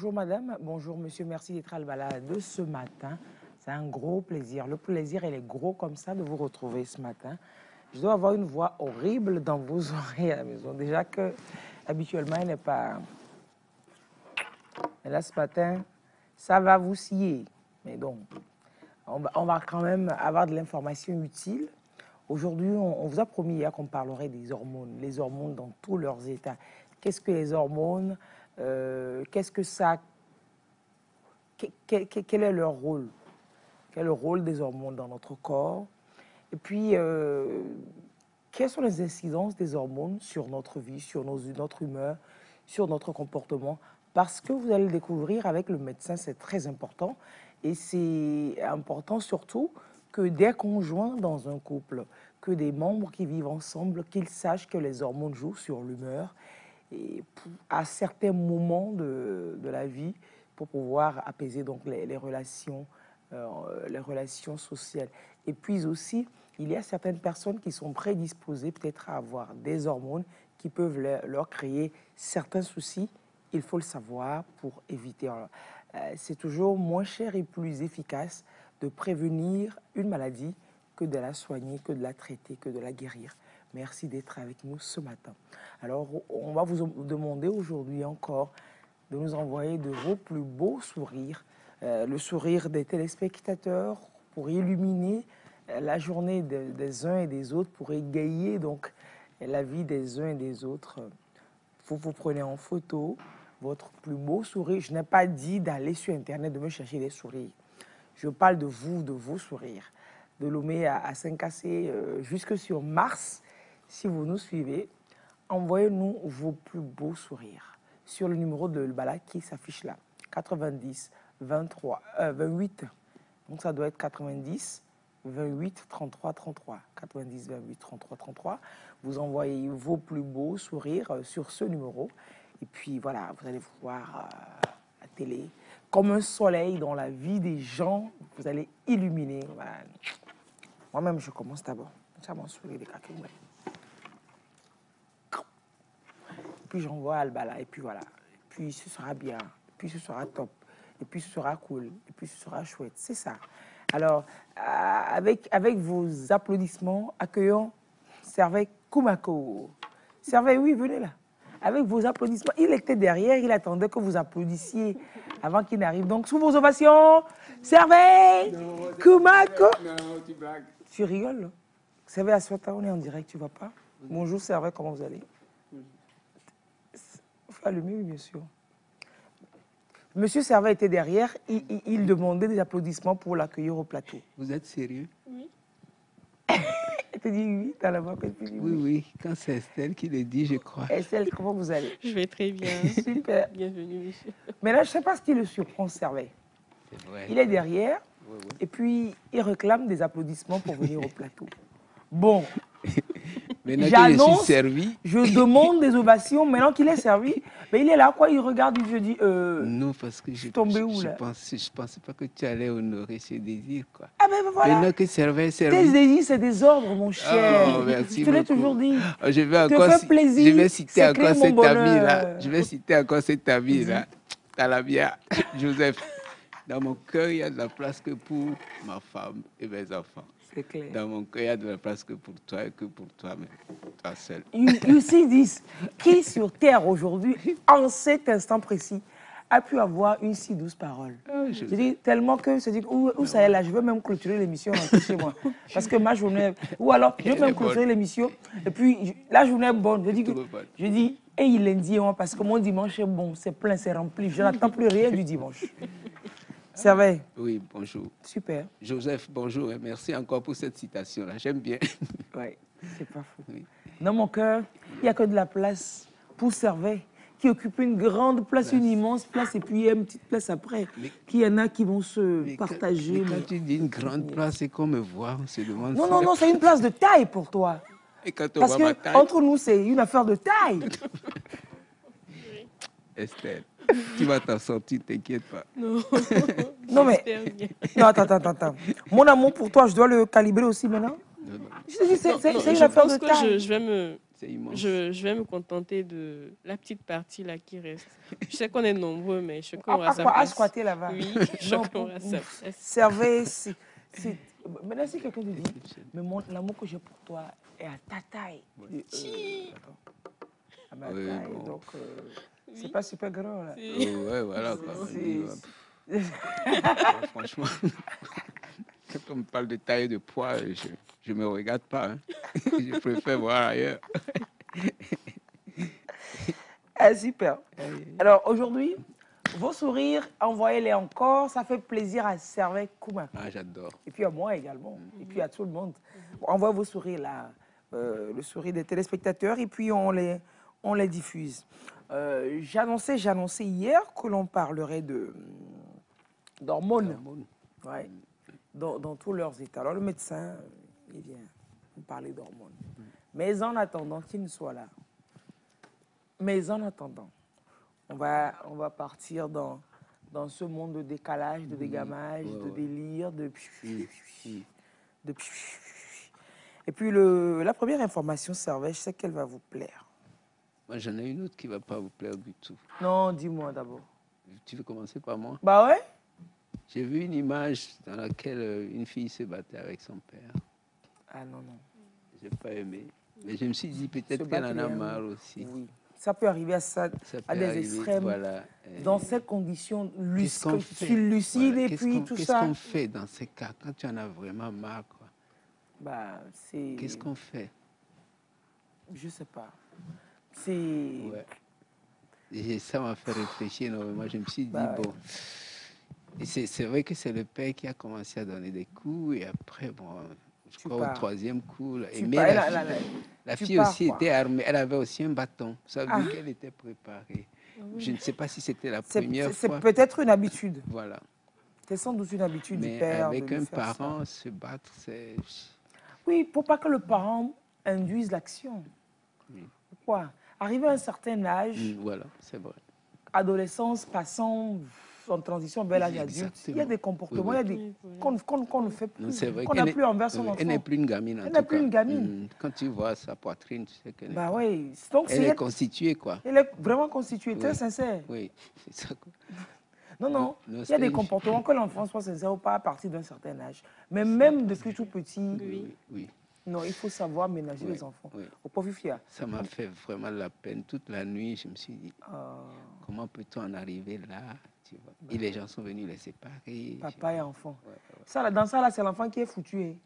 Bonjour madame, bonjour monsieur, merci d'être à Albala de ce matin. C'est un gros plaisir. Le plaisir, il est gros comme ça de vous retrouver ce matin. Je dois avoir une voix horrible dans vos oreilles à la maison. Déjà que habituellement, elle n'est pas... Mais là, ce matin, ça va vous scier. Mais donc, on va quand même avoir de l'information utile. Aujourd'hui, on vous a promis hier qu'on parlerait des hormones, les hormones dans tous leurs états. Qu'est-ce que les hormones? Qu'est-ce que ça... Quel est leur rôle? Quel est le rôle des hormones dans notre corps? Et puis, quelles sont les incidences des hormones sur notre vie, sur notre humeur, sur notre comportement? Parce que vous allez le découvrir avec le médecin, c'est très important. Et c'est important surtout que des conjoints dans un couple, que des membres qui vivent ensemble, qu'ils sachent que les hormones jouent sur l'humeur et à certains moments de la vie pour pouvoir apaiser donc les relations sociales. Et puis aussi, il y a certaines personnes qui sont prédisposées peut-être à avoir des hormones qui peuvent leur créer certains soucis. Il faut le savoir pour éviter. C'est toujours moins cher et plus efficace de prévenir une maladie que de la soigner, que de la traiter, que de la guérir. Merci d'être avec nous ce matin. Alors, on va vous demander aujourd'hui encore de nous envoyer de vos plus beaux sourires, le sourire des téléspectateurs pour illuminer la journée des uns et des autres, pour égayer donc la vie des uns et des autres. Vous prenez en photo votre plus beau sourire. Je n'ai pas dit d'aller sur Internet de me chercher des sourires. Je parle de vous, de vos sourires. De Lomé à Saint-Cassé jusque sur Mars. Si vous nous suivez, envoyez-nous vos plus beaux sourires sur le numéro de Albala qui s'affiche là. 90 23 28. Donc ça doit être 90 28 33 33. 90 28 33 33. Vous envoyez vos plus beaux sourires sur ce numéro. Et puis voilà, vous allez voir la télé comme un soleil dans la vie des gens. Vous allez illuminer. Voilà. Moi-même, je commence d'abord. Ça m'en sourit des cacao. Et puis j'envoie Albala. Et puis voilà. Et puis ce sera bien. Et puis ce sera top. Et puis ce sera cool. Et puis ce sera chouette. C'est ça. Alors, avec vos applaudissements, accueillons Servais Koumako. Servais, oui, venez là. Avec vos applaudissements. Il était derrière, il attendait que vous applaudissiez avant qu'il n'arrive. Donc, sous vos ovations, Servais Koumako. Non, tu blagues. Tu rigoles, là? Servais, assois-toi, on est en direct, tu vas pas? Bonjour, Servais, comment vous allez? Il faut allumer, oui, bien sûr. Monsieur Servais était derrière, il demandait des applaudissements pour l'accueillir au plateau. Vous êtes sérieux? Oui. Elle te dit oui, dans la voix qu'elle te dit oui. Oui, oui, quand c'est Estelle qui le dit, je crois. Estelle, comment vous allez? Je vais très bien. Super. Bienvenue, monsieur. Mais là, je ne sais pas ce qui le surprend, Servais. C'est vrai. Il est derrière, Oui, oui. et puis il réclame des applaudissements pour venir au plateau. Bon, Maintenant que je suis j'annonce, servi. je demande des ovations. Maintenant qu'il est servi, mais il est là, quoi, il regarde, je dis, Non, parce que je tombé où, là? pensais pas que tu allais honorer ses désirs, quoi. ah ben voilà, Maintenant que Servais est tes servi. désirs, c'est des ordres, mon cher. Oh, merci je te l'ai beaucoup. toujours dit. Je vais Te encore fais plaisir, je vais citer c'est encore créer mon cet ami bonheur. là. Je vais citer encore cet ami là. Talabia, Joseph. Dans mon cœur, il y a de la place que pour ma femme et mes enfants. C'est clair. Dans mon cœur, il y a de la place que pour toi et que pour toi-même, toi seul. You see this. Qui sur terre aujourd'hui, en cet instant précis, a pu avoir une si douce parole? Je dis tellement que c'est dit où ça est là, je veux même clôturer l'émission rentrer chez moi. Parce que ma journée. Ou alors, je veux même clôturer l'émission. Et puis, la journée est bonne. Je dis, et il lundi, parce que mon dimanche est bon, c'est plein, c'est rempli. Je n'attends plus rien du dimanche. Servais. Oui, bonjour. Super. Joseph, bonjour et merci encore pour cette citation-là. J'aime bien. Oui, c'est pas fou. Oui. Dans mon cœur, il n'y a que de la place pour Servais, qui occupe une grande place, une immense place, et puis il y a une petite place après. Qu'il y en a qui vont se partager. Quand tu dis une grande place, c'est qu'on me voit, on se demande. Non, c'est une place de taille pour toi. Et quand on Parce voit ma que taille, entre nous, c'est une affaire de taille. Estelle, tu vas t'en sortir, t'inquiète pas. Non, Non, mais. j'espère bien. Non, attends. Mon amour pour toi, je dois le calibrer aussi maintenant. Non. Je te dis, c'est Non, une je affaire pense de que taille. je vais me... C'est immense. Je vais me contenter de la petite partie là qui reste. Je sais qu'on est nombreux, mais chacun aura sa À place. squatter là-bas. Oui, Non, chacun aura sa place. Servez, maintenant, si quelqu'un te dit, mais l'amour que j'ai pour toi est à ta taille. À ma taille, bon. donc c'est pas super grand là. Ouais, voilà quoi. Franchement, quand on me parle de taille et de poids, je me regarde pas. Hein. Je préfère voir ailleurs. Ah, super. Alors aujourd'hui, vos sourires, envoyez-les encore. Ça fait plaisir à Servais Kouma. Ah, j'adore. Et puis à moi également. Et puis à tout le monde. Bon, envoyez vos sourires là, le sourire des téléspectateurs, et puis on les diffuse. J'annonçais hier que l'on parlerait d'hormones. Ouais, dans tous leurs états. Alors le médecin, il vient nous parler d'hormones. Mais en attendant qu'il ne soit là, on va partir dans ce monde de décalage, de dégamage, de délire, Et puis la première information, Servais, je sais qu'elle va vous plaire. Moi, j'en ai une autre qui ne va pas vous plaire du tout. Non, dis-moi d'abord. Tu veux commencer par moi? Bah ouais. J'ai vu une image dans laquelle une fille se battait avec son père. Ah non. J'ai pas aimé. Mais je me suis dit peut-être qu'elle en a marre aussi. Oui. Ça peut arriver à des extrêmes. Voilà. Dans ces conditions Lucide lucides et puis tout ça. Qu'est-ce qu'on fait dans ces cas quand tu en as vraiment marre, quoi? Bah, qu'est-ce qu'on fait? Je sais pas. Ouais. Et ça m'a fait réfléchir énormément. Je me suis dit, bon... Et c'est vrai que c'est le père qui a commencé à donner des coups et après, bon, je crois au troisième coup. Mais la fille aussi était armée, elle avait aussi un bâton. Ça veut dire qu'elle était préparée. Je ne sais pas si c'était la première fois. C'est peut-être une habitude. Voilà. C'est sans doute une habitude du Mais père. avec un parent, se battre, c'est... Oui, pour pas que le parent induise l'action. Oui. Pourquoi? Arrivé à un certain âge, voilà, c'est vrai. Adolescence passant en transition vers l'âge adulte, il y a des comportements, il y a des qu'on ne fait plus, qu'on n'a plus envers son enfant. Elle n'est plus une gamine. Elle n'est plus une gamine. Quand tu vois sa poitrine, tu sais qu'elle elle est constituée, quoi. Elle est vraiment constituée, très sincère. Oui, c'est ça. Non, il y a des comportements que l'enfant soit sincère ou pas à partir d'un certain âge. Mais même depuis tout petit, non, il faut savoir ménager les enfants. Au profit fier. Ça m'a fait vraiment la peine. Toute la nuit, je me suis dit, comment peut-on en arriver là? Et les gens sont venus les séparer. Papa et enfant. Dans ça, là, c'est l'enfant qui est foutu.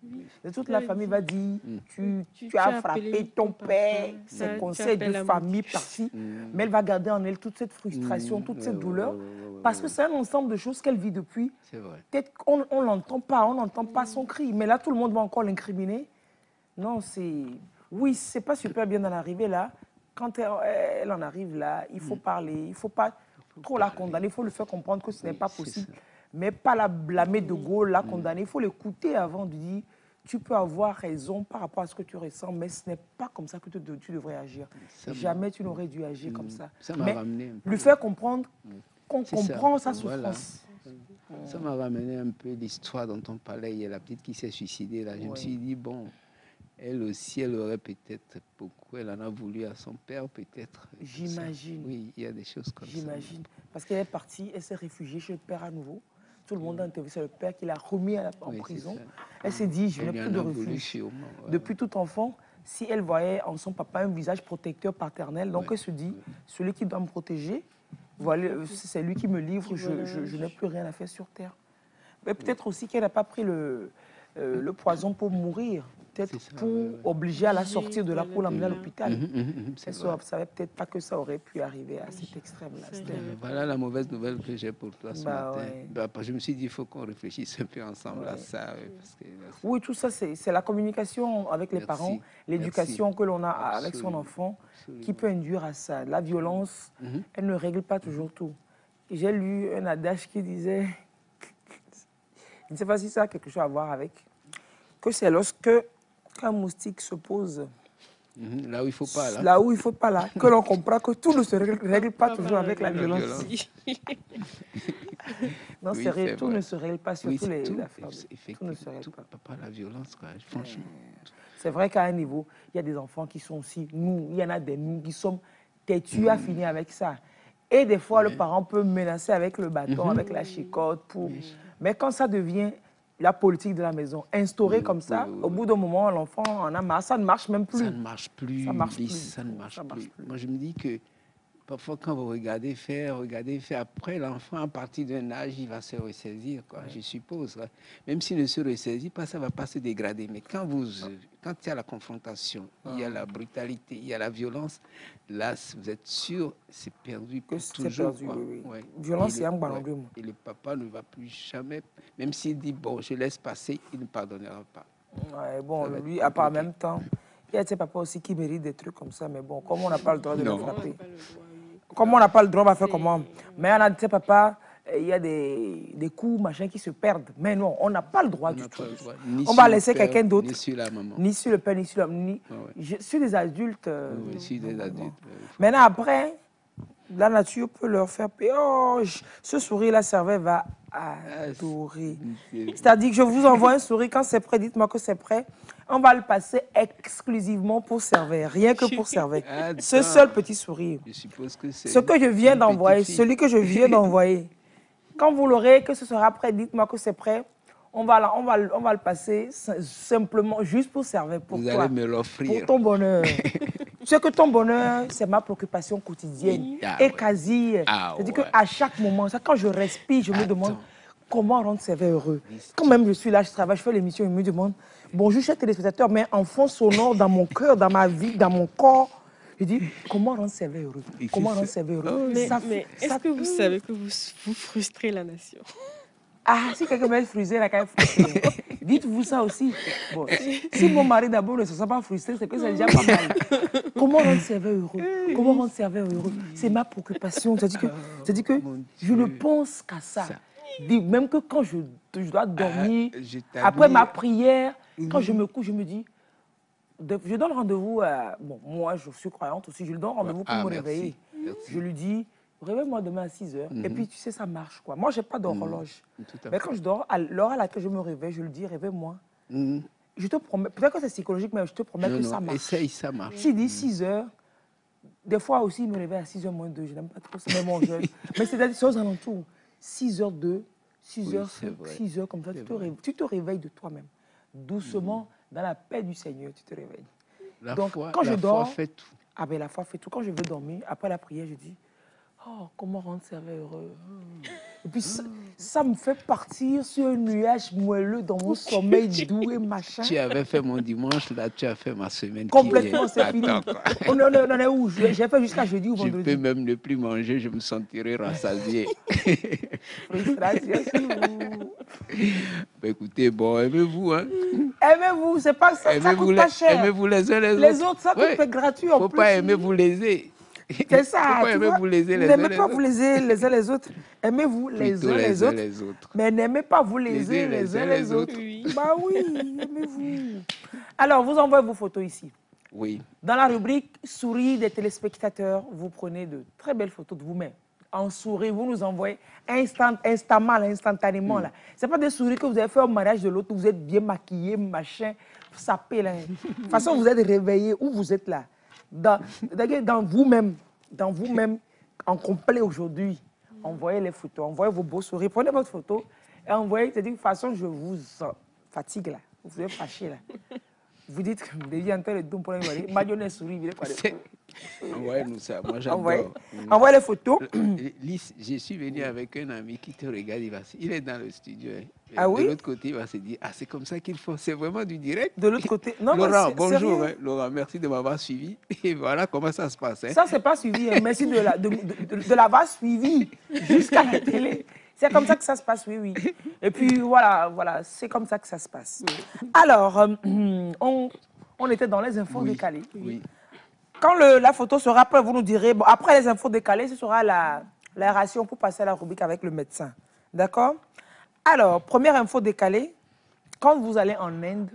Et toute la famille va dire, tu as frappé ton père, c'est conseil de famille par-ci. Mais elle va garder en elle toute cette frustration, toute cette douleur. Parce que c'est un ensemble de choses qu'elle vit depuis. C'est vrai. Peut-être qu'on ne l'entend pas, on n'entend pas son cri. Mais là, tout le monde va encore l'incriminer. Non, oui, c'est pas super bien d'en arriver là. Quand elle en arrive là, il faut parler, il ne faut pas trop la condamner, il faut lui faire comprendre que ce n'est pas possible. Mais pas la blâmer de go, la condamner. Il faut l'écouter avant de dire, tu peux avoir raison par rapport à ce que tu ressens, mais ce n'est pas comme ça que tu devrais agir. Jamais tu n'aurais dû agir comme ça. Mais lui faire comprendre qu'on comprend sa souffrance. Voilà. Ça m'a ramené un peu l'histoire dont on parlait. Il y a la petite qui s'est suicidée là. Je me suis dit, bon... Elle aussi, elle aurait peut-être beaucoup. Elle en a voulu à son père, peut-être. J'imagine. Oui, il y a des choses comme ça. J'imagine. Parce qu'elle est partie, elle s'est réfugiée chez le père à nouveau. Tout le monde a interviewé. C'est le père qui l'a remis en prison. Elle s'est dit, je n'ai plus de refuge. Depuis tout enfant, si elle voyait en son papa un visage protecteur paternel, donc elle se dit, celui qui doit me protéger, voilà, c'est lui qui me livre, je n'ai plus rien à faire sur terre. Mais peut-être aussi qu'elle n'a pas pris le poison pour mourir. Peut-être pour obliger à la sortir de là, pour l'emmener à l'hôpital. Elle ne savait peut-être pas que ça aurait pu arriver à cet extrême-là. Voilà la mauvaise nouvelle que j'ai pour toi ce matin. Je me suis dit, il faut qu'on réfléchisse un peu ensemble à ça. Parce que, oui, tout ça, c'est la communication avec les parents, l'éducation que l'on a avec son enfant qui peut induire à ça. La violence, elle ne règle pas toujours tout. J'ai lu un adage qui disait, je ne sais pas si ça a quelque chose à voir avec, que c'est lorsque un moustique se pose là où il ne faut pas, là. Là où il ne faut pas, là. Que l'on comprend que tout ne se règle pas toujours avec la violence. Non, c'est vrai, tout ne se règle pas, surtout les affaires. Effectivement, tout ne se règle pas. La violence, quoi, franchement. C'est vrai qu'à un niveau, il y a des enfants qui sont aussi nous. Il y en a des nous qui sommes têtus à finir avec ça. Et des fois, le parent peut menacer avec le bâton, avec la chicotte. Mais quand ça devient la politique de la maison, instaurée comme ça, au bout d'un moment, l'enfant en a marre. Ça ne marche même plus. Ça ne marche plus. Ça ne marche plus. Moi, je me dis que parfois, quand vous regardez faire, après, l'enfant, à partir d'un âge, il va se ressaisir, quoi, je suppose. Hein. Même s'il ne se ressaisit pas, ça ne va pas se dégrader. Mais quand il y a la confrontation, il y a la brutalité, il y a la violence, là, vous êtes sûr, c'est perdu pour toujours. Perdu, oui. Ouais. Violence, c'est un ballon de mots. Et le papa ne va plus jamais, même s'il dit, bon, je laisse passer, il ne pardonnera pas. Ouais, bon, lui, à part en même temps, il y a des papas aussi qui méritent des trucs comme ça, mais bon, comme on n'a pas le droit de le frapper. Comme on n'a pas le droit, on va faire comment? Mais on a dit, papa, il y a des coups, machin, qui se perdent. Mais non, on n'a pas le droit du tout. On va laisser quelqu'un d'autre. Ni sur la maman. Ni sur le père, ni sur la maman. Sur des adultes. Oui, sur des adultes. Maintenant, après, la nature peut leur faire payer. Oh, ce sourire-là, Servais va adorer. C'est-à-dire que je vous envoie un sourire. Quand c'est prêt, dites-moi que c'est prêt. On va le passer exclusivement pour Servais, rien que pour Servais. Ce seul petit sourire. Je suppose que c'est... Ce que je viens d'envoyer, celui que je viens d'envoyer. Quand vous l'aurez, que ce sera prêt, dites-moi que c'est prêt. On va le passer simplement juste pour Servais, pour vous toi. Vous allez me l'offrir. Pour ton bonheur. Tu sais que ton bonheur, c'est ma préoccupation quotidienne. Et quasi, c'est-à-dire qu'à chaque moment, quand je respire, je me demande comment rendre Servais heureux. Quand même je suis là, je travaille, je fais l'émission, il me demande bonjour chers téléspectateurs, mais en fond sonore dans mon cœur, dans ma vie, dans mon corps. Je dis comment rendre Servais heureux. Comment rendre Servais heureux. Mais est-ce que vous savez que vous frustrez la nation? Ah, si quelqu'un m'est frustré, là, quand même frustré. Dites-vous ça aussi. Bon, si mon mari d'abord ne se sent pas frustré, c'est que c'est déjà pas mal. Comment rendre Servais heureux? Comment rendre Servais heureux? C'est ma préoccupation. C'est-à-dire que je ne pense qu'à ça. Même que quand je dois dormir, après ma prière, quand je me couche, je me dis, je donne rendez-vous à... Bon, moi, je suis croyante aussi, je lui donne rendez-vous pour me réveiller. Je lui dis, réveille-moi demain à 6h. Et puis, tu sais, ça marche, quoi. Moi, je n'ai pas d'horloge. Mais quand je dors, à l'heure à laquelle je me réveille, je lui dis, réveille-moi. Je te promets, peut-être que c'est psychologique, mais je te promets que ça marche. Essaye, ça marche. S'il dit 6h, des fois aussi, il me réveille à 6h moins 2. Je n'aime pas trop ça, mais bon, mais c'est-à-dire, aux alentours. 6h02, 6h, 6h, comme ça, tu te réveilles de toi-même. Doucement, dans la paix du Seigneur, tu te réveilles. Donc, quand je dors, foi fait tout. Ah ben, la foi fait tout. Quand je veux dormir, après la prière, je dis, oh, comment rendre Servais heureux. Et puis, ça me fait partir sur un nuage moelleux dans mon sommeil doux et machin. Tu avais fait mon dimanche, là, tu as fait ma semaine. Complètement, c'est fini. On est où? J'ai fait jusqu'à jeudi ou vendredi. Je peux même ne plus manger, je me sentirai rassasié. Frustration sur vous. Écoutez, bon, aimez-vous, hein. Aimez-vous, c'est pas ça, ça coûte pas cher. Aimez-vous les uns les autres. Les autres, ça coûte gratuit en plus. Faut pas aimer vous léser. C'est ça. Faut pas aimer vous léser les uns les autres. N'aimez pas vous léser les uns les autres. Aimez-vous les uns les autres. Mais n'aimez pas vous léser les uns les autres. Bah oui, aimez-vous. Alors, vous envoyez vos photos ici. Oui. Dans la rubrique sourire des téléspectateurs, vous prenez de très belles photos de vous-même. En sourire, vous nous envoyez instantanément. Ce n'est pas des sourires que vous avez fait au mariage de l'autre, où vous êtes bien maquillé, machin, sapé. Là. De toute façon, vous êtes réveillé, où vous êtes là. Dans vous-même, en complet aujourd'hui. Envoyez les photos, envoyez vos beaux sourires. Prenez votre photo et envoyez. C'est-à-dire, de toute façon, je vous fatigue là. Vous êtes fâché là. Vous dites que vous êtes en train de tout pour aller. Mayonnaise souris, vous êtes envoyez-nous ça, moi j'adore. Envoyez les photos. Lys, je suis venu avec un ami qui te regarde, il est dans le studio. Ah oui? De l'autre côté, il va se dire, ah c'est comme ça qu'il faut, c'est vraiment du direct. De l'autre côté, non, Laurent, bonjour, Laurent, merci de m'avoir suivi. Et voilà comment ça se passe. Ça, c'est pas suivi, merci de l'avoir suivi jusqu'à la télé. C'est comme ça que ça se passe, oui. Et puis voilà, c'est comme ça que ça se passe. Alors, on était dans les infos décalées. Oui. Quand la photo sera prête, vous nous direz, bon, après les infos décalées, ce sera l'aération pour passer à la rubrique avec le médecin. D'accord? Alors, première info décalée, quand vous allez en Inde,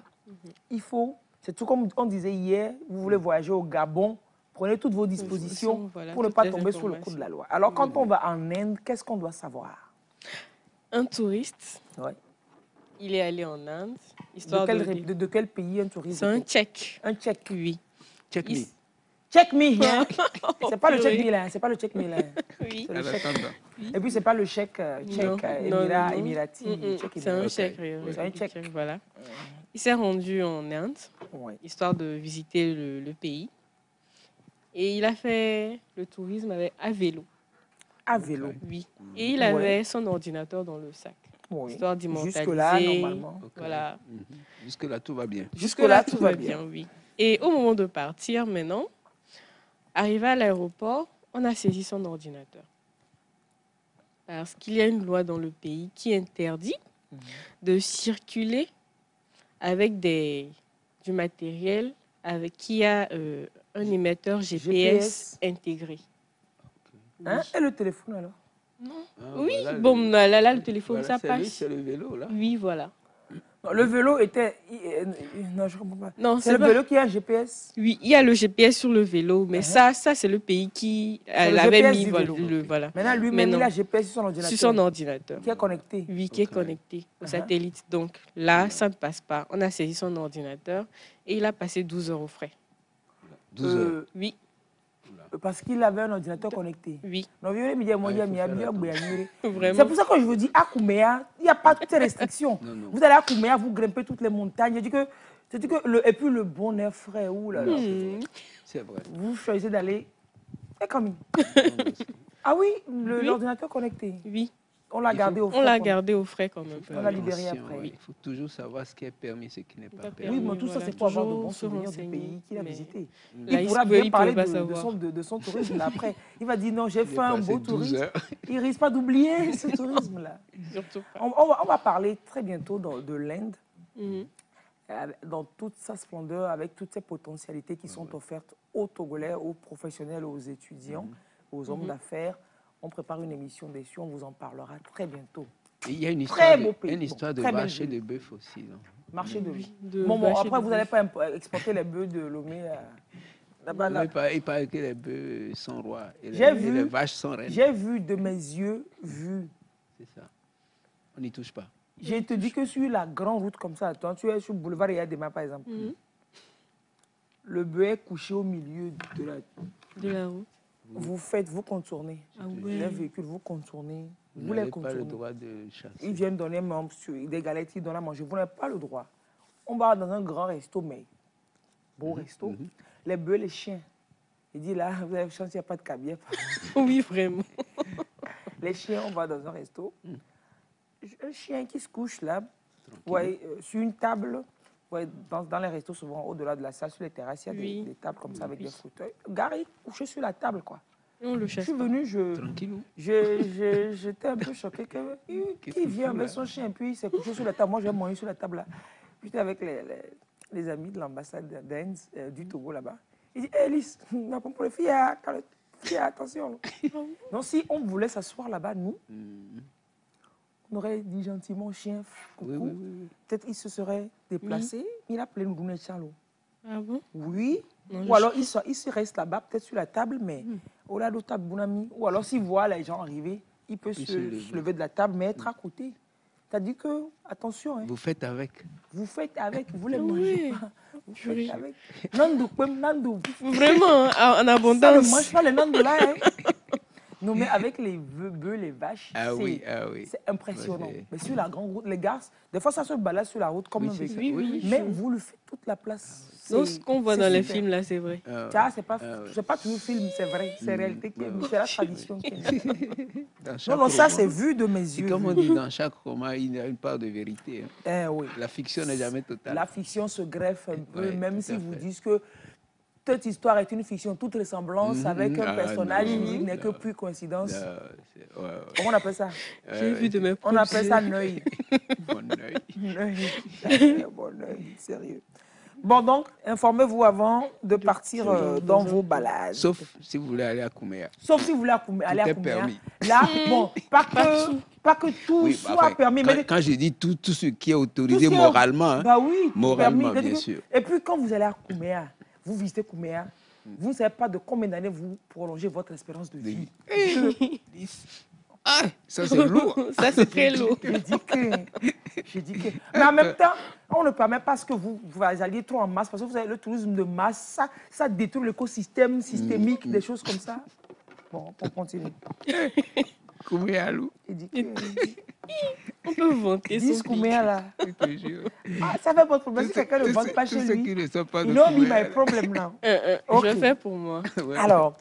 il faut, c'est tout comme on disait hier, vous voulez voyager au Gabon, prenez toutes vos dispositions pour ne pas tomber sous le coup de la loi. Alors, quand on va en Inde, qu'est-ce qu'on doit savoir? Un touriste Il est allé en Inde. De quel pays un touriste? C'est un Tchèque. Un Tchèque. Oui. Check me. Check me, hein? Oh, C'est pas le purée. check me là, c'est pas le check me là. Oui. C'est le chèque. Oui. Et puis c'est pas le chèque Non, non, non. émirati. C'est un Tchèque. C'est un Tchèque. Voilà. Il s'est rendu en Inde, Ouais. histoire de visiter le pays. Et il a fait le tourisme à vélo. À vélo. Oui. Et il avait son ordinateur dans le sac. Oui. Histoire d'immortaliser. Jusque-là, normalement. Ok. Voilà. Jusque-là, tout va bien. Jusque-là, tout va bien. Oui. Et au moment de partir maintenant, arrivé à l'aéroport, on a saisi son ordinateur. Parce qu'il y a une loi dans le pays qui interdit de circuler avec du matériel qui a un émetteur GPS intégré. Hein? Et le téléphone alors? Non. Ah, Oui, voilà, bon, là, le téléphone, voilà, ça passe. C'est le vélo, là. Oui, voilà. Non, le vélo était. Non, je comprends pas. Non, C'est le vélo qui a un GPS. Oui, il y a le GPS sur le vélo, mais ça c'est le pays qui l'avait GPS mis. du vélo. Voilà. Maintenant, lui-même, non. il a GPS sur son ordinateur. Sur son ordinateur. Qui est connecté. Oui, qui est connecté au satellite. Donc là, ça ne passe pas. On a saisi son ordinateur et il a passé 12 heures au frais. 12 heures. Oui, Parce qu'il avait un ordinateur connecté. oui, Non, il me dit, moi, il y a C'est vraiment. pour ça que je vous dis, à Kouméa, il n'y a pas toutes ces restrictions. Non. Vous allez à Kouméa, vous grimpez toutes les montagnes. Je dis que, et puis le bon air frais, ouh là là. C'est vrai. Vous choisissez d'aller. Et comme Ah oui, l'ordinateur connecté. Oui, On l'a gardé au frais. on l'a quoi. gardé au frais quand même. On l'a libéré Attention, après. ouais. Il faut toujours savoir ce qui est permis, ce qui n'est pas Pas permis. Oui, mais tout ça, Voilà, c'est pour avoir de toujours bons se souvenirs du renseigner, pays qu'il a mais visité. là, Il pourra il bien pouvait parler pas de savoir. son tourisme après. Il va dire non, j'ai Il est fait un passé beau 12 tourisme. heures. Il risque pas d'oublier ce tourisme-là. Surtout pas. On va parler très bientôt de l'Inde, Mhm. dans toute sa splendeur, avec toutes ses potentialités qui sont offertes aux Togolais, aux professionnels, aux étudiants, aux hommes d'affaires. On prépare une émission dessus, on vous en parlera très bientôt. Et il y a une Très histoire, beau pays. une histoire de Très belle vache et ville. de bœuf aussi. Non? Marché de Oui, vie. de Bon, vaches et après, de vous n'allez bœufs. pas exporter les bœufs de Lomé là-bas. là. Il paraît que les bœufs sont rois et J'ai les vaches sont reines. J'ai vu de mes yeux, C'est ça. On n'y touche pas. Je te dis que sur la grande route comme ça, quand tu es sur le boulevard Yadema par exemple, le bœuf est couché au milieu De la route. vous contournez. Ah ouais. Les véhicules, vous contournez. Vous Vous les n'avez pas le contournez. droit de chasser. Ils viennent donner des galettes, ils donnent à manger. Vous n'avez pas le droit. On va dans un grand resto, mais beau resto. Les bœufs, les chiens. Il dit là, vous avez chance, il n'y a pas de cabinet. Oui, vraiment. Les chiens, on va dans un resto. Un chien qui se couche là, ouais, sur une table. Ouais, dans les restos, souvent, au-delà de la salle, sur les terrasses, il y a des tables comme ça avec des fauteuils. Gary, couché sur la table, quoi. Et on le Je chasse suis pas. venu, Tranquillou. j'étais un peu choqué que Qu'est-ce qui qu'il vient fout, avec là? son chien, puis il s'est couché sur la table. Moi, j'ai mangé sur la table là. J'étais avec les amis de l'ambassade d'Inde, du Togo là-bas. Il dit, hé, Lys, pour les filles, attention. Donc, si on voulait s'asseoir là-bas, nous, on aurait dit gentiment, chien, coucou. Oui. Peut-être il se serait déplacé. Il a appelé Ndouné Chalo. Ah bon? Oui. Non, Ou alors il se reste là-bas, peut-être sur la table, mais au là de table, bon ami. Ou alors s'il voit les gens arriver, il peut se lever de la table, mais être à côté. C'est-à-dire que, attention, hein, Vous faites avec. vous faites avec, vous les Oui. mangez pas. Vous Purée. faites avec. Nandou, Nandou. Vraiment, en Ça ne abondance. mange pas les nandou là. Hein. Non, mais avec les bœufs, les vaches, Ah oui. c'est impressionnant. Ouais, Mais sur la grande route, les gars, des fois ça se balade sur la route comme Oui, un c'est ça. véhicule. Oui, Mais vous lui faites toute la place. Donc, ce qu'on voit C'est dans les super. films, là, c'est vrai. Ça, c'est pas toujours film, c'est vrai. C'est réalité, c'est la tradition. Non, ça, c'est vu de mes Et yeux. comme on dit, dans chaque roman, il y a une part de vérité. Hein. Oui. La fiction n'est jamais totale. La fiction se greffe un peu, Ouais, même tout si à vous fait. dites que cette histoire est une fiction, toute ressemblance avec un personnage non, unique n'est que non. pure coïncidence. Ouais. Comment on appelle ça? J'ai vu de mes On propres appelle yeux. ça l'œil. Mon œil. Bon œil, sérieux. Bon, donc, informez-vous avant de partir dans vos balades. Sauf si vous voulez aller à Kouméa. Sauf si vous voulez aller à est Kouméa. permis. Là, bon, pas que tout Oui, soit enfin, permis. quand je dis tout ce qui est tout autorisé ce qui est- moralement, hein, Bah oui, tout moralement, permis. bien sûr. Et puis, quand vous allez à Kouméa, vous visitez Kouméa, vous ne savez pas de combien d'années vous prolongez votre espérance de vie. Ah, ça c'est lourd. Ça, c'est très lourd. J'ai dit que... Mais en même temps, on ne permet pas que vous alliez trop en masse, parce que vous avez le tourisme de masse, ça détruit l'écosystème systémique, des choses comme ça. Bon, on continue. Kouméalou. Il dit que... On peut vanter son Kouméa là. Je te jure. Ah, ça fait votre problème si quelqu'un ne vante pas chez Tous ceux lui. qui ne sont pas de You know me, Kouméa, my problem now. Je le fais pour moi. ouais. Alors,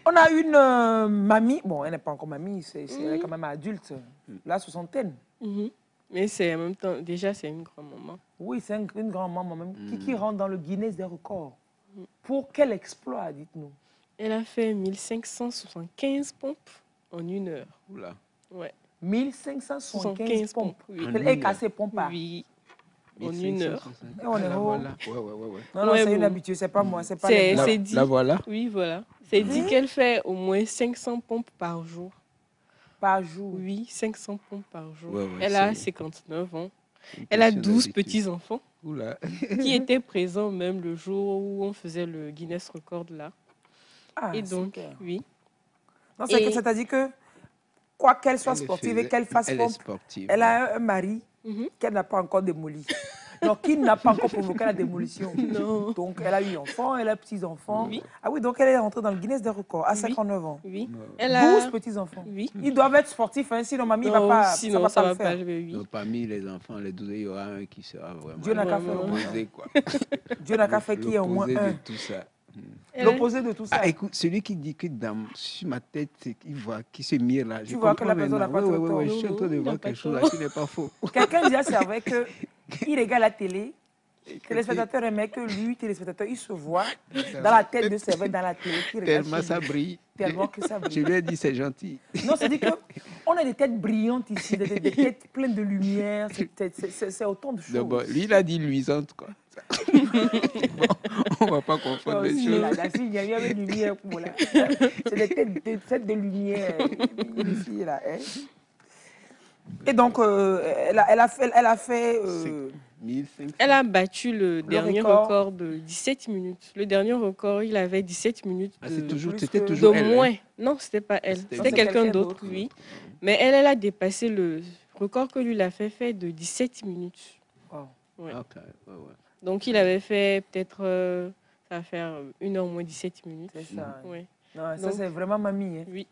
on a une mamie, bon, elle n'est pas encore mamie, elle est quand même adulte, la soixantaine. Mais c'est en même temps, déjà, c'est une grand-maman. Oui, c'est une grand-maman même qui rentre dans le Guinness des records. Pour quel exploit, dites-nous? Elle a fait 1575 pompes en 1 heure. Oula. Ouais. 1575 pompes. Oui. Elle est cassée pompe pas. Oui. En 1 heure. Et on est La haut. voilà. Ouais. Non, non, Ouais, c'est une bon. habitude, c'est pas moi, c'est pas C'est les dit. La voilà. Oui, voilà. C'est dit qu'elle fait au moins 500 pompes par jour. par jour. Oui, 500 pompes par jour. Ouais, Elle a c'est 59 ans. Elle a 12 petits-enfants Oula. qui étaient présents même le jour où on faisait le Guinness Record là. Ah, Et donc, super. oui. Non, Et- c'est-à-dire que, quoi qu'elle soit sportive et qu'elle fasse Elle est pompe, sportive. elle a un mari Mhm. qu'elle n'a pas encore démoli. Donc, qui n'a pas encore provoqué la démolition. Non. Donc, elle a eu enfants, elle a petits-enfants. Oui. Ah oui, donc elle est rentrée dans le Guinness des records à Oui. 59 ans. Oui. Ouais. Elle a... 12 petits-enfants. Oui. Ils doivent être sportifs, hein, sinon mamie Non, va pas, sinon, ça va pas le pas. faire. Je vais, oui. Donc, parmi les enfants, les 12, il y aura un qui sera vraiment Dieu n'a qu'à faire au moins l'opposé, quoi. Dieu n'a qu'à faire qu'il y ait au moins L'opposé un. de tout ça. Elle- L'opposé de tout ça. Ah, écoute, celui qui dit que sur ma tête, il voit, qui se mire là. Tu vois que la personne n'a pas ouais, trop tort. je suis en train de Non, il voir n'a pas quelque chose là tort. qui n'est pas faux. Quelqu'un disait c'est vrai que il regarde la télé, téléspectateur aimait que lui, téléspectateur, il se voit dans la tête de Servet dans la télé. Qui regarde Tellement chez ça lui. brille. Tellement que ça Je brille. lui ai dit, c'est gentil. Non, c'est-à-dire qu'on a des têtes brillantes ici, des têtes pleines de lumière, c'est autant de choses. Donc, bon, lui, il a dit luisante, quoi. Bon, on va pas confondre les Aussi, choses. là, il y a une lumière pour là. C'est des têtes de lumière ici, là. Hein. Et donc, elle a fait 1500. Elle a battu le dernier record. record de 17 minutes. Le dernier record, il avait 17 minutes Ah, de, c'était de toujours de elle. moins. Hein. Non, c'était pas elle. C'était C'était quelqu'un quelqu'un d'autre, d'autre. oui. Mais elle a dépassé le record que lui l'a fait de 17 minutes. Wow. Ouais. Ok, ouais. Donc, il avait fait peut-être, ça va faire 1 heure moins 17 minutes. C'est ça. Ouais. Non, ça, Donc- c'est vraiment mamie. Hein. Oui,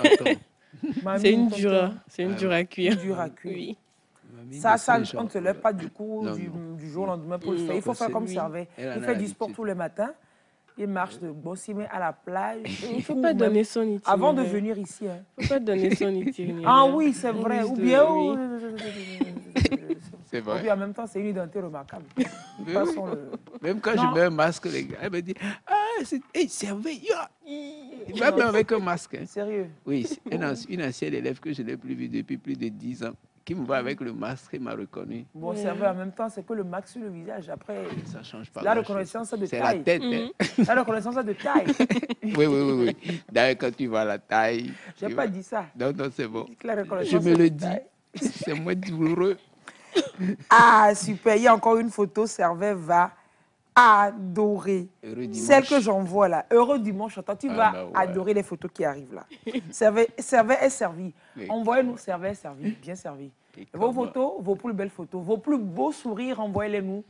Attends. Mamie, c'est une tonton, dure, c'est une dure à cuire. une dure à cuire. Oui. Mamie Ça, de Saint-Jean. on ne se lève pas du coup Non, du non. jour au lendemain pour le faire. Il faut Non, faire comme oui. Servet. Elle en Il a fait du l'habitude. sport tous les matins. Il marche de Bossimé à la plage. Il ne faut Ou pas même donner son itinéraire. avant de venir ici. Hein. Il ne faut pas donner son itinéraire. Ah oui, c'est On vrai. risque Ou de- bien, oui. C'est ou vrai. bien en même temps, c'est une identité remarquable. De toute façon, Même quand Non. je mets un masque, les gars, elle me dit ah, c'est Servet, il va même avec un masque. Hein. Sérieux. Oui, c'est une ancienne élève que je n'ai plus vue depuis plus de 10 ans, qui me voit avec le masque et m'a reconnu. Bon, Servet en même temps, c'est que le max sur le visage. Après, Ça change pas. la grand-chose. reconnaissance de C'est la taille. tête. Hein. La reconnaissance de taille. Oui. D'ailleurs, quand tu vois la taille. Je n'ai tu pas vois. dit ça. Non, c'est bon. Je dis que la Je reconnaissance me de le dis. taille. C'est moins douloureux. Ah, super. Il y a encore une photo. Servet va adorer. Heureux dimanche. Celle que j'envoie là. Heureux dimanche. Attends, tu Ah, vas bah ouais. adorer les photos qui arrivent là. Servet est servi. Oui. Envoyez-nous Servet est servi. Bien servi. Et Vos comment- photos, vos plus belles photos, vos plus beaux sourires, envoyez-les nous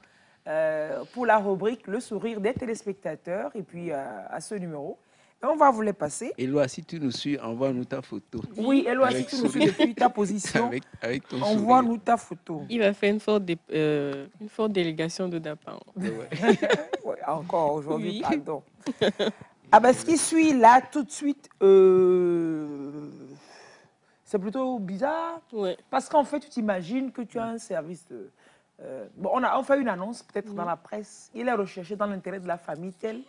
pour la rubrique Le sourire des téléspectateurs et puis à ce numéro. Et on va vous les passer. Éloi, si tu nous suis, envoie-nous ta photo. Oui, Eloi, si Avec tu nous suis sourire. depuis ta position, Avec ton sourire. envoie-nous ta photo. Il va faire une forte délégation de Dapan. Ouais. Ouais, encore aujourd'hui, Oui. pardon. Ah ben, ce qui suit là, tout de suite, c'est plutôt bizarre. Ouais. Parce qu'en fait, tu t'imagines que tu as un service de... bon, on fait une annonce peut-être dans la presse. Il est recherché dans l'intérêt de la famille tel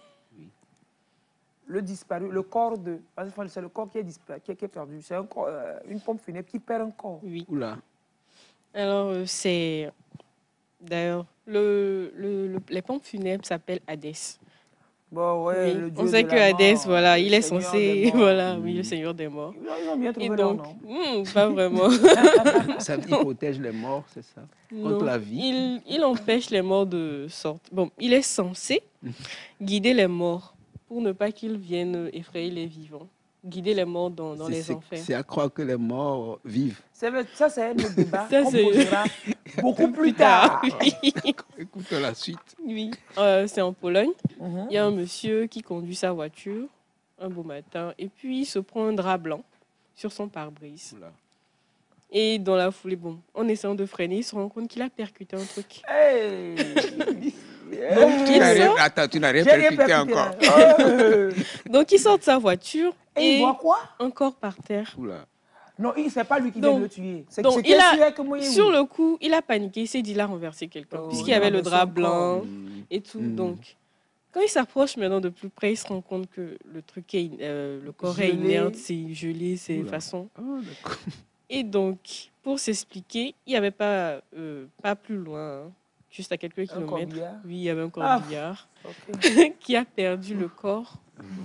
le disparu, le corps de... Parce que c'est le corps qui est, qui est perdu. C'est une pompe funèbre qui perd un corps. Oui. Oula. Alors, c'est... D'ailleurs, les pompes funèbres s'appellent Hadès. Bon, ouais, Oui. le dieu On sait de que la Hadès, mort, voilà, le il est seigneur censé... des morts. Voilà, oui, le seigneur des morts. Ils ont bien trouvé Et leur donc, nom. pas vraiment. Ça, il protège les morts, c'est ça? Contre Non, la vie. il empêche les morts de sortir. Bon, il est censé guider les morts pour ne pas qu'ils viennent effrayer les vivants. guider les morts dans les enfers. C'est à croire que les morts vivent. Ça, c'est un autre débat Ça, qu'on c'est- posera beaucoup plus tard. Oui. Écoute la suite. Oui, c'est en Pologne. Mhm. Il y a un monsieur qui conduit sa voiture un beau matin et puis il se prend un drap blanc sur son pare-brise. Oula. Et dans la foulée, bon, en essayant de freiner, il se rend compte qu'il a percuté un truc. Hey. Donc, Tu il n'as rien, sort, attends, tu n'as rien J'ai rien percuté percuté, encore. là. Oh. donc il sort de sa voiture Et il voit quoi? encore par terre. Oula. Non, c'est pas lui qui vient Donc- de le tuer. C'est donc, c'est il qui a- est sûr que moi, Sur le coup, il a paniqué, il s'est dit il a renversé quelqu'un, Oh, puisqu'il il y a avait le renversé drap encore. blanc Mm. et tout. Mm. Donc, quand il s'approche maintenant de plus près, il se rend compte que le truc est, le corps est Gelé. inerte, c'est gelé, c'est Oula. façon. Oh, d'accord. Et donc, pour s'expliquer, il n'y avait pas plus loin, hein, juste à quelques kilomètres. corbillard. Oui, il y avait un Ah. corbillard Ok. qui a perdu le corps.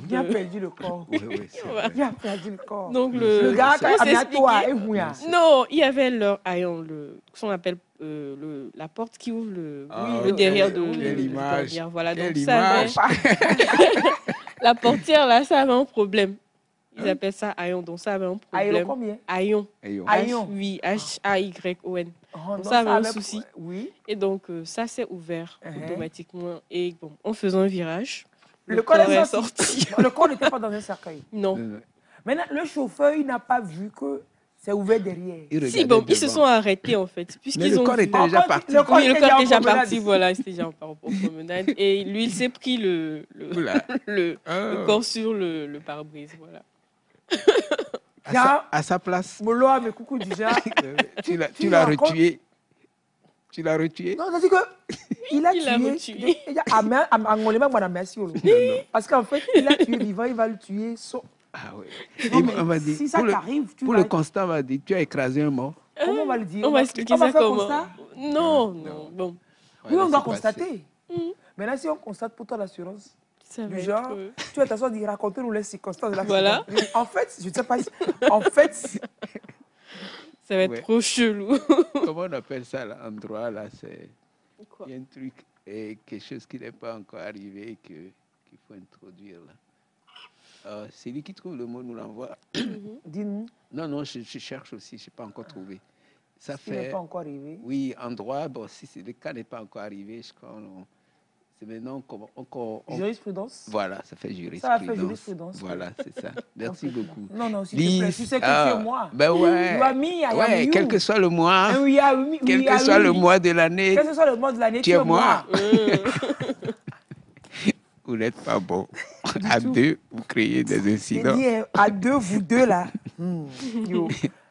Il a perdu le corps. Oui, oui, c'est vrai. Il a perdu le corps. Donc, Le gars pour a mis à toi, s'expliquer- et Mouya. Non, il y avait leur haillon, ce qu'on appelle la porte qui ouvre Ah, le derrière quelle du image. corbillard. Voilà, Quelle donc ça avait, image. la portière là, ça avait un problème. Ils Hein? appellent ça haillon, donc ça avait un Ah, il a problème. combien? Haillon. Ayons. Haillon. Oui, H-A-Y-O-N. Oh, Donc non, ça avait un avait- souci. Oui. Et donc, ça s'est ouvert Uh-huh. automatiquement. Et bon, en faisant un virage, Le le corps corps est est sorti. sorti. Le corps n'était pas dans un cercueil. Non. Maintenant, le chauffeur, il n'a pas vu que c'est ouvert derrière. Il Si, regardait bon, ils se devant. sont arrêtés en fait. Mais Puisqu'ils le ont corps vu- était déjà Encore, parti. le corps Oui, le était corps déjà en était déjà promenade. parti, voilà, c'était déjà en promenade. Et lui, il s'est pris le Oula. le Oh. corps sur le pare-brise, voilà. À sa place. Molo, mais coucou déjà. Tu l'as- tu tu l'as racontes- retué. Tu l'as retué. Non, c'est-à-dire que il a Il l'a tué. retué. Il a Angolais, madame, merci. Olo. Parce qu'en fait, il a tué vivant, il va le tuer. Ah oui. Non, Et mais on m'a dit, si ça pour le, t'arrive, tu pour vas. le constat, on m'a dit, tu as écrasé un mort. Comment on va le dire? On va expliquer on va ça faire comment constat? Non, non, bon. Oui, on Ouais, doit c'est constater. Mhm. Maintenant, si on constate pour toi l'assurance, Ça va du être, genre, tu vas t'asseoir et dire raconter-nous les circonstances de l'accident. Voilà. En fait, je ne sais pas. En fait, ça va être Ouais. trop chelou. Comment on appelle ça, là, en droit, là, c'est... Quoi? Il y a un truc, et quelque chose qui n'est pas encore arrivé et qu'il faut introduire, là. C'est lui qui trouve le mot, nous l'envoie. dis-nous, Non, non, je cherche aussi, je n'ai pas encore trouvé. Ça ce qui n'est fait... pas encore arrivé. Oui, en droit, bon, si le cas n'est pas encore arrivé, je crois, c'est maintenant qu'on... Jurisprudence. Voilà, ça fait jurisprudence. Ça a fait jurisprudence. Voilà, c'est ça. Merci beaucoup. Non, non, s'il te plaît, tu sais que tu es moi. Ben ouais. You are me, I am Ouais, you. quel que soit le mois, And we are me, quel we que are soit le we. mois de l'année, Quel que soit le mois de l'année, tu es moi. Euh, Vous n'êtes pas bon. À deux, vous créez des J'ai incidents. dit à deux, vous deux là. Yo.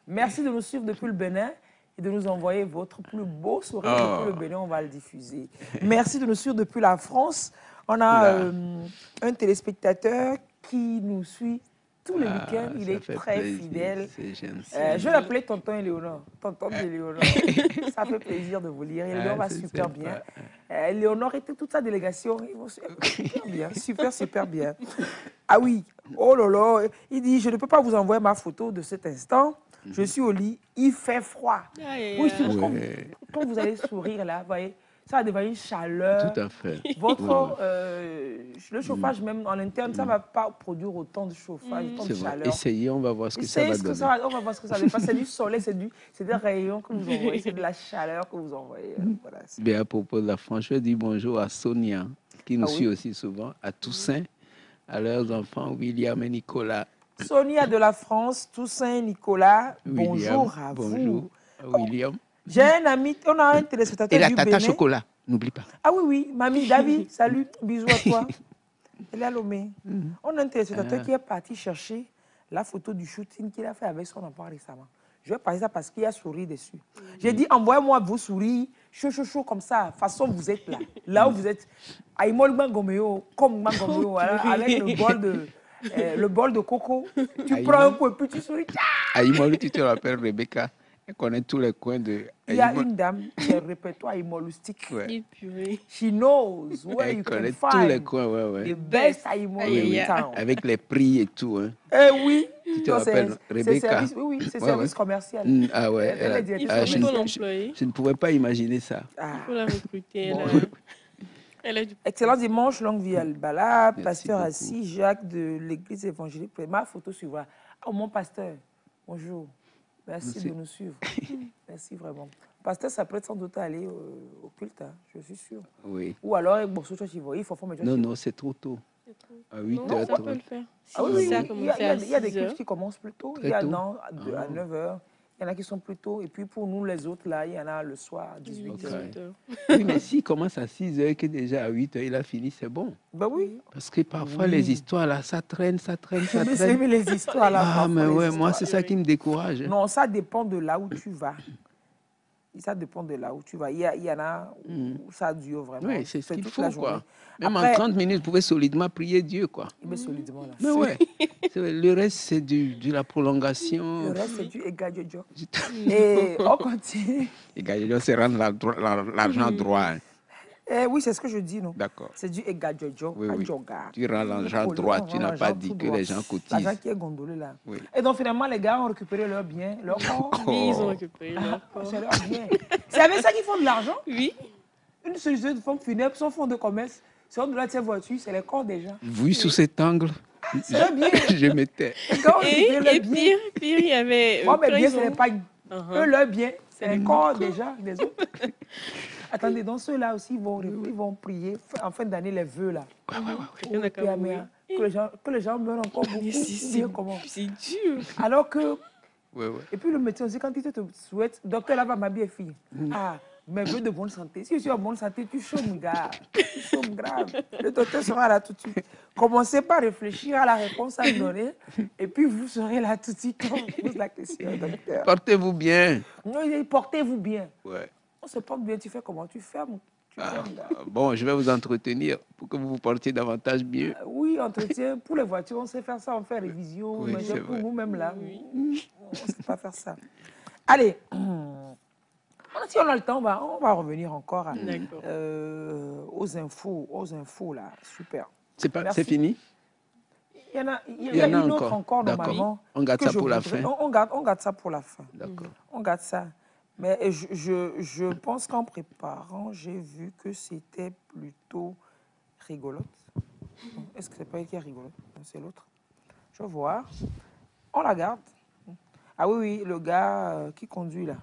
Merci de nous suivre depuis le Bénin et de nous envoyer votre plus beau sourire Oh. depuis le Bénin. On va le diffuser. Merci de nous suivre depuis la France. On a Oula. un téléspectateur qui nous suit tous les Ah, week-ends. Il ça est fait très plaisir, fidèle. c'est gentil. Je vais l'appeler Tonton Éléonore. Tonton Éléonore. Ça fait plaisir de vous lire. Éléonore Ah, va c'est super sympa. bien. Léonore était toute sa délégation. Ils vont super bien. Super, super bien. Ah oui. Oh là là. Il dit, je ne peux pas vous envoyer ma photo de cet instant. Je suis au lit. Il fait froid. aïe, Oui, aïe. Ouais, quand vous allez sourire là, vous voyez, ça va devenir une chaleur. tout à fait. Votre, le chauffage même en interne, ça ne va pas produire autant de chauffage, autant de C'est vrai. chaleur. Essayez, on va voir ce que ça Essayez va ce que donner. ça va, on va voir ce que ça va faire. C'est du soleil, c'est des rayons que vous envoyez, c'est de la chaleur que vous envoyez. Voilà. Bien, à propos de la France, je dis bonjour à Sonia, qui nous Ah oui. suit aussi souvent, à Toussaint, à leurs enfants William et Nicolas. Sonia de la France, Toussaint, Nicolas, William, bonjour à bonjour vous. à William. J'ai un ami, on a un téléspectateur Et la du tata Bénin. chocolat, n'oublie pas. Ah oui, oui, mamie, David, salut, bisous à toi. Elle est à Lomé. On a un téléspectateur qui est parti chercher la photo du shooting qu'il a fait avec son enfant récemment. Je vais parler ça parce qu'il a souri dessus. J'ai dit, envoyez-moi vos souris, chaud, chaud, chaud, comme ça, façon vous êtes là. Là où vous êtes, Aïmol Mangomeo, comme Mangomeo, voilà, avec le bol de coco. Tu Aïmol. prends un coup et puis tu souris. Tcha. Aïmolou, tu te rappelles Rebecca? Elle connaît tous les coins de Il y a Aïmol. une dame qui est répertoire aïmolustique. Ouais. Et purée. She knows where Elle you can connaît tous les find coins, ouais, ouais. the best aïmol Aïe, aïe, in aïe. town. Avec les prix et tout. Hein. Eh oui, Tu te Non, rappelles c'est Rebecca? service, oui, oui, c'est Ouais, service ouais. commercial. Ah ouais. Elle est directrice je, Il faut commerciale. l'employer. je ne pouvais pas imaginer ça. Ah. Il faut la recruter. Bon. Elle Excellent dimanche, longue vie Albala, pasteur beaucoup. Assis, Jacques de l'église évangélique. Ma photo suivra. Oh, mon pasteur, bonjour. Merci de nous suivre. Merci vraiment. Pasteur, ça peut être sans doute aller au culte, hein, je suis sûr. Oui. Ou alors, bon, il faut faire Non, non, c'est trop tôt. À 8h30. Ça peut le faire. Ah oui, Ça a il y commencé a, à il y a des 6 heures. cultes qui commencent plus tôt. Très Il y a tôt. à 9h. Il y en a qui sont plus tôt. Et puis pour nous, les autres, là, il y en a le soir à 18h. Ok. Oui, mais s'il commence à 6h et que déjà à 8h, il a fini, c'est bon. Ben oui. Parce que parfois, les histoires, là, ça traîne. Mais c'est les histoires, là. Ah, mais ouais, histoires. moi, c'est ça qui me décourage. Non, ça dépend de là où tu vas. Ça dépend de là où tu vas. Il y en a où ça dure vraiment. Oui, c'est ce qu'il toute faut, la journée. quoi. Même Après, en 30 minutes, vous pouvez solidement prier Dieu, quoi. mais solidement, là. Mais ouais, le reste, c'est de la prolongation. Le reste, c'est du égajojo. Et on continue. Et Gaël, c'est rendre l'argent droit. Hein. Oui, c'est ce que je dis, non? D'accord. C'est du égajojo, Oui, pas oui. joga. Tu rends l'argent droit, tu n'as pas dit que les gens cotisent. L'argent qui est gondolé, là. Oui. Et donc, finalement, les gars ont récupéré leur bien, leur corps. Oui, ils ont récupéré leur corps. C'est leur bien. C'est avec ça qu'ils font de l'argent? Oui. Une société de fonds funèbres, son fonds de commerce, c'est on de la voiture, c'est les corps des gens. Vu sous cet angle, C'est leur bien. je m'étais. Et pire, il y avait... Moi, mes quand biens, ils ce ont- n'est pas... Eux, leur bien, c'est les corps des gens, des autres. Attendez, donc ceux-là aussi, ils vont prier en fin d'année les vœux, là. Il y en a quand même, oui. Que les gens meurent encore beaucoup. Mais ou bien comment. c'est dur. Alors que... Ouais, ouais. Et puis le médecin aussi, quand il te souhaite, docteur, là va m'habiller fille. Ah, mes vœux de bonne santé. Si tu es en bonne santé, tu chômes, gars. Tu chômes grave. Le docteur sera là tout de suite. Commencez par réfléchir à la réponse à me donner. Et puis vous serez là tout de suite quand on pose la question, docteur. Portez-vous bien. Non, il dit, portez-vous bien. Ouais. On se porte bien, tu fais comment? Tu fermes. Tu fermes, gars. Bon, je vais vous entretenir pour que vous vous portiez davantage mieux. Oui, entretien. Pour les voitures, on sait faire ça, on fait révision. Oui, mais c'est pour vrai. nous-mêmes, là, on ne sait pas faire ça. Allez. Si on a le temps, on va revenir encore D'accord. aux infos, là. Super. C'est Merci. fini? Il y en a une autre encore, D'accord. normalement. On garde que ça je pour la voudrais- fin. On garde ça pour la fin. D'accord. On garde ça. Mais je pense qu'en préparant, j'ai vu que c'était plutôt rigolote. Est-ce que c'est pas elle qui est rigolote? Non, c'est l'autre. Je vais voir. On la garde. Ah oui, le gars qui conduit là.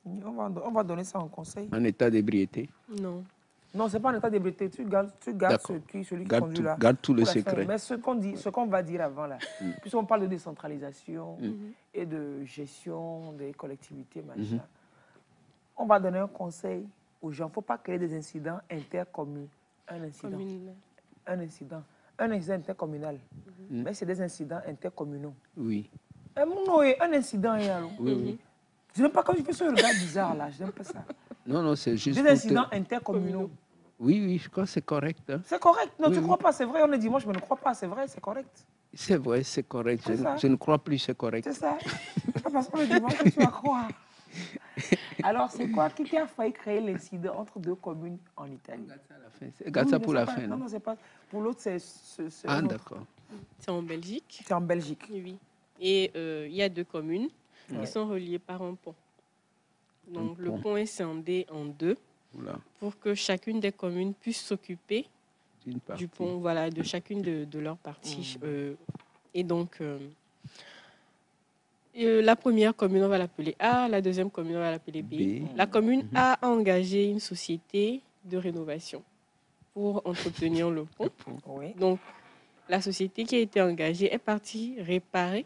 On va donner ça en conseil. En état d'ébriété. Non. Non, ce n'est pas en état d'ébriété. Tu gardes D'accord. celui qui Garde conduit tout- là. garde tout le pour la fin. secret. Mais ce qu'on va dire avant là, puisqu'on parle de décentralisation et de gestion des collectivités, machin, on va donner un conseil aux gens. Il ne faut pas créer des incidents intercommunaux. Un incident intercommunal. Mais c'est des incidents intercommunaux. Oui. Un incident, alors. Oui. Je n'aime pas quand je fais ce regard bizarre là, je n'aime pas ça. Non, c'est juste. Des pour incidents intercommunaux. Oui, je crois que c'est correct. Hein. C'est correct. Non, Oui, tu ne oui. crois pas, c'est vrai. On est dimanche, mais ne crois pas, c'est vrai, c'est correct. C'est vrai, c'est correct. C'est ça. Je ne crois plus, c'est correct. C'est ça. C'est pas parce qu'on est dimanche que tu vas croire. Alors, c'est quoi qui a failli créer l'incident entre deux communes en Italie? Garde ça Oui, pour mais la c'est fin, pas- non? Non, c'est pas. Pour l'autre, c'est Ah, un autre. d'accord. C'est en Belgique. C'est en Belgique. Oui. Et il y a deux communes qui sont reliées par un pont. Donc, le pont est scindé en deux Oula, pour que chacune des communes puisse s'occuper une partie. du pont, voilà, de chacune de leurs parties. Et donc, la première commune, on va l'appeler A, la deuxième commune, on va l'appeler B. B. La commune A a engagé une société de rénovation pour entretenir le pont. Oui. Donc, la société qui a été engagée est partie réparer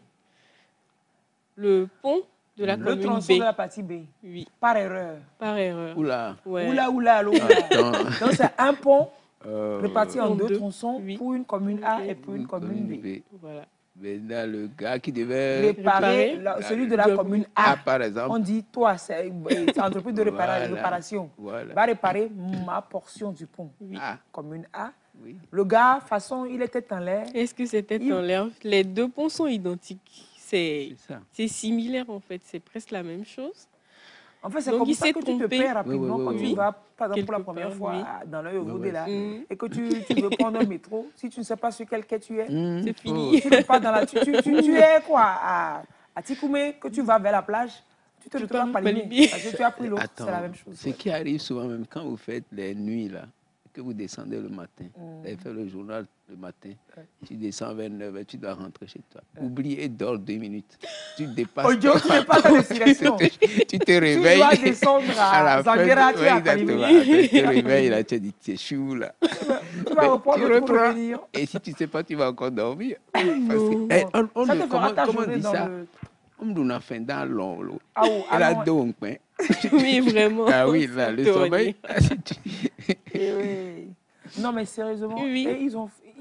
le pont de la Le commune tronçon B. de la partie B. Oui, Par erreur. par erreur. Oula. Ouais. Oula. Attends. Donc, c'est un pont Euh, réparti en en deux deux. tronçons Oui. pour une commune A et pour une commune B. Voilà. Maintenant, le gars qui devait. Réparer celui de la de- commune Ah, A. par exemple. On dit, toi, c'est entreprise de Voilà. réparation. Voilà. Va réparer ma portion du pont. Oui. Ah, Commune A. oui. Le gars, façon, il était en l'air. Est-ce que c'était Il- en l'air? Les deux ponts sont identiques. C'est ça. C'est similaire en fait, c'est presque la même chose. En fait, c'est Donc, comme il ça s'est que tu te trompé. perds rapidement Oui, quand oui. tu vas, par exemple, pour la Quelque première part, fois oui. dans le là, oui. et que tu veux prendre un métro. Si tu ne sais pas sur quel quai tu es, C'est fini. tu ne pas dans la... Tu es quoi à Tikoumé, que tu vas vers la plage, tu te retrouves à pars à Palimé. Palimé. Parce que tu as pris l'autre, c'est Attends, la même chose. ce qui arrive souvent, même quand vous faites les nuits, là, que vous descendez le matin. Vous avez fait le journal le matin. Tu descends vers 9h, tu dois rentrer chez toi. Oublie et dors 2 minutes. Tu dépasses. Oh Dieu, tu n'es pas ta destination. Tu te réveilles. Tu dois descendre à Zanguera, tu as exactement. Tu te réveilles, là, tu te dis, tu es chou, là. Tu vas reprendre le pour revenir. Et si tu ne sais pas, tu vas encore dormir. Ça te fera ta comment on journée dit dans ça? le... On a fait dans l'eau. Ah Et la donc, Oui, vraiment. ah oui, là, le sommeil. Oui. Non, mais sérieusement, Oui. et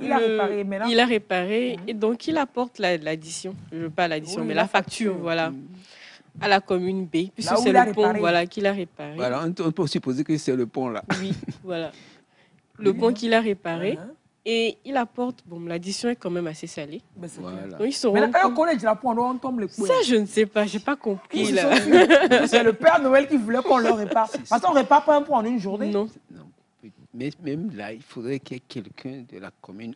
il a réparé maintenant. Il a réparé et donc il apporte l'addition. Je veux pas l'addition, Oui, mais la la facture, voilà, à la commune B, puisque Là où c'est il a le pont, réparé. voilà, qu'il a réparé. Voilà, on peut supposer que c'est le pont, là. Oui, voilà. Le pont qu'il a réparé. Uh-huh. Et il apporte, bon, l'addition est quand même assez salée. Ben, c'est Voilà. clair. Donc ils seront. Mais là, on connaît la pointe, on tombe les couilles. Ça, je ne sais pas, j'ai pas compris Ils là. se sont dit, c'est le Père Noël qui voulait qu'on leur répare. Parce qu'on ne répare pas un pont en une journée. Non. Non. Mais même là, il faudrait qu'il y ait quelqu'un de la commune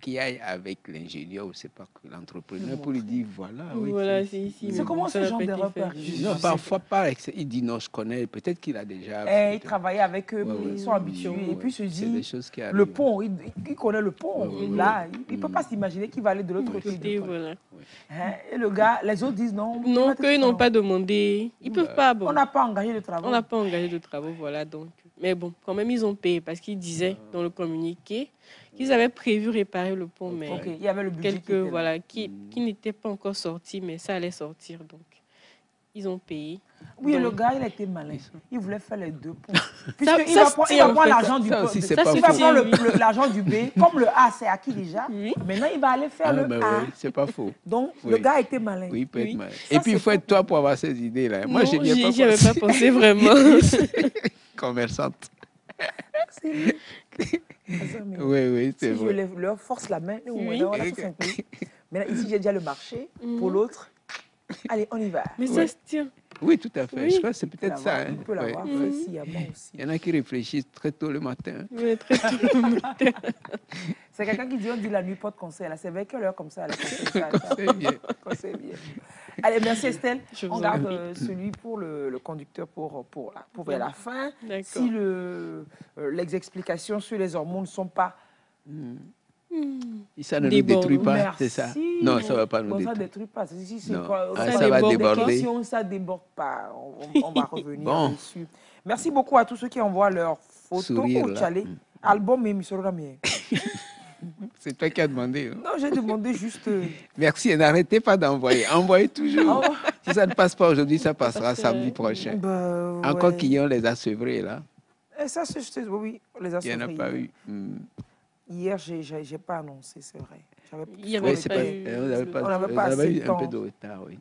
qui aille avec l'ingénieur, ou c'est pas l'entrepreneur, pour lui dire voilà. Oui, Voilà, c'est ici. C'est comment ce genre d'erreur peut arriver? Non, parfois pas. Il dit non, je connais. Peut-être qu'il a déjà. Il travaillait avec eux, ils sont habitués. Et puis il se C'est des dit, choses qui le arrivent. pont, il connaît le pont. Là, il ne peut pas s'imaginer qu'il va aller de l'autre côté. Voilà. Hein? Et le gars, les autres disent non. Non, qu'eux n'ont pas demandé. Ils peuvent pas. Bon. On n'a pas engagé de travaux. On n'a pas engagé de travaux, voilà. Donc. Mais bon, quand même, ils ont payé parce qu'ils disaient dans le communiqué qu'ils avaient prévu réparer le pont, mais il y avait le budget qui n'était pas encore sorti, mais ça allait sortir. Donc, ils ont payé. Oui, donc, le gars, il a été malin. Il voulait faire les deux ponts. Ça, Puisqu'il va prendre l'argent du aussi, B. c'est pas Il va faux. prendre l'argent du B. Comme le A, c'est acquis déjà. Oui. Maintenant, il va aller faire le A. Oui, c'est pas faux. Donc, le gars a été malin. Oui, il peut être malin. Ça, Et puis, il faut c'est être toi pour avoir ces idées-là. Moi, je n'y ai j'y avais pas pensé vraiment. Commerçante. C'est lui. Oui, c'est si vrai. je leur force la main, Oui. on a tous un peu. Maintenant, ici, j'ai déjà le marché. Pour l'autre, allez, on y va. Mais ça se tient. Oui, tout à fait. Oui. Je crois que c'est peut-être ça. On peut l'avoir Ouais. sciemment aussi. Il y en a qui réfléchissent très tôt le matin. Mais très tôt le matin. C'est quelqu'un qui dit on dit la nuit pas de conseil. C'est vers quelle heure comme ça? C'est bien. Conseil bien. Allez, merci Estelle. Je vous On en garde prie. celui pour le conducteur pour vers la fin. D'accord. Si les explications sur les hormones ne sont pas... Ça ne nous Déborde. détruit pas, Merci. c'est ça? Non, ça ne va pas nous Bon, ça ne détruire. détruit pas. Si c'est Non. quoi, Ça va déborder. Des questions, ça ne déborde pas. On va revenir Bon. dessus. Merci beaucoup à tous ceux qui envoient leurs photos Sourire, au là. chalet. Album et émission Ramien. C'est toi qui as demandé. Hein? Non, j'ai demandé juste... Merci et n'arrêtez pas d'envoyer. Envoyez toujours. Oh. Si ça ne passe pas aujourd'hui, ça passera samedi prochain. Bah, Encore ouais. qu'il les a sevrés là. Et ça, oui, on les a Il n'y en a sauvés pas hier. eu. Hier, j'ai pas annoncé, c'est vrai. Il y avait Oui, c'est pas pas. eu- On n'avait pas, on n'avait on pas avait assez eu de un temps. peu de retard, oui.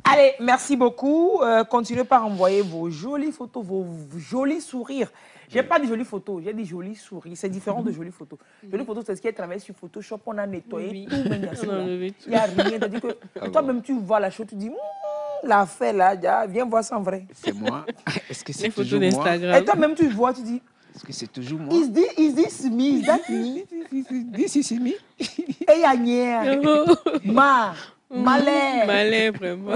Allez, merci beaucoup. Continuez par envoyer vos jolies photos, vos jolis sourires. J'ai pas dit jolies photos, j'ai dit jolis sourires. C'est différent de jolies photos. Jolies photos, c'est ce qui est travaillé sur Photoshop. On a nettoyé Oui. tout, mais On a enlevé tout. il n'y a rien. C'est-à-dire que toi-même, tu vois la chose, tu dis, l'affaire là, viens voir ça en vrai. C'est moi. Est-ce que c'est Les photos toujours moi? d'Instagram. Et toi-même, tu vois, tu dis, Est-ce que c'est toujours moi? is this me? Is that me? This is me. Et Yanière, Malais. Malais, vraiment.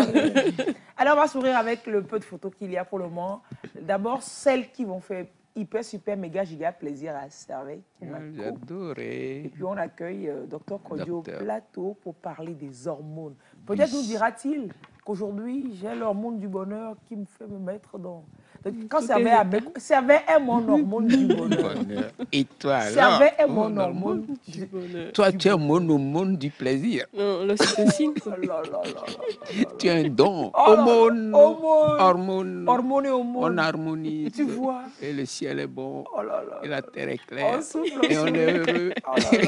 Alors, on va sourire avec le peu de photos qu'il y a pour le moment. D'abord, celles qui vont faire hyper, super, méga, giga plaisir à servir. J'adorais. Et puis, on accueille Dr Kodio au Docteur. plateau pour parler des hormones. Peut-être nous dira-t-il qu'aujourd'hui, j'ai l'hormone du bonheur qui me fait me mettre dans... Donc, quand Servait est mon hormone du bonheur. Bonheur. Et toi alors? Servait est mon Mon hormone Du bonheur. Toi, tu es mon hormone du plaisir. Non, l'ocytocine, quoi. Oh là là là là. Tu es un don. Oh là là. Hormone. Hormone. Hormone. Hormone et hormone. On harmonise. Tu vois? Et le ciel est bon. Oh là là. Et la terre est claire. On souffle, Et on est heureux. Oh là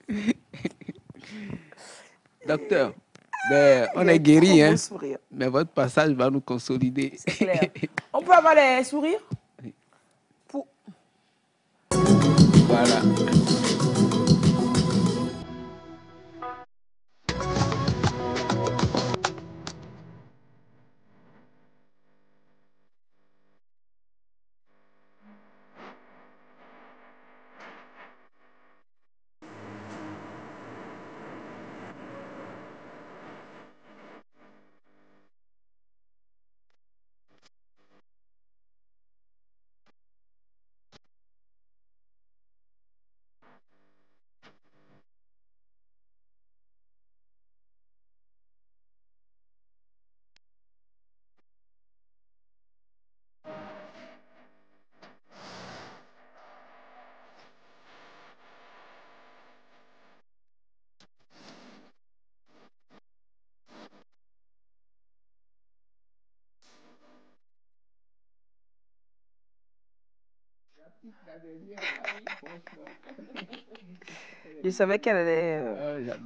là. Docteur, ben, on est guéri, hein. Sourire. Mais votre passage va nous consolider. C'est clair. On peut avoir les sourires? Pour... Voilà. Je savais qu'elle allait...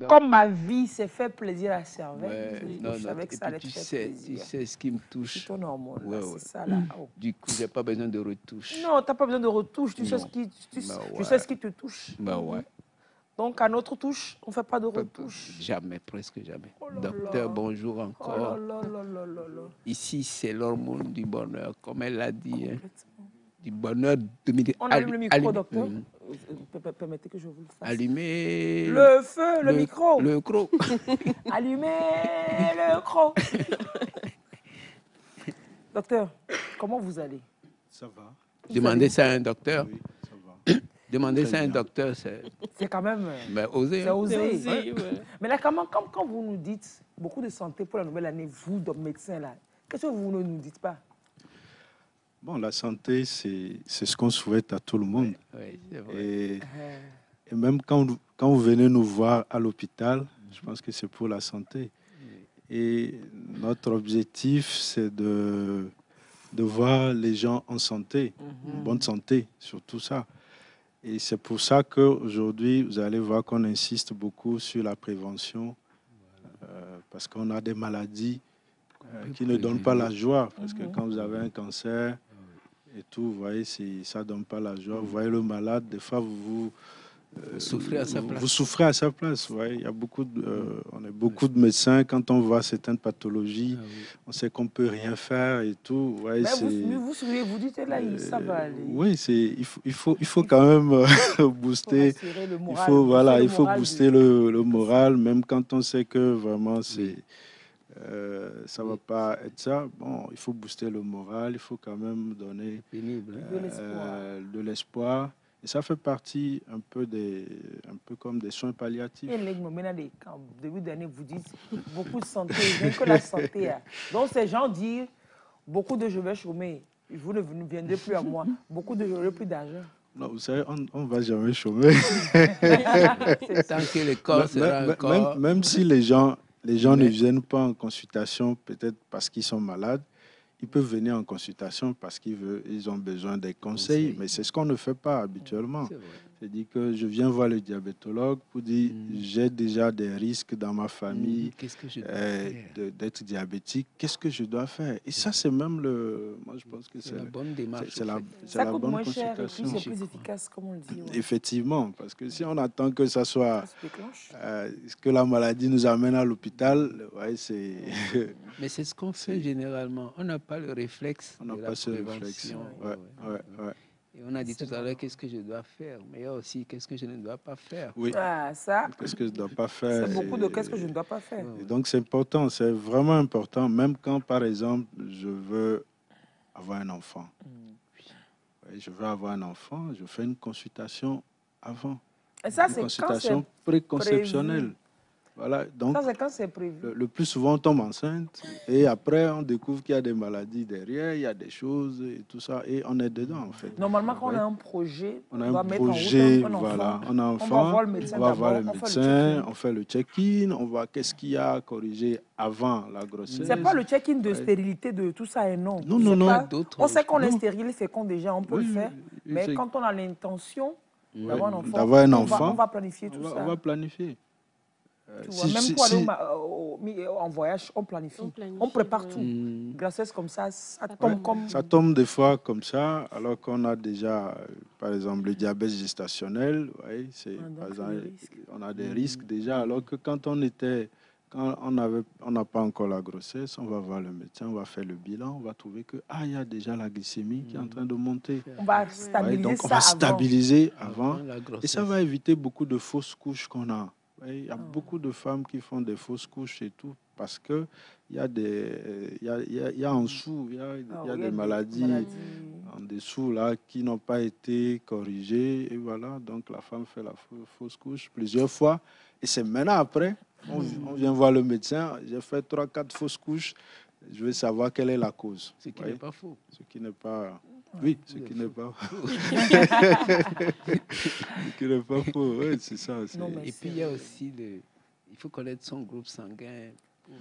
Comme ma vie s'est fait plaisir à Cervelle, je savais que ça allait te faire plaisir. Tu sais ce qui me touche. C'est ton hormone, c'est ça là. Oh. Du coup, j'ai pas besoin de retouche. Non, tu n'as pas besoin de retouche. Tu sais ce qui, je sais ce qui te touche. Bah ouais. Donc, à notre touche, on ne fait pas de retouche. Jamais, presque jamais. Docteur, bonjour encore. Ici, c'est l'hormone du bonheur, comme elle l'a dit. Hein. Du bonheur de on allume le micro, docteur. Permettez que je vous le fasse. Allumez le feu, le micro. Le croc. Allumez le croc. Docteur, comment vous allez? Ça va. Demandez ça à un docteur. Oui, ça va. Demandez ça à un docteur, c'est quand même... Mais osé. C'est osé. Ouais. Mais là, comme quand vous nous dites beaucoup de santé pour la nouvelle année, vous, médecin, là, qu'est-ce que vous ne nous dites pas? Bon, la santé, c'est ce qu'on souhaite à tout le monde. Oui, c'est vrai. Et même quand vous venez nous voir à l'hôpital, je pense que c'est pour la santé. Et notre objectif, c'est de voir les gens en santé, en bonne santé, surtout ça. Et c'est pour ça qu'aujourd'hui, vous allez voir qu'on insiste beaucoup sur la prévention, parce qu'on a des maladies qui ne donnent pas la joie. Parce que quand vous avez un cancer et tout, vous voyez, ça ne donne pas la joie. Vous voyez le malade, des fois, vous souffrez à sa place. Vous souffrez à sa place. Ouais. Il y a beaucoup on est beaucoup de médecins. Quand on voit certaines pathologies, on sait qu'on ne peut rien faire et tout. Ouais, mais vous souriez, vous dites là, ça va aller. Oui, il faut quand même booster. Il faut booster le moral, même quand on sait que vraiment ça ne va pas être ça. Bon, il faut booster le moral, il faut quand même donner de l'espoir. Et ça fait partie un peu comme des soins palliatifs. Et au début d'année, vous dites beaucoup de santé, rien que la santé. Donc ces gens disent, beaucoup de je vais chômer, vous ne viendrez plus à moi, beaucoup de je n'aurai plus d'argent. Non, vous savez, on ne va jamais chômer. Tant que le corps sera un corps. Même si les gens ne viennent pas en consultation, peut-être parce qu'ils sont malades, ils peuvent venir en consultation parce qu'ils ont besoin des conseils, mais c'est ce qu'on ne fait pas habituellement. C'est-à-dire que je viens voir le diabétologue pour dire j'ai déjà des risques dans ma famille d'être diabétique. Qu'est-ce que je dois faire? Et ça, c'est même moi, je pense que c'est la bonne démarche. C'est la coûte bonne moins cher et consultation. puis c'est plus efficace, comme on le dit. Ouais. Effectivement, parce que si on attend que ça soit que la maladie nous amène à l'hôpital, c'est. Mais c'est ce qu'on fait généralement. On n'a pas le réflexe. On n'a pas ce réflexe. Et on a dit tout à l'heure qu'est-ce que je dois faire, mais il y a aussi qu'est-ce que je ne dois pas faire. Oui. Ça. Qu'est-ce que je ne dois pas faire. C'est beaucoup de qu'est-ce que je ne dois pas faire. Et donc c'est important, c'est vraiment important, même quand par exemple je veux avoir un enfant. Je veux avoir un enfant, je fais une consultation avant. Et ça, une consultation préconceptionnelle. Voilà, donc, ça, c'est quand c'est prévu. Le plus souvent, on tombe enceinte et après, on découvre qu'il y a des maladies derrière, il y a des choses et tout ça, et on est dedans, en fait. Normalement, quand on a un projet, on a un projet, voilà, on a un enfant, on va voir le médecin, on fait le check-in, on voit qu'est-ce qu'il y a à corriger avant la grossesse. C'est pas le check-in de stérilité, de tout ça, et non. Non. On sait qu'on est stérile, fécond déjà, on peut le faire, mais quand on a l'intention d'avoir un enfant, on va planifier tout ça. On va planifier. Même pour aller en voyage, on planifie. On prépare tout. Grossesse comme ça, ça tombe comme... Ça tombe des fois comme ça, alors qu'on a déjà, par exemple, le diabète gestationnel. On a des risques déjà, alors que quand on n'a pas encore la grossesse, on va voir le médecin, on va faire le bilan, on va trouver que il y a déjà la glycémie qui est en train de monter. On va stabiliser donc on va stabiliser avant. Et ça va éviter beaucoup de fausses couches qu'on a. Il y a beaucoup de femmes qui font des fausses couches et tout parce que il y a en dessous, il y a des maladies en dessous là qui n'ont pas été corrigées et voilà, donc la femme fait la fausse couche plusieurs fois et c'est maintenant après on vient voir le médecin, j'ai fait 3-4 fausses couches, je veux savoir quelle est la cause. Ce qui n'est pas faux. Ce qui n'est pas ce qui n'est pas faux. Ce qui n'est pas faux, oui, c'est ça. Et puis il y a aussi il faut connaître son groupe sanguin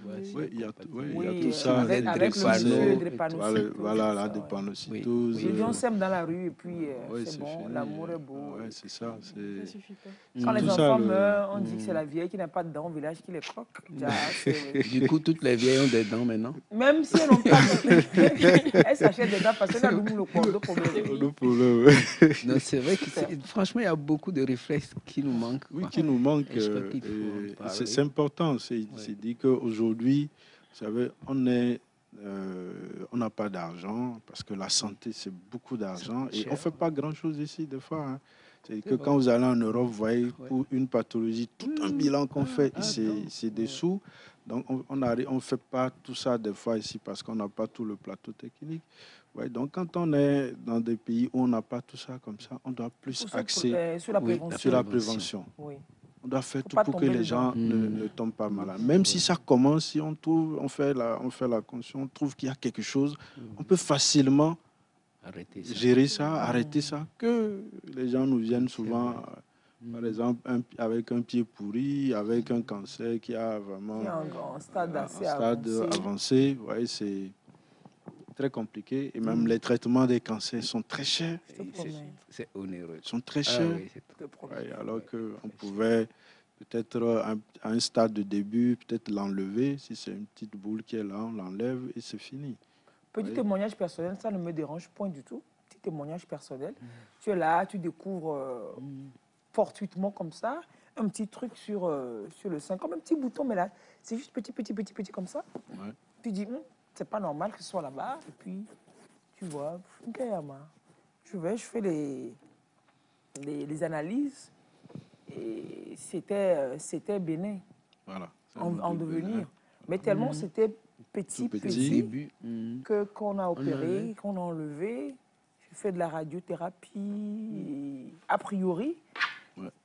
Oui, il y a Oui, tout ça. avec le monsieur de drépanocytose. Voilà, la drépanocytose. Oui. On sème dans la rue et puis c'est bon, fini. l'amour est beau. Oui, c'est ça. Ça suffit pas. Quand les Tout enfants ça, meurent, on dit que c'est la vieille qui n'a pas de dents au village qui les croque. Du coup, toutes les vieilles ont des dents maintenant. Même si elles n'ont pas de elles s'achètent des dents parce qu'elles ont le cordeau pour le Non, c'est vrai que franchement, il y a beaucoup de réflexes qui nous manquent. Oui, qui nous manquent. C'est important. C'est dit qu'aujourd'hui, vous savez, on n'a pas d'argent parce que la santé, c'est beaucoup d'argent et on ne fait pas grand-chose ici des fois. Hein. C'est que quand vous allez en Europe, vous voyez, pour une pathologie, tout un bilan qu'on fait, c'est des sous. Donc, on ne fait pas tout ça des fois ici parce qu'on n'a pas tout le plateau technique. Ouais, donc, quand on est dans des pays où on n'a pas tout ça comme ça, on doit plus axer sur la prévention. Oui. On doit faire tout pour que les gens ne tombent pas malades. Même si ça commence, si on fait la conscience, on trouve qu'il y a quelque chose, on peut facilement gérer ça, arrêter ça. Que les gens nous viennent souvent, par exemple, avec un pied pourri, avec un cancer qui a vraiment un stade assez avancé. Ouais, c'est très compliqué. Et même les traitements des cancers sont très chers. C'est onéreux. Ils sont très chers. Alors qu'on pouvait peut-être à un stade de début, peut-être l'enlever. Si c'est une petite boule qui est là, on l'enlève et c'est fini. Petit témoignage personnel, ça ne me dérange point du tout. Petit témoignage personnel. Tu es là, tu découvres fortuitement comme ça, un petit truc sur le sein, comme un petit bouton, mais là, c'est juste petit comme ça. Ouais. Tu dis, c'est pas normal que ce soit là-bas. Et puis, tu vois, je fais les analyses et c'était bénin en devenir. Mais tellement c'était petit qu'on a opéré, qu'on a enlevé. J'ai fait de la radiothérapie a priori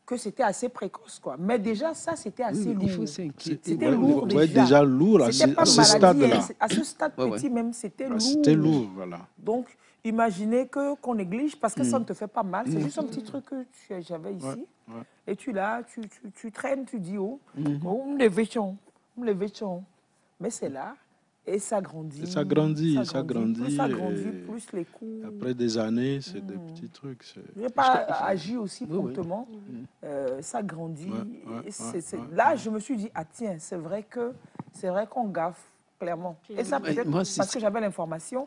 que c'était assez précoce, quoi. Mais déjà, ça, c'était assez lourd. Il faut s'inquiéter. C'était lourd déjà lourd à ce stade-là. À ce stade petit même, c'était lourd. C'était lourd, voilà. Donc, imaginez qu'on néglige parce que ça ne te fait pas mal. C'est juste un petit truc que j'avais ici. Et tu traînes, tu dis, on les véchons. Mais c'est là. Et ça grandit. Ça grandit. Plus ça grandit, plus les coups. Après des années, c'est des petits trucs. Je n'ai pas agi aussi promptement. Ça grandit. Là, je me suis dit, tiens, c'est vrai qu'on gaffe, clairement. Et ça, peut-être parce que j'avais l'information.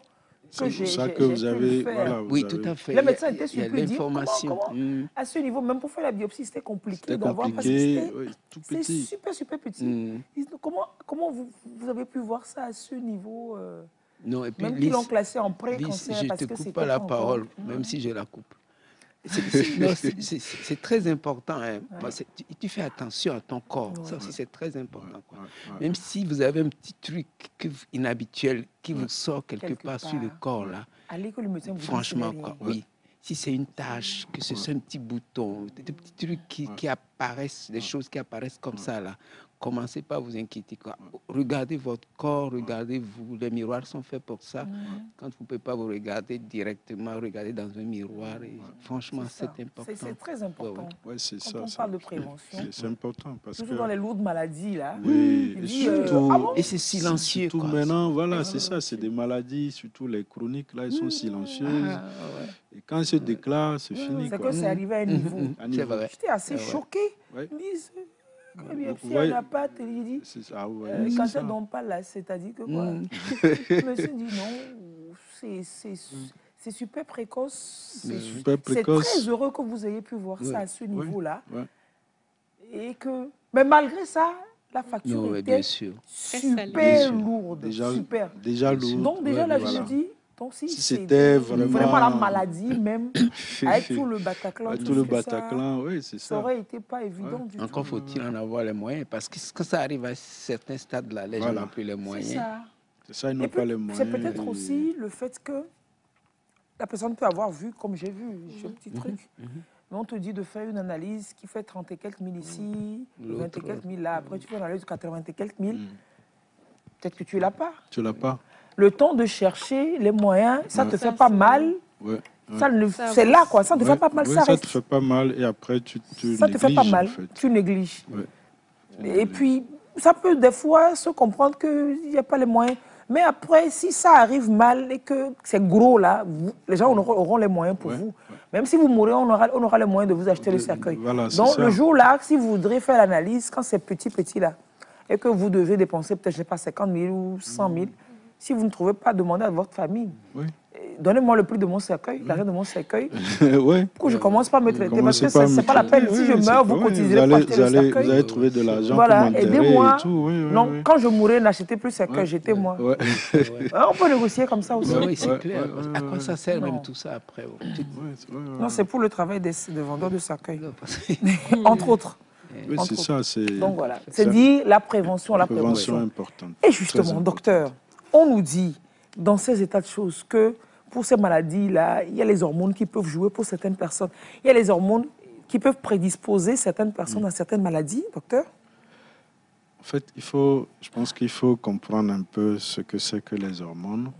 C'est pour ça que vous avez... Oui, tout à fait. Le médecin était surpris de dire, comment, à ce niveau, même pour faire la biopsie, c'était compliqué d'avoir, parce que c'est super petit. Comment vous avez pu voir ça à ce niveau Non, et puis, même qu'ils l'ont classé en pré-cancer. Je ne te coupe pas la parole, même si je la coupe. C'est très important. Hein. Tu fais attention à ton corps. Ça aussi, c'est très important. Quoi. Même si vous avez un petit truc inhabituel qui vous sort quelque part sur le corps, là, franchement, quoi, oui. Si c'est une tache, que ce soit un petit bouton, des petits trucs qui apparaissent, des choses qui apparaissent comme ça, là, commencez pas à vous inquiéter. Quoi. Regardez votre corps, regardez-vous. Les miroirs sont faits pour ça. Quand vous ne pouvez pas vous regarder directement, regardez dans un miroir. Et franchement, c'est important. C'est très important. C'est ça. Quand on parle de prévention. C'est important. Toujours dans les lourdes maladies, là. Oui, et c'est silencieux. Surtout maintenant, voilà, c'est ça. C'est des maladies, surtout les chroniques, là, elles sont silencieuses. Et quand elles se déclarent, c'est fini. C'est que c'est arrivé à un niveau. C'est vrai. J'étais assez choquée. Très bien, si elle n'a pas, il dit, quand elle n'ont pas là, c'est-à-dire que quoi. Je me suis dit non, c'est super précoce. C'est très heureux que vous ayez pu voir ça à ce niveau-là. Et que, mais malgré ça, la facture était super lourde. Déjà lourde. Donc déjà là, je me dis, donc si c'était vraiment la maladie même, avec tout le Bataclan, ça aurait été pas évident du tout. Encore faut-il en avoir les moyens, parce que quand ça arrive à certains stades-là, les gens n'ont plus les moyens. C'est ça, ils n'ont pas les moyens. C'est peut-être aussi le fait que la personne peut avoir vu, comme j'ai vu, ce petit truc. Mais on te dit de faire une analyse qui fait 30 et quelques mille ici, 20 et quelques mille là. Après, tu fais une analyse de 80 et quelques mille. Peut-être que tu l'as pas. Tu l'as pas. Le temps de chercher les moyens, ça te fait pas mal. C'est là, quoi. Ça ne te fait pas mal. Ça te fait pas mal et après, tu ça te fait pas mal. En fait. Tu négliges. Et puis, ça peut des fois se comprendre qu'il n'y a pas les moyens. Mais après, si ça arrive mal et que c'est gros là, les gens auront les moyens pour vous. Même si vous mourrez, on aura les moyens de vous acheter le cercueil. Voilà, donc le jour là, si vous voudrez faire l'analyse, quand c'est petit là, et que vous devez dépenser peut-être, je sais pas, 50 000 ou 100 000, si vous ne trouvez pas, demandez à votre famille. Oui. Donnez-moi le prix de mon cercueil, l'argent de mon cercueil, oui. pour que je ne commence pas à me traiter. Parce que ce n'est pas la peine. Si je meurs, vous cotiserez pour acheter le cercueil. Vous allez trouver de l'argent voilà, pour m'enterrer aidez-moi. et tout. Non, quand je mourrai, n'achetez plus cercueil, jetez-moi. On peut négocier comme ça aussi. Oui, c'est clair. À quoi ça sert même tout ça après? Non, c'est pour le travail des vendeurs de cercueil. Entre autres. Oui, c'est ça. Donc voilà, c'est dit la prévention, la prévention importante. Et justement, docteur, on nous dit dans ces états de choses que pour ces maladies-là, il y a les hormones qui peuvent jouer pour certaines personnes. Il y a les hormones qui peuvent prédisposer certaines personnes à certaines maladies, docteur? En fait, je pense qu'il faut comprendre un peu ce que c'est que les hormones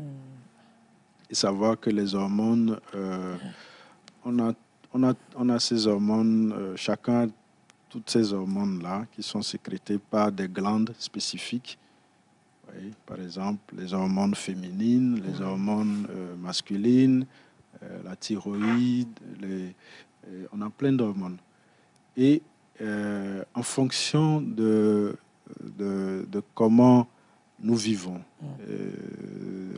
et savoir que les hormones, on a ces hormones, chacun a toutes ces hormones-là qui sont sécrétées par des glandes spécifiques. Oui, par exemple, les hormones féminines, les hormones masculines, la thyroïde, on a plein d'hormones. Et en fonction de comment nous vivons,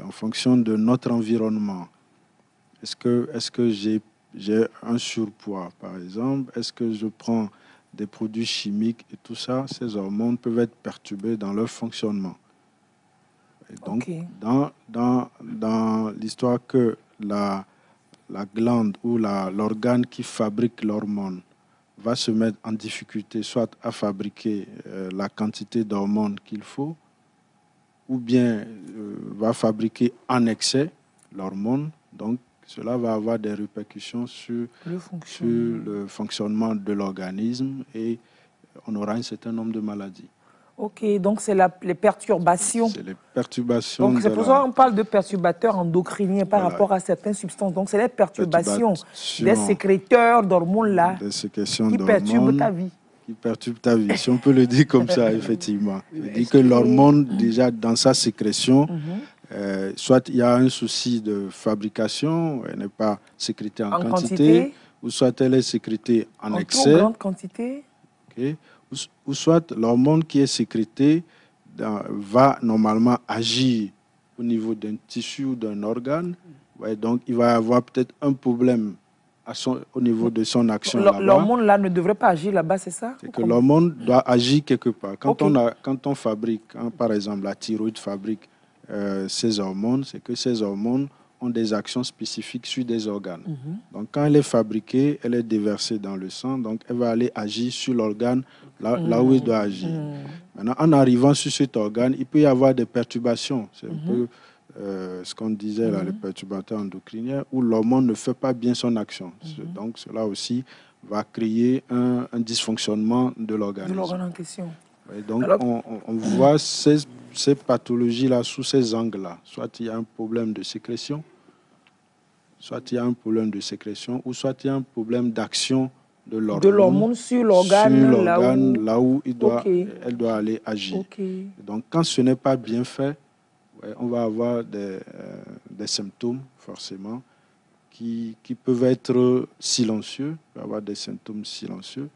en fonction de notre environnement, est-ce que j'ai un surpoids, par exemple? Est-ce que je prends des produits chimiques et tout ça? Ces hormones peuvent être perturbées dans leur fonctionnement. Et donc, dans l'histoire que la glande ou l'organe qui fabrique l'hormone va se mettre en difficulté, soit à fabriquer la quantité d'hormones qu'il faut, ou bien va fabriquer en excès l'hormone, donc cela va avoir des répercussions sur le fonctionnement de l'organisme et on aura un certain nombre de maladies. Ok, donc c'est les perturbations. C'est les perturbations. Donc c'est pour ça qu'on parle de perturbateurs endocriniens par rapport à certaines substances. Donc c'est les perturbations des sécréteurs d'hormones là qui perturbent ta vie. Qui perturbent ta vie, si on peut le dire comme ça, effectivement. Il dit que l'hormone, déjà dans sa sécrétion, soit il y a un souci de fabrication, elle n'est pas sécrétée en quantité, ou soit elle est sécrétée en excès. En grande quantité. Okay. Ou soit l'hormone qui est sécrétée va normalement agir au niveau d'un tissu ou d'un organe. Ouais, donc, il va y avoir peut-être un problème au niveau de son action là-bas. L'hormone là ne devrait pas agir là-bas, c'est ça? C'est que l'hormone doit agir quelque part. Quand on fabrique, par exemple, la thyroïde fabrique ces hormones, c'est que ces hormones ont des actions spécifiques sur des organes. Donc, quand elle est fabriquée, elle est déversée dans le sang, donc elle va aller agir sur l'organe là où il doit agir. Maintenant, en arrivant sur cet organe, il peut y avoir des perturbations. C'est un peu ce qu'on disait là, les perturbateurs endocriniens, où l'hormone ne fait pas bien son action. Donc, cela aussi va créer un dysfonctionnement de l'organisme. De l'organe en question. Et donc, on voit ces pathologies-là sous ces angles-là. Soit il y a un problème de sécrétion, soit il y a un problème de sécrétion, ou soit il y a un problème d'action de l'hormone sur l'organe là où elle doit aller agir. Donc, quand ce n'est pas bien fait, on va avoir des symptômes, forcément, qui peuvent être silencieux. Il va y avoir des symptômes silencieux.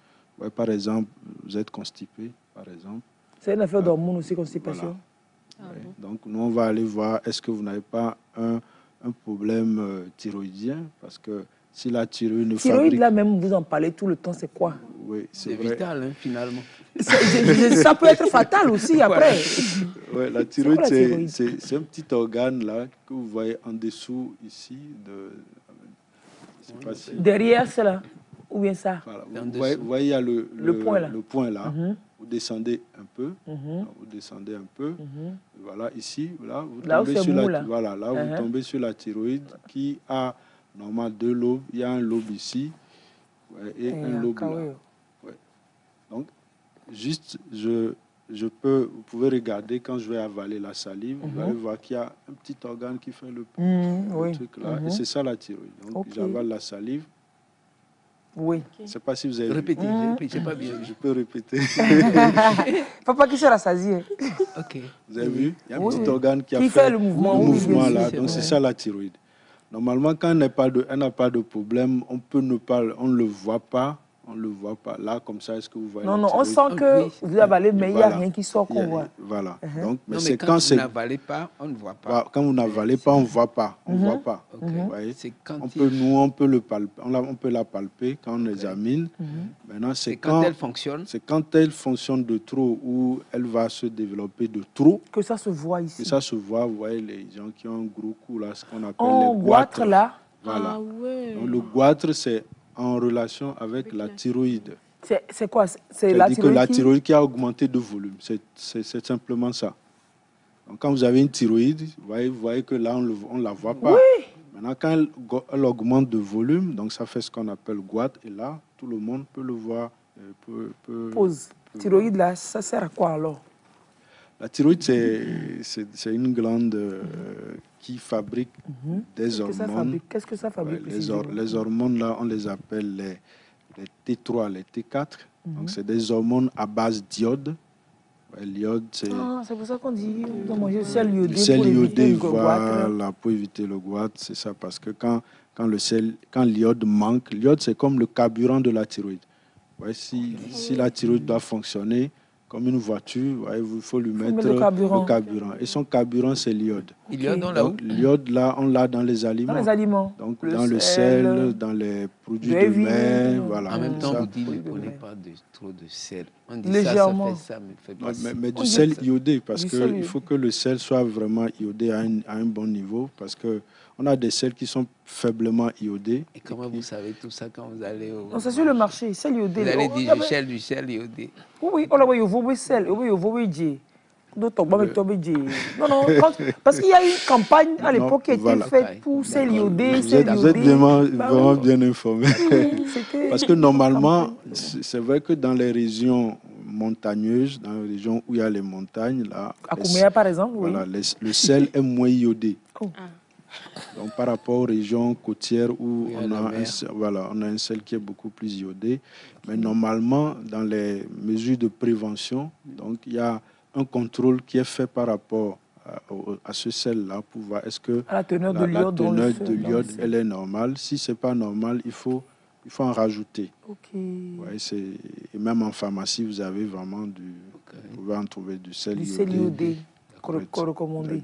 Par exemple, vous êtes constipé, par exemple. C'est une affaire d'hormones aussi, constipation. Voilà. Donc, nous, on va aller voir, est-ce que vous n'avez pas un problème thyroïdien? Parce que si la thyroïde ne fabrique... là même, vous en parlez tout le temps, c'est quoi? Oui, c'est vital, hein, finalement. Ça peut être fatal aussi après. Ouais, la thyroïde, c'est un petit organe là que vous voyez en dessous ici. Derrière cela, ou bien ça? Voilà. Vous voyez, il y a le point là. Vous descendez un peu. Vous descendez un peu. Voilà, ici, là, vous tombez sur la thyroïde qui a normalement 2 lobes. Il y a un lobe ici et un lobe là. Ouais. Donc, juste, vous pouvez regarder quand je vais avaler la salive, vous allez voir qu'il y a un petit organe qui fait le truc là. Et c'est ça la thyroïde. Donc, j'avale la salive. Oui. Je ne sais pas si vous avez Répétez, j'ai pas bien. Je peux répéter. Il ne faut pas qu'il se rassasie. Ok. Vous avez vu? Il y a un Oui, petit oui. organe qui a Qui fait le mouvement. le Oui, mouvement bien là. sûr. Donc c'est ça la thyroïde. Normalement, quand elle n'a pas de problème, on ne le voit pas. On ne le voit pas. Là, comme ça, est-ce que vous voyez Non, la non, on thyroïde? sent que oui. vous avalez, mais il n'y a Voilà. rien qui sort qu'on voit. Voilà. Donc, mais Non, c'est mais quand quand c'est... vous n'avalez pas, on ne voit pas. Quand vous n'avalez pas, on ne voit pas. On voit pas. Ok. Vous voyez? C'est quand on peut le palper, on peut la palper quand on examine. Maintenant, c'est quand elle fonctionne. C'est quand elle fonctionne de trop ou elle va se développer de trop. Que ça se voit ici. Que ça se voit. Vous voyez les gens qui ont un gros cou là, ce qu'on appelle En les goitre goitres. là. Voilà. Ah ouais. Donc, le goitre, c'est en relation avec la thyroïde. C'est quoi? C'est C'est-à-dire la que thyroïde la thyroïde qui a augmenté de volume. C'est simplement ça. Donc, quand vous avez une thyroïde, vous voyez que là, on ne la voit pas. Oui. Maintenant, quand elle augmente de volume, donc ça fait ce qu'on appelle goitre. Et là, tout le monde peut le voir. Pause. Thyroïde là, ça sert à quoi alors? La thyroïde, c'est une glande qui fabrique des hormones. Qu'est-ce que ça fabrique? Les hormones, là, on les appelle les T3, les T4. Donc, c'est des hormones à base d'iode. L'iode, c'est... Ah, c'est pour ça qu'on dit on doit manger le sel iodé sel pour éviter iodé, le goitre. voilà, pour éviter le goitre, c'est ça. Parce que quand l'iode manque, l'iode, c'est comme le carburant de la thyroïde. Ouais, si la thyroïde doit fonctionner comme une voiture, ouais, il faut lui mettre le carburant. Et son carburant, c'est l'iode. L'iode, on l'a où? L'iode, là, on l'a dans les aliments. Dans les aliments. Donc, dans le sel, dans les produits de mer, voilà. En même temps, ça. vous dites, ne prenez pas trop de sel. On dit légèrement. ça fait ça, mais faites pas. Mais du sel iodé, parce Du sel qu'il faut que le sel soit vraiment iodé à un bon niveau, parce qu'on a des sels qui sont faiblement iodés. Et comment vous savez tout ça quand vous allez au... Non, c'est sur le marché, sel iodé. Vous allez dire, je du sel iodé. Oui, on a vu le sel, oui, non, parce qu'il y a une campagne à l'époque qui a été faite pour sel iodé, Vous êtes vraiment bien informé. Parce que normalement, c'est vrai que dans les régions montagneuses, dans les régions où il y a les montagnes, là, à Kouméa par exemple, oui. Voilà, le sel est moins iodé. Oh. Donc par rapport aux régions côtières où Oui, on a un sel qui est beaucoup plus iodé. Mais normalement, dans les mesures de prévention, donc il y a un contrôle qui est fait par rapport à ce sel-là pour voir est-ce que la teneur de l'iode elle est normale. Si ce n'est pas normal, il faut en rajouter. Okay. Ouais, et même en pharmacie, vous avez vraiment vous pouvez en trouver du sel iodé. Recommandé.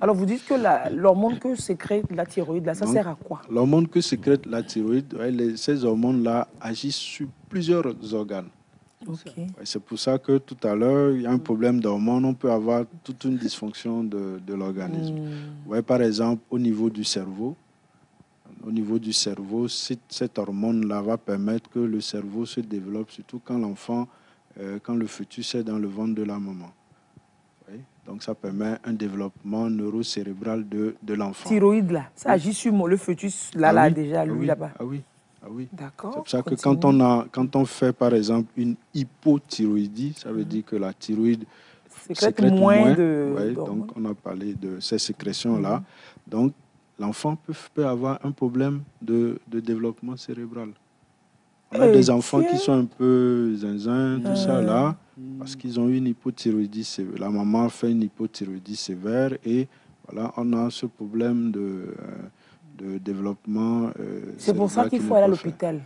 Alors vous dites que l'hormone que sécrète la thyroïde, là, ça sert à quoi? L'hormone que sécrète la thyroïde, ces hormones-là agissent sur plusieurs organes. Okay. C'est pour ça que tout à l'heure, il y a un problème d'hormones, on peut avoir toute une dysfonction de l'organisme. Ouais, par exemple, au niveau du cerveau, cette hormone-là va permettre que le cerveau se développe, surtout quand quand le fœtus est dans le ventre de la maman. Ouais. Donc ça permet un développement neurocérébral de l'enfant. Thyroïde, là, ça agit sur le fœtus, déjà, lui, là-bas. Ah oui. D'accord. C'est pour ça que quand on fait par exemple une hypothyroïdie, ça veut dire que la thyroïde sécrète moins. Donc on a parlé de ces sécrétions-là. Donc l'enfant peut avoir un problème de développement cérébral. On a des enfants qui sont un peu zinzin, tout ça là, parce qu'ils ont eu une hypothyroïdie sévère. La maman fait une hypothyroïdie sévère et voilà, on a ce problème de développement. C'est pour ça qu'il faut aller à l'hôpital.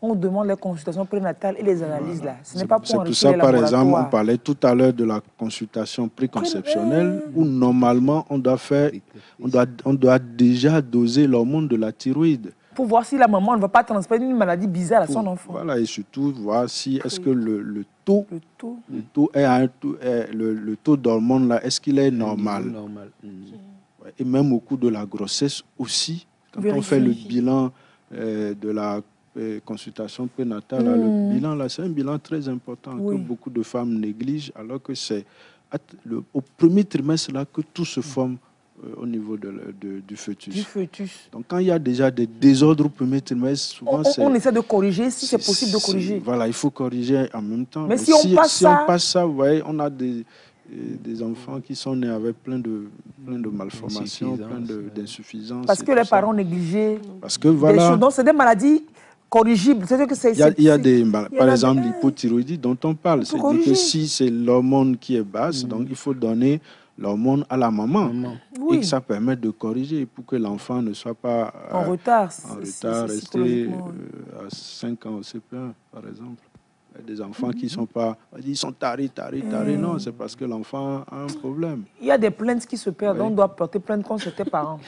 On demande les consultations prénatales et les analyses là. Ce n'est pas pour enrichir les laboratoires. Par exemple, on parlait tout à l'heure de la consultation préconceptionnelle où normalement on doit déjà doser l'hormone de la thyroïde. Pour voir si la maman ne va pas transmettre une maladie bizarre à son enfant. Voilà, et surtout voir si est-ce que le taux d'hormone là, est-ce qu'il est normal. Et même au cours de la grossesse aussi, quand on fait le bilan de la consultation prénatale, le bilan là, c'est un bilan très important que beaucoup de femmes négligent, alors que c'est au premier trimestre là que tout se forme au niveau du fœtus. Donc quand il y a déjà des désordres au premier trimestre, souvent on essaie de corriger si c'est possible de corriger. Voilà, il faut corriger en même temps. Mais si on passe ça, vous voyez, on a des enfants qui sont nés avec plein de malformations, plein d'insuffisances. Parce que les parents négligés. Parce que voilà. Donc c'est des maladies corrigible. C'est-à-dire que c'est... Il y a des... Par exemple, l'hypothyroïdie dont on parle. C'est-à-dire que si c'est l'hormone qui est basse, donc il faut donner l'hormone à la maman. Oui. Et que ça permet de corriger pour que l'enfant ne soit pas... en retard. Resté à 5 ans au CP1, par exemple. Il y a des enfants qui sont pas... Ils sont tarés. Non, c'est parce que l'enfant a un problème. Il y a des plaintes qui se perdent. On doit porter plainte contre tes parents.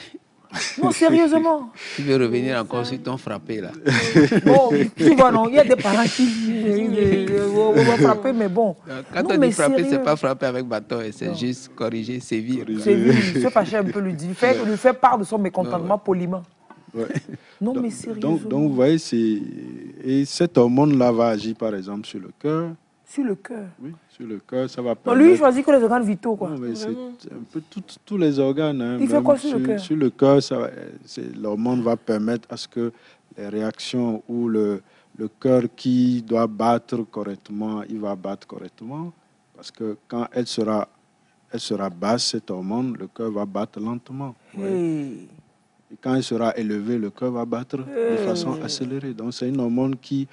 Non, sérieusement. Tu veux revenir encore sur ton frappé, là. Bon, tu vois, non, il y a des parents qui vont frapper, mais bon. Quand on dit frapper, c'est pas frapper avec bâton, c'est juste corriger, sévir. Sévir, se fâcher un peu, lui faire part de son mécontentement poliment. Ouais. Non, mais sérieusement. Donc, vous voyez, et cette hormone-là va agir, par exemple, sur le cœur. Sur le cœur? Oui, sur le cœur, ça va permettre... Non, lui, il choisit que les organes vitaux, quoi. Non, mais c'est un peu tous les organes. Hein, il fait quoi sur le cœur? Sur le cœur, l'hormone va permettre à ce que les réactions ou le cœur qui doit battre correctement, il va battre correctement. Parce que quand elle sera basse, cette hormone, le cœur va battre lentement. Ouais. Et quand elle sera élevée, le cœur va battre de façon accélérée. Donc, c'est une hormone qui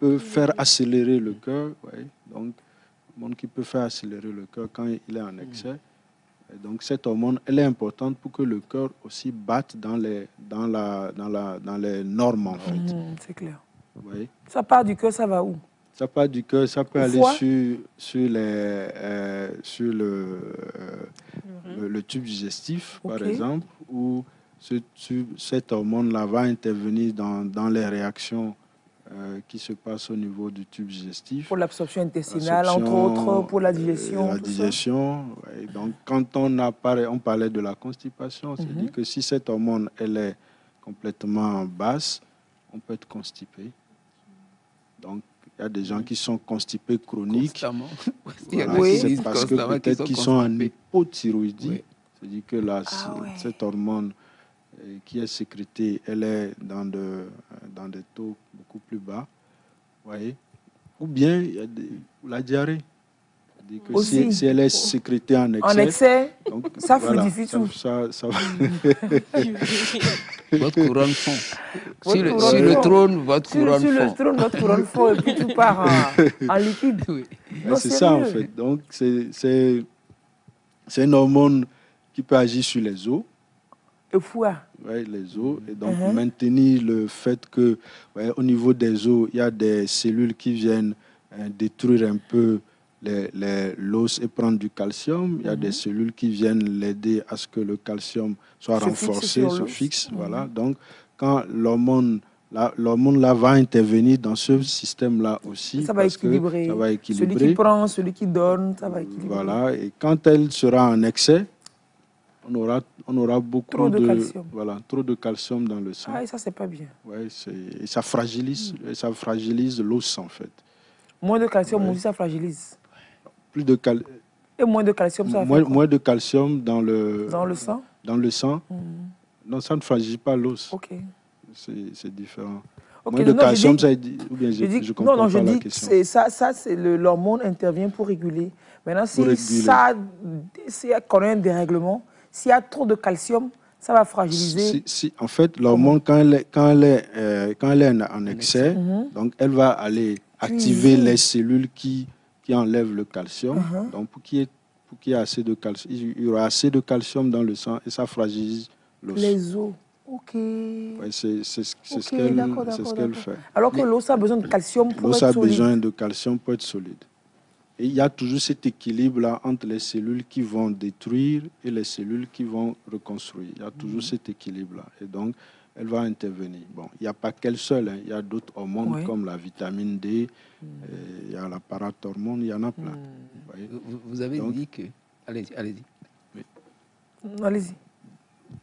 peut faire accélérer le cœur. Ouais. Donc, hormone qui peut faire accélérer le cœur quand il est en excès. Et donc, cette hormone, elle est importante pour que le cœur aussi batte dans les normes, en fait. C'est clair. Ouais. Ça part du cœur, ça va où? Ça part du cœur, ça peut aller sur le tube digestif, par exemple, où cette hormone-là va intervenir dans les réactions qui se passent au niveau du tube digestif. Pour l'absorption intestinale, entre autres, pour la digestion. La digestion. Ouais. Donc, quand on parlait de la constipation, c'est-à-dire que si cette hormone elle est complètement basse, on peut être constipé. Donc, il y a des gens qui sont constipés chroniques. Voilà, c'est parce que peut-être qu'ils sont en hypothyroïdie. Oui. C'est-à-dire que cette hormone qui est sécrétée, elle est dans des taux beaucoup plus bas. Voyez. Ou bien il y a la diarrhée. C'est-à-dire que si elle est sécrétée en excès, donc, ça fluidifie tout. Ça va. Votre couronne fond. Sur le trône, votre couronne fond. Sur le trône, votre couronne fond, et puis tout part en liquide. Oui. C'est ça, en fait. Donc, c'est une hormone qui peut agir sur les os. Le foie. Oui, les os. Et donc, maintenir le fait que, au niveau des os, il y a des cellules qui viennent détruire un peu l'os et prendre du calcium. Il y a des cellules qui viennent l'aider à ce que le calcium soit renforcé, se fixe. Voilà. Donc, quand l'hormone là va intervenir dans ce système-là aussi. Ça va équilibrer. Ça va équilibrer. Celui qui prend, celui qui donne, ça va équilibrer. Voilà. Et quand elle sera en excès, on aura beaucoup trop de calcium dans le sang. Ah, et ça, c'est pas bien. Ouais, et ça fragilise l'os, en fait. Moins de calcium aussi, ça fragilise. Et moins de calcium, ça moins de calcium dans le sang. Dans le sang. Non, ça ne fragilise pas l'os. Ok. C'est différent. Moins de calcium, ça dit, ou bien je comprends pas la question. Ça c'est l'hormone intervient pour réguler. Maintenant, s'il y a un dérèglement, s'il y a trop de calcium, ça va fragiliser. En fait, l'hormone, quand elle est en excès, donc elle va aller activer les cellules qui enlèvent le calcium. Donc, pour qu'il y ait assez de calcium, il y aura assez de calcium dans le sang et ça fragilise l'os. Les os. Ok. Ouais, c'est ce qu'elle fait. Alors que l'os a besoin de calcium pour être solide. L'os a besoin de calcium pour être solide. Et il y a toujours cet équilibre-là entre les cellules qui vont détruire et les cellules qui vont reconstruire. Il y a toujours cet équilibre-là. Et donc, elle va intervenir. Bon, il n'y a pas qu'elle seule. Hein. Il y a d'autres hormones comme la vitamine D, il y a la parathormone, il y en a plein. Vous avez dit que... Allez-y. Oui. Allez-y.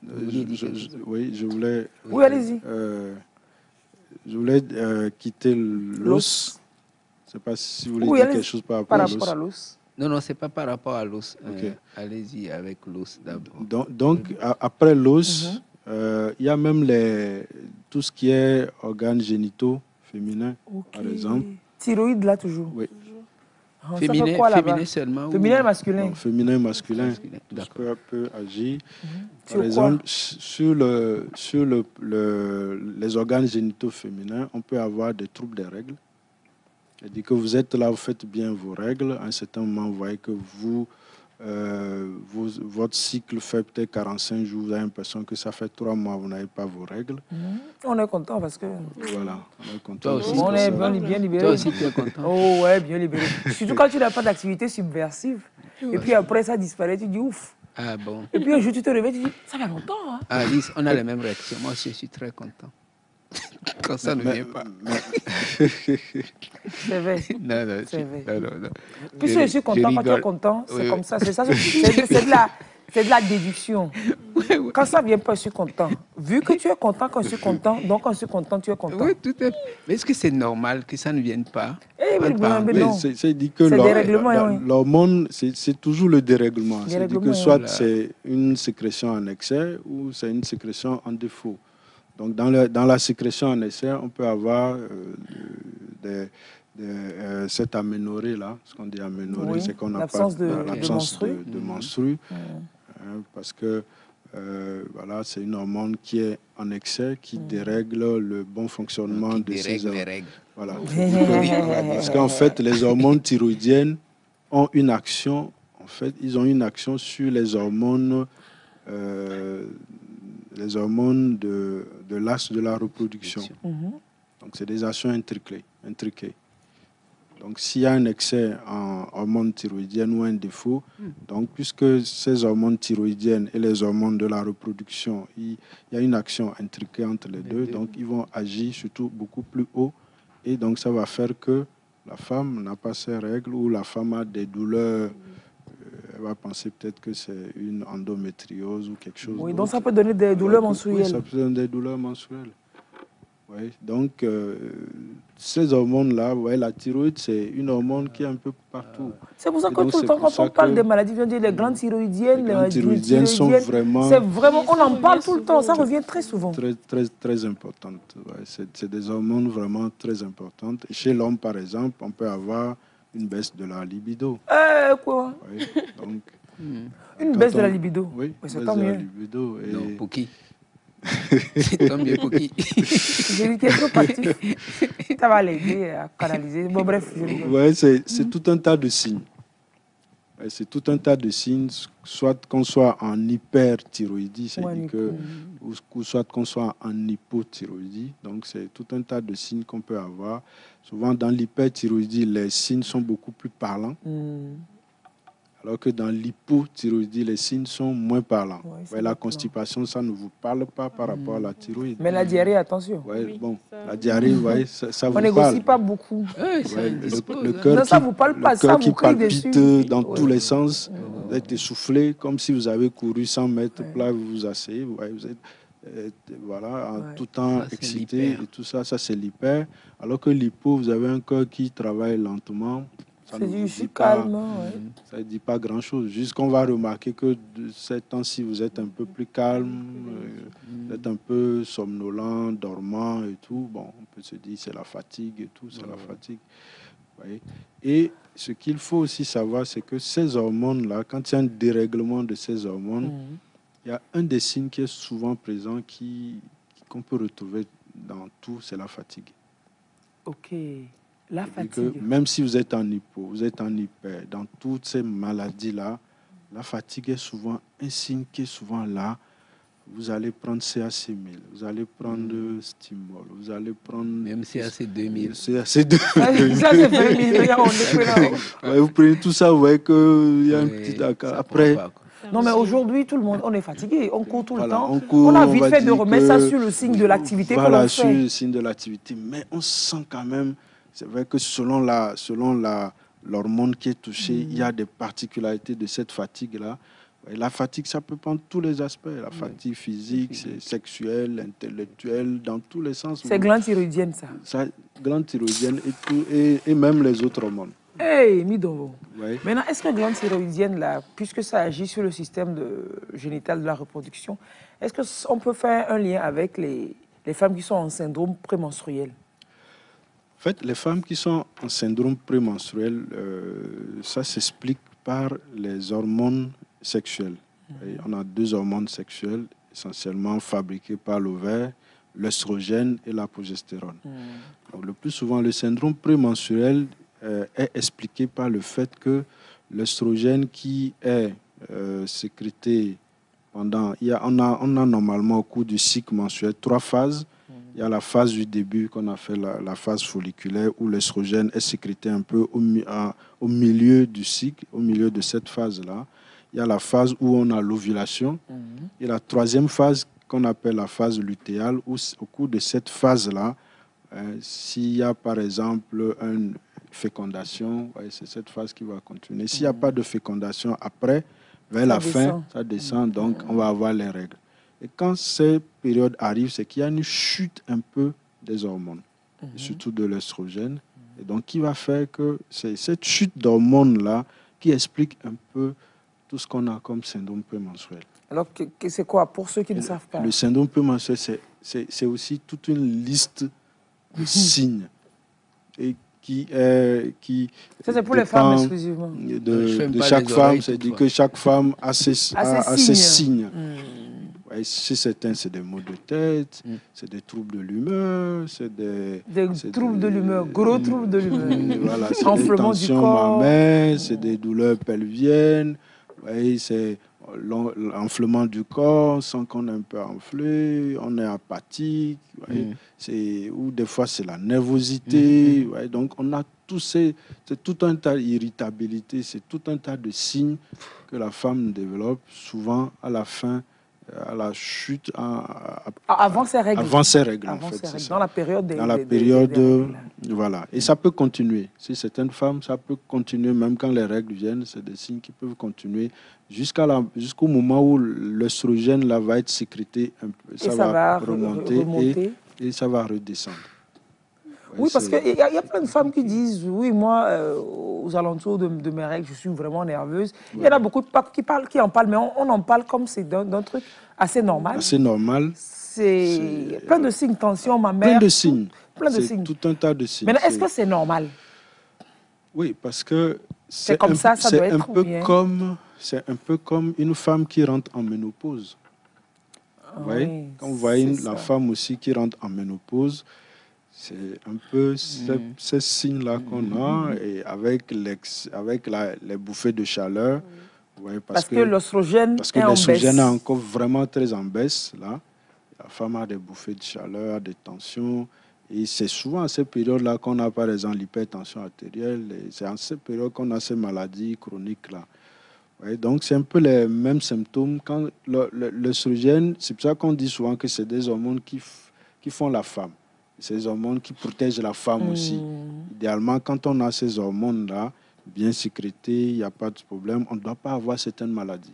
Je voulais... Oui, allez-y. Je voulais quitter l'os. Je ne sais pas si vous voulez dire quelque chose par rapport à l'os. Non, ce n'est pas par rapport à l'os. Okay. Allez-y avec l'os d'abord. Donc après l'os, il y a même tout ce qui est organes génitaux féminins, par exemple. Thyroïde, là, toujours. Oui. Féminin seulement féminin et masculin. Non, féminin et masculin. Peut agir. Par exemple, sur les organes génitaux féminins, on peut avoir des troubles des règles. C'est-à-dire que vous êtes là, vous faites bien vos règles. À un certain moment, vous voyez que votre cycle fait peut-être 45 jours. Vous avez l'impression que ça fait 3 mois, vous n'avez pas vos règles. On est content parce que... Voilà, on est content. Toi aussi, on est bien libéré. Toi aussi, tu es content. Oh ouais, bien libéré. Surtout quand tu n'as pas d'activité subversive. Et puis après, ça disparaît, tu dis ouf. Ah bon. Et puis un jour, tu te réveilles, tu dis, ça fait longtemps. Hein? Ah, Lise, on a les mêmes réactions. Moi aussi, je suis très content. Quand ça ne vient pas. C'est vrai. Non. Puis si je suis content, quand tu es content, c'est comme ça. C'est de la déduction. Quand ça ne vient pas, je suis content. Vu que tu es content quand je suis content, donc quand je suis content, tu es content. Oui, tout à fait. Mais est-ce que c'est normal que ça ne vienne pas? C'est dit que l'hormone, c'est toujours le dérèglement. C'est-à-dire que soit c'est une sécrétion en excès ou c'est une sécrétion en défaut. Donc, dans la sécrétion en excès, on peut avoir cette aménorrhée-là. Ce qu'on dit aménorrhée, c'est qu'on n'a pas l'absence de menstrues. Parce que voilà, c'est une hormone qui est en excès, qui dérègle le bon fonctionnement de ces hormones. Voilà. Parce qu'en fait, les hormones thyroïdiennes ont une action. En fait, ils ont une action sur les hormones de l'axe de la reproduction. Donc, c'est des actions intriquées. Donc, s'il y a un excès en hormones thyroïdiennes ou un défaut, donc, puisque ces hormones thyroïdiennes et les hormones de la reproduction, il y a une action intriquée entre les deux, donc ils vont agir surtout beaucoup plus haut. Et donc, ça va faire que la femme n'a pas ses règles ou la femme a des douleurs. Elle va penser peut-être que c'est une endométriose ou quelque chose. Oui, donc ça peut donner des douleurs menstruelles. Oui, ça peut donner des douleurs menstruelles. Oui, donc ces hormones-là, la thyroïde, c'est une hormone qui est un peu partout. C'est pour ça que tout le temps, quand on parle des maladies, on dit les glandes thyroïdiennes, les maladies thyroïdiennes sont vraiment... C'est vraiment, on en parle tout le temps, ça revient très souvent. Très importante. Ouais, c'est des hormones vraiment très importantes. Chez l'homme, par exemple, on peut avoir une baisse de la libido. Quoi? Oui, donc, une baisse de la libido? Oui, c'est tant mieux. Non, pour qui? C'est tant mieux pour qui? J'ai dit qu'il est trop actif. Ça va l'aider à canaliser. Bon, bref. Oui, c'est tout un tas de signes. C'est tout un tas de signes, soit qu'on soit en hyperthyroïdie, ou soit qu'on soit en hypothyroïdie. Donc, c'est tout un tas de signes qu'on peut avoir. Souvent, dans l'hyperthyroïdie, les signes sont beaucoup plus parlants. Alors que dans l'hypothyroïdie, les signes sont moins parlants. La constipation, ça ne vous parle pas par rapport à la thyroïde. Mais la diarrhée, attention. La diarrhée, ça vous parle. On négocie pas beaucoup. Le cœur qui palpite dans tous les sens, vous êtes essoufflé, comme si vous avez couru 100 mètres, là vous vous asseyez, vous êtes tout le temps excité, et tout ça, c'est l'hyper. Alors que l'hypo, vous avez un cœur qui travaille lentement. Ça ne dit pas grand-chose. Juste qu'on va remarquer que de ces temps-ci, vous êtes un peu plus calme, vous êtes un peu somnolent, dormant et tout. Bon, on peut se dire c'est la fatigue et tout, c'est la fatigue. Voyez. Et ce qu'il faut aussi savoir, c'est que ces hormones-là, quand il y a un dérèglement de ces hormones, il y a un des signes qui est souvent présent, qu'on peut retrouver dans tout, c'est la fatigue. Ok. La fatigue. Même si vous êtes en hypo, vous êtes en hyper, dans toutes ces maladies-là, la fatigue est souvent un signe qui est souvent là. Vous allez prendre CAC 1000, vous allez prendre Stimol, vous allez prendre... Même CAC 2000. CAC 2000. Vous prenez tout ça, vous voyez qu'il y a un petit... Après... Non, mais aujourd'hui, tout le monde, on est fatigué, on court tout le temps. On a vite fait de remettre ça sur le signe de l'activité qu'on fait. Sur le signe de l'activité, mais on sent quand même... C'est vrai que selon l'hormone qui est touchée, il y a des particularités de cette fatigue-là. La fatigue, ça peut prendre tous les aspects. La fatigue physique, sexuelle, intellectuelle, dans tous les sens. C'est glande thyroïdienne, ça. Glande thyroïdienne et même les autres hormones. Hey, Mido. Maintenant, est-ce que glande thyroïdienne, là, puisque ça agit sur le système génital de la reproduction, est-ce qu'on peut faire un lien avec les femmes qui sont en syndrome prémenstruel? En fait, les femmes qui sont en syndrome prémenstruel, ça s'explique par les hormones sexuelles. Et on a 2 hormones sexuelles essentiellement fabriquées par l'ovaire, l'œstrogène et la progestérone. Donc, le plus souvent, le syndrome prémenstruel est expliqué par le fait que l'œstrogène qui est sécrété pendant... on a normalement au cours du cycle menstruel 3 phases. Il y a la phase du début qu'on appelle la phase folliculaire où l'œstrogène est sécrété un peu au milieu du cycle, au milieu de cette phase-là. Il y a la phase où on a l'ovulation. Et la 3e phase qu'on appelle la phase lutéale où au cours de cette phase-là, s'il y a par exemple une fécondation, c'est cette phase qui va continuer. S'il n'y a pas de fécondation après, vers la fin, ça descend, donc on va avoir les règles. Et quand ces périodes arrivent, c'est qu'il y a une chute un peu des hormones, surtout de l'œstrogène. Et donc, qui va faire que c'est cette chute d'hormones-là qui explique un peu tout ce qu'on a comme syndrome prémenstruel. Alors, c'est quoi, pour ceux qui ne savent pas? Le syndrome prémenstruel, c'est aussi toute une liste de signes et qui ça, c'est pour les femmes exclusivement. De chaque femme, c'est-à-dire que chaque femme a ses signes. Chez certains, c'est des maux de tête, c'est des troubles de l'humeur, c'est des troubles de l'humeur, gros troubles de l'humeur. Voilà, c'est des tensions mammaires, c'est des douleurs pelviennes, c'est l'enflement du corps, on sent qu'on est un peu enflé, on est apathique, ou des fois c'est la nervosité. Donc on a c'est tout un tas d'irritabilité, c'est tout un tas de signes que la femme développe souvent à la fin, à la chute, avant ses règles. Avant ses règles, dans la période des voilà. Et ça peut continuer. Chez certaines femmes, ça peut continuer, même quand les règles viennent, c'est des signes qui peuvent continuer jusqu'au moment où l'œstrogène là va être sécrété un peu. Ça va remonter. Et ça va redescendre. Oui, parce qu'il y a plein de femmes qui disent, oui, moi, aux alentours de mes règles, je suis vraiment nerveuse. Il y en a beaucoup qui en parlent, mais on en parle comme c'est d'un truc assez normal. Assez normal. C'est plein de signes, tension, ma mère. Plein de signes. Plein de signes. Tout un tas de signes. Mais est-ce que c'est normal? Oui, parce que c'est comme ça doit être c'est un peu comme une femme qui rentre en ménopause. Quand vous voyez la femme aussi qui rentre en ménopause, c'est un peu ces signes-là qu'on a, et avec les bouffées de chaleur. Parce que l'œstrogène est encore vraiment très en baisse. Là. La femme a des bouffées de chaleur, a des tensions. Et c'est souvent à ces périodes-là qu'on a, par exemple, l'hypertension artérielle. C'est à ces périodes qu'on a ces maladies chroniques-là. Donc, c'est un peu les mêmes symptômes. Quand l'œstrogène, c'est pour ça qu'on dit souvent que c'est des hormones qui font la femme. Ces hormones qui protègent la femme aussi. Idéalement, quand on a ces hormones-là, bien sécrétées, il n'y a pas de problème, on ne doit pas avoir certaines maladies.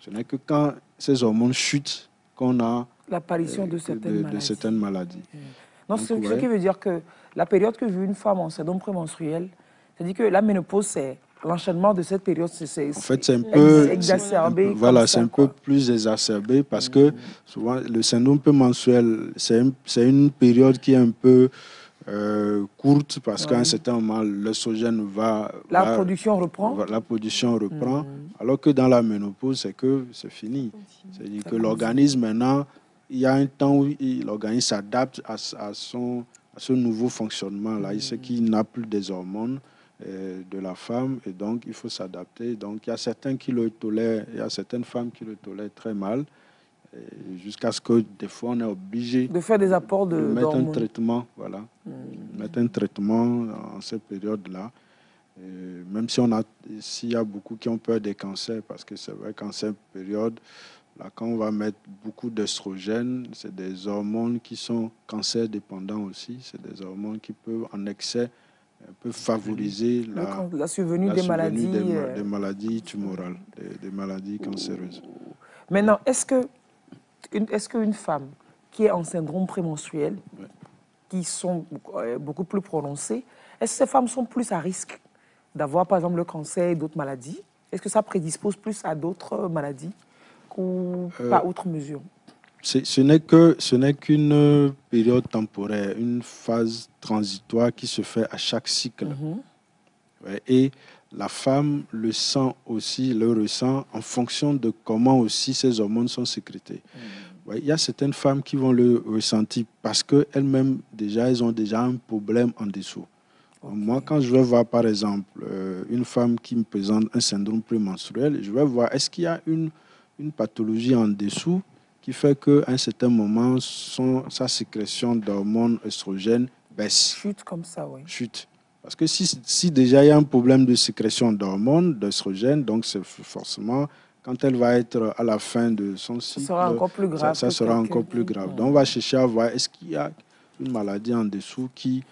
Ce n'est que quand ces hormones chutent qu'on a l'apparition de certaines maladies. Non, ce qui veut dire que la période que vit une femme en syndrome prémenstruel, c'est-à-dire que la ménopause, c'est l'enchaînement de cette période, en fait, c'est un peu exacerbé. Voilà, c'est un peu plus exacerbé parce que souvent, le syndrome prémenstruel, c'est une période qui est un peu courte parce qu'à un certain moment, l'œstrogène la production reprend. La production reprend, alors que dans la ménopause, c'est fini. C'est-à-dire que l'organisme, maintenant, il y a un temps où l'organisme s'adapte à ce nouveau fonctionnement-là. Il sait qu'il n'a plus des hormones de la femme, et donc il faut s'adapter. Donc il y a certains qui le tolèrent, il y a certaines femmes qui le tolèrent très mal, jusqu'à ce que des fois on est obligé de faire des apports de mettre un traitement, mettre un traitement en cette période-là. Même s'il y a beaucoup qui ont peur des cancers, parce que c'est vrai qu'en cette période, là, quand on va mettre beaucoup d'œstrogènes, c'est des hormones qui sont cancer dépendants aussi, c'est des hormones qui peuvent en excès favoriser la survenue des maladies tumorales, des maladies cancéreuses. Maintenant, est-ce qu'une femme qui est en syndrome prémenstruel, qui sont beaucoup plus prononcées, est-ce que ces femmes sont plus à risque d'avoir, par exemple, le cancer et d'autres maladies? Est-ce que ça prédispose plus à d'autres maladies ou pas outre mesure? ce n'est qu'une période temporaire, une phase transitoire qui se fait à chaque cycle. Ouais, et la femme le ressent en fonction de comment aussi ses hormones sont sécrétées. Ouais, il y a certaines femmes qui vont le ressentir parce qu'elles-mêmes, elles ont déjà un problème en dessous. Moi, quand je vais voir, par exemple, une femme qui me présente un syndrome prémenstruel, je vais voir, est-ce qu'il y a une pathologie en dessous qui fait qu'à un certain moment, sa sécrétion d'hormones œstrogènes baisse. Chute comme ça, oui. Chute. Parce que si déjà il y a un problème de sécrétion d'hormones, d'œstrogènes, donc c'est forcément, quand elle va être à la fin de son cycle, ça sera encore plus grave. Ça sera encore plus grave. Donc on va chercher à voir, est-ce qu'il y a une maladie en dessous qui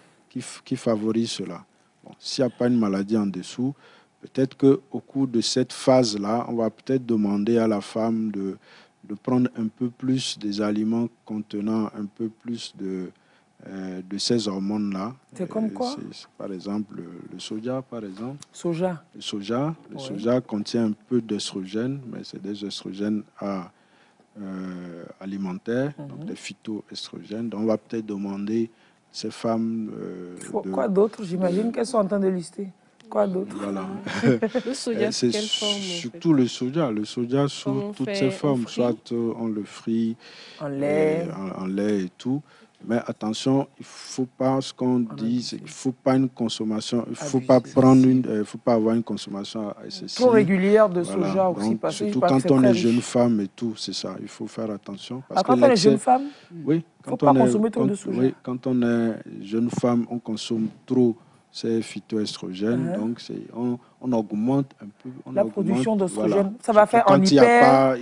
favorise cela. Bon, s'il n'y a pas une maladie en dessous, peut-être qu'au cours de cette phase-là, on va peut-être demander à la femme de prendre un peu plus des aliments contenant un peu plus de ces hormones-là. C'est comme quoi? Par exemple, le soja, par exemple. Soja. Le soja contient un peu d'œstrogènes, mais c'est des œstrogènes alimentaires, donc des phytoestrogènes. Donc on va peut-être demander ces femmes... quoi d'autre? J'imagine qu'elles sont en train de lister. Quoi d'autre? Voilà. Le soja, c'est quelle forme? Surtout le soja sous toutes ses formes. Soit on le frit en lait, en lait et tout. Mais attention, il ne faut pas, ce qu'on dit, il ne faut pas une consommation, il ne faut pas faut pas avoir une consommation excessive. Trop régulière de soja aussi. Donc, parce surtout quand on est jeune femme et tout, c'est ça, il faut faire attention. Parce quand on est jeune femme, oui, il ne faut pas consommer trop de soja. Oui, quand on est jeune femme, on consomme trop ces phytoestrogènes, donc on augmente un peu. La production d'oestrogènes, ça va faire en hyper...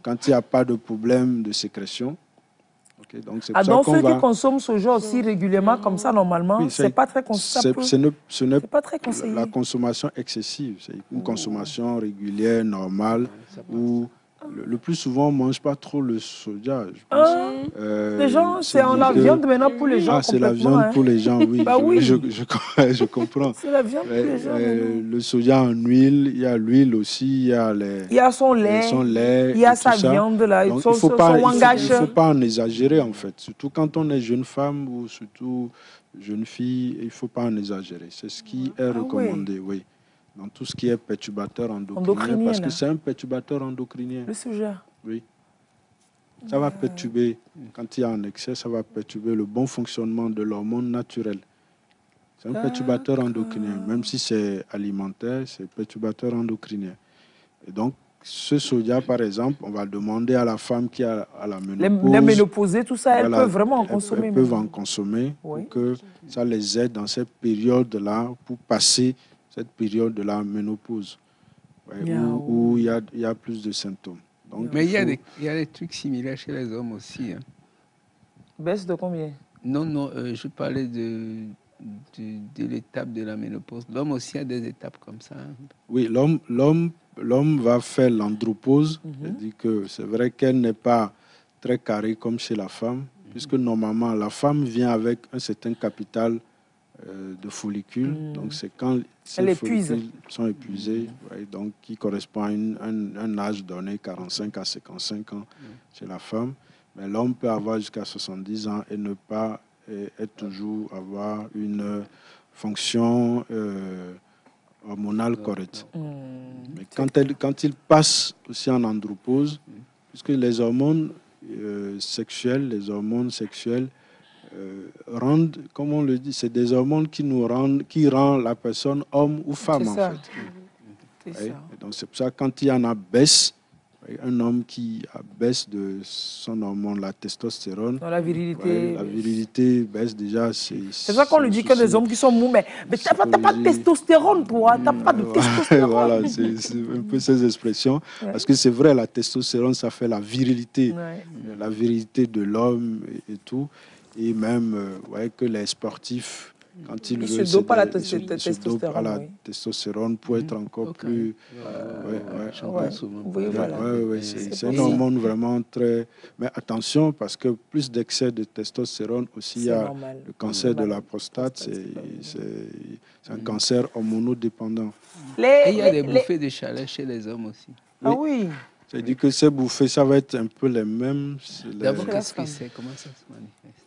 Quand il n'y a pas de problème de sécrétion. Okay, donc ceux qui consomment soja aussi régulièrement comme ça, normalement, oui, c'est pas très conseillé. Ce n'est pas très conseillé. La consommation excessive, c'est une consommation régulière, normale, où le plus souvent, on ne mange pas trop le soja. Je pense. Les gens, c'est en la viande maintenant pour les gens. C'est la viande pour les gens, oui. Bah oui. Je comprends. C'est la viande pour les gens. Le soja en huile, il y a l'huile aussi, il y a son lait, il y a sa viande là. Donc, il ne faut pas en exagérer en fait. Surtout quand on est jeune femme ou surtout jeune fille, il ne faut pas en exagérer. C'est ce qui est recommandé, oui. Dans tout ce qui est perturbateur endocrinien, parce que c'est un perturbateur endocrinien. Le soja. Oui. Ça va perturber, quand il y a un excès, ça va perturber le bon fonctionnement de l'hormone naturelle. C'est un perturbateur endocrinien, même si c'est alimentaire, c'est perturbateur endocrinien. Et donc, ce soja, par exemple, on va demander à la femme qui a la ménopause... Les ménopausées, tout ça, elles peuvent vraiment en consommer. Elles peuvent en consommer pour que ça les aide dans cette période-là, pour passer cette période de la ménopause, où il y a plus de symptômes. Donc, mais il y a des trucs similaires chez les hommes aussi. Hein. Baisse de combien? Non, je parlais de l'étape de la ménopause. L'homme aussi a des étapes comme ça. Hein. Oui, l'homme va faire l'andropause. C'est-à-dire que c'est vrai qu'elle n'est pas très carrée comme chez la femme, puisque normalement, la femme vient avec un certain capital de follicules. Donc, c'est quand ces follicules sont épuisés, donc qui correspond à un âge donné, 45 à 55 ans chez la femme. Mais l'homme peut avoir jusqu'à 70 ans et ne pas toujours avoir une fonction hormonale correcte. Mais quand il passe aussi en andropause, puisque les hormones sexuelles rendent, comme on le dit, c'est des hormones qui rendent la personne homme ou femme en fait. C'est ça. Et donc c'est pour ça que quand il y en a baisse, un homme qui baisse de son hormone, la testostérone, la virilité baisse déjà. C'est ça qu'on lui dit que les hommes qui sont mous, mais t'as pas de testostérone, toi, t'as pas de testostérone. Voilà, c'est un peu ces expressions. Parce que c'est vrai, la testostérone, ça fait la virilité de l'homme et tout. Et même que les sportifs, quand ils se dopent à la testostérone pour être encore plus... C'est un hormone vraiment très... Mais attention, parce que plus d'excès de testostérone, aussi il y a le cancer de la prostate, c'est un cancer hormonodépendant. Et il y a des bouffées de chaleur chez les hommes aussi. Ah oui. C'est-à-dire que ces bouffées, ça va être un peu les mêmes. D'abord, qu'est-ce que c'est? Comment ça se manifeste?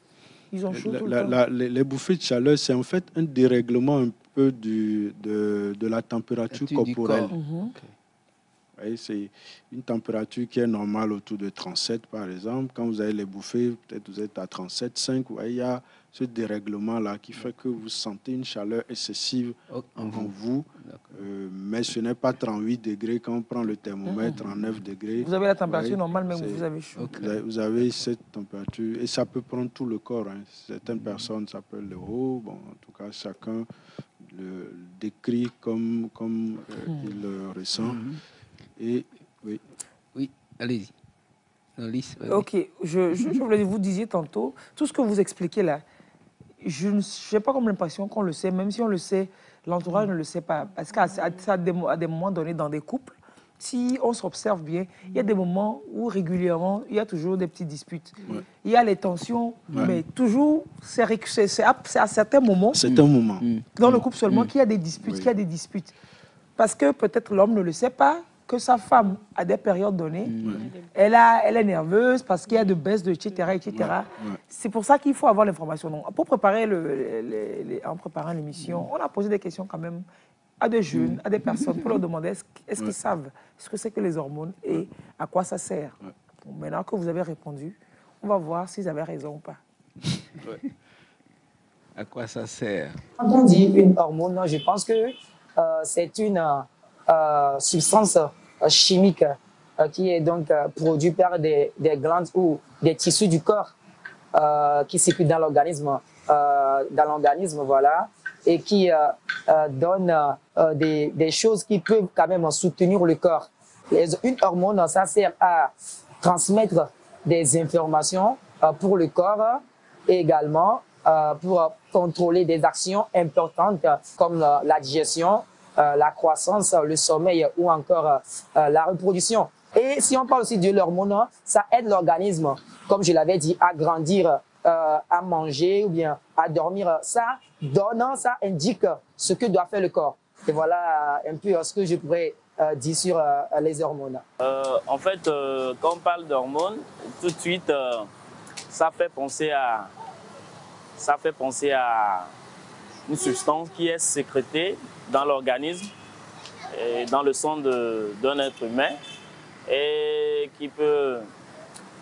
Ils ont chaud tout le temps. Les bouffées de chaleur, c'est en fait un dérèglement un peu de la température corporelle. Okay. C'est une température qui est normale autour de 37, par exemple. Quand vous avez les bouffées, peut-être vous êtes à 37,5. Il y a ce dérèglement-là qui fait que vous sentez une chaleur excessive en vous. Mais ce n'est pas 38 degrés quand on prend le thermomètre, 39 degrés. Vous avez la température normale, mais vous avez chaud. Vous avez cette température et ça peut prendre tout le corps. Hein. Certaines personnes s'appellent le haut. Bon, en tout cas, chacun le décrit comme il le ressent. Et oui, allez-y. Ok, je voulais vous disiez tantôt, tout ce que vous expliquez là, je n'ai pas comme l'impression qu'on le sait, même si on le sait, l'entourage ne le sait pas. Parce qu'à des moments donnés dans des couples, si on s'observe bien, il y a des moments où régulièrement, il y a toujours des petites disputes. Il y a les tensions, mais toujours, c'est à certains moments, dans le couple seulement, qu'il y a des disputes, Parce que peut-être l'homme ne le sait pas, que sa femme, à des périodes données, elle est nerveuse parce qu'il y a de baisse, etc. C'est pour ça qu'il faut avoir l'information. Pour préparer en préparant l'émission, on a posé des questions quand même à des jeunes, à des personnes, pour leur demander est-ce qu'ils savent ce que c'est que les hormones et à quoi ça sert. Bon, maintenant que vous avez répondu, on va voir s'ils avaient raison ou pas. À quoi ça sert? Quand on dit une hormone, je pense que c'est une substance chimique qui est donc produite par des glandes ou des tissus du corps qui circulent dans l'organisme, voilà, et qui donne des choses qui peuvent quand même soutenir le corps. Une hormone, ça sert à transmettre des informations pour le corps et également pour contrôler des actions importantes comme la digestion, la croissance, le sommeil ou encore la reproduction. Et si on parle aussi de l'hormone, ça aide l'organisme, comme je l'avais dit, à grandir, à manger ou bien à dormir. Ça indique ce que doit faire le corps. Et voilà un peu ce que je pourrais dire sur les hormones. En fait, quand on parle d'hormones, tout de suite, ça fait penser à une substance qui est sécrétée dans l'organisme et dans le sang d'un être humain et qui peut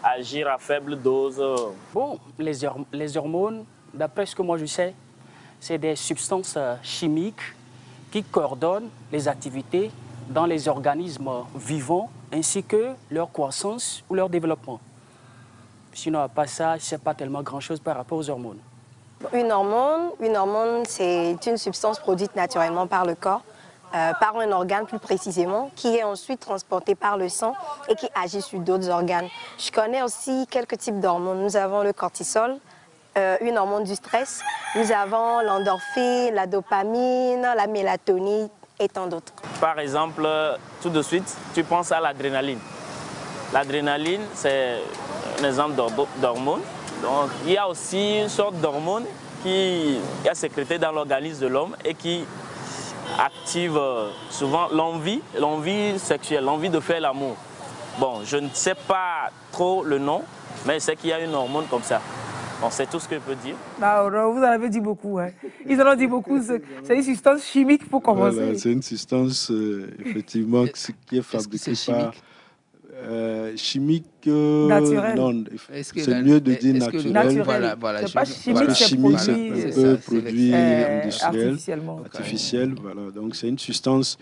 agir à faible dose. Bon, les hormones, d'après ce que moi je sais, c'est des substances chimiques qui coordonnent les activités dans les organismes vivants ainsi que leur croissance ou leur développement. Sinon, à part ça, je ne sais pas tellement grand-chose par rapport aux hormones. Une hormone, c'est une substance produite naturellement par le corps, par un organe plus précisément, qui est ensuite transporté par le sang et qui agit sur d'autres organes. Je connais aussi quelques types d'hormones. Nous avons le cortisol, une hormone du stress. Nous avons l'endorphine, la dopamine, la mélatonine et tant d'autres. Par exemple, tout de suite, tu penses à l'adrénaline. L'adrénaline, c'est un exemple d'hormone. Donc, il y a aussi une sorte d'hormone qui est sécrétée dans l'organisme de l'homme et qui active souvent l'envie sexuelle, l'envie de faire l'amour. Bon, je ne sais pas trop le nom, mais je sais qu'il y a une hormone comme ça. Bon, c'est tout ce que je peux dire. Non, vous en avez dit beaucoup. Hein. Ils en ont dit beaucoup. C'est une substance chimique pour commencer. Voilà, c'est une substance, effectivement, qui est fabriquée par... chimique, naturel. Non, c'est mieux de dire naturel. Voilà, c'est pas chimique, c'est produit artificiel. Voilà. Donc c'est une substance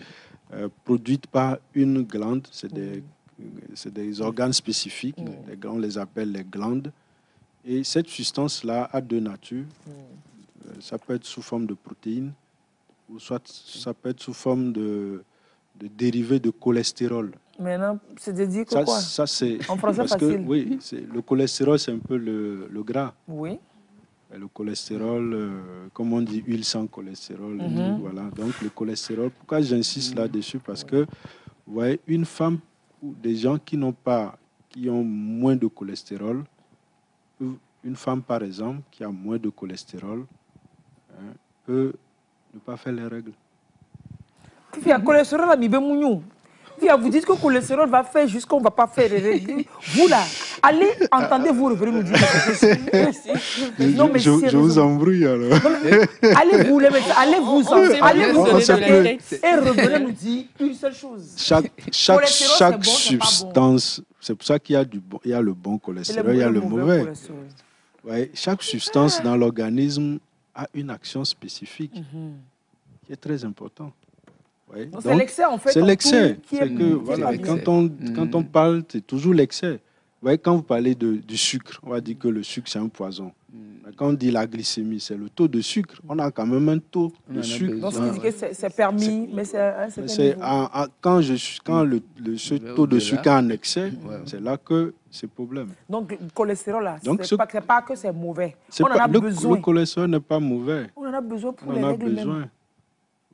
produite par une glande, c'est des organes spécifiques, on les appelle les glandes. Et cette substance-là a deux natures. Ça peut être sous forme de protéines, ou soit ça peut être sous forme de dérivés de cholestérol. Maintenant, c'est-à-dire que quoi? Ça c'est en français parce facile. Que, oui, le cholestérol, c'est un peu le gras. Oui. Et le cholestérol, comme on dit, huile sans cholestérol. Voilà. Donc, le cholestérol, pourquoi j'insiste là-dessus? Parce que, vous voyez, une femme ou des gens qui ont moins de cholestérol, une femme, par exemple, qui a moins de cholestérol, peut ne pas faire les règles. Il y a cholestérol à mi be mougnou. vous dites que le cholestérol va faire jusqu'on ne va pas faire. Vous là, allez, entendez-vous revenir nous dire. Non, mais je vous embrouille alors. Allez-vous les médecins, allez-vous et revenez nous dire une seule chose. Chaque substance, c'est pour ça qu'il y a il y a le bon cholestérol, il y a le mauvais. Ouais, chaque substance dans l'organisme a une action spécifique qui est très importante. Ouais. C'est l'excès en fait. C'est l'excès. Voilà, quand on parle, c'est toujours l'excès. Ouais, quand vous parlez du sucre, on va dire que le sucre c'est un poison. Quand on dit la glycémie, c'est le taux de sucre. On a quand même un taux de sucre. Donc c'est permis, mais c'est un certain niveau. Ce taux de sucre est en excès, c'est là que c'est problème. Donc le cholestérol là, c'est pas que c'est mauvais. On en a besoin. Le cholestérol n'est pas mauvais. On en a besoin pour les règles même.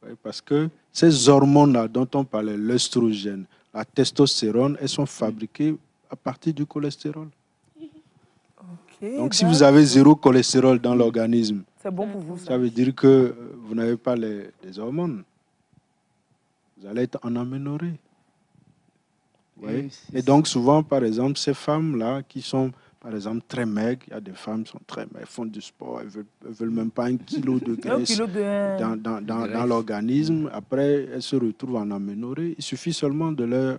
Oui, parce que ces hormones-là dont on parlait, l'œstrogène, la testostérone, elles sont fabriquées à partir du cholestérol. Donc, si vous avez 0 cholestérol dans l'organisme, c'est bon pour vous, ça veut dire que vous n'avez pas les hormones. Vous allez être en aménorrhée. Oui. Et donc, souvent, par exemple, ces femmes-là qui sont, par exemple, très maigres, il y a des femmes qui sont très maigres, elles font du sport, elles ne veulent même pas 1 kilo de graisse dans l'organisme. Après, elles se retrouvent en aménorrhée. Il suffit seulement de leur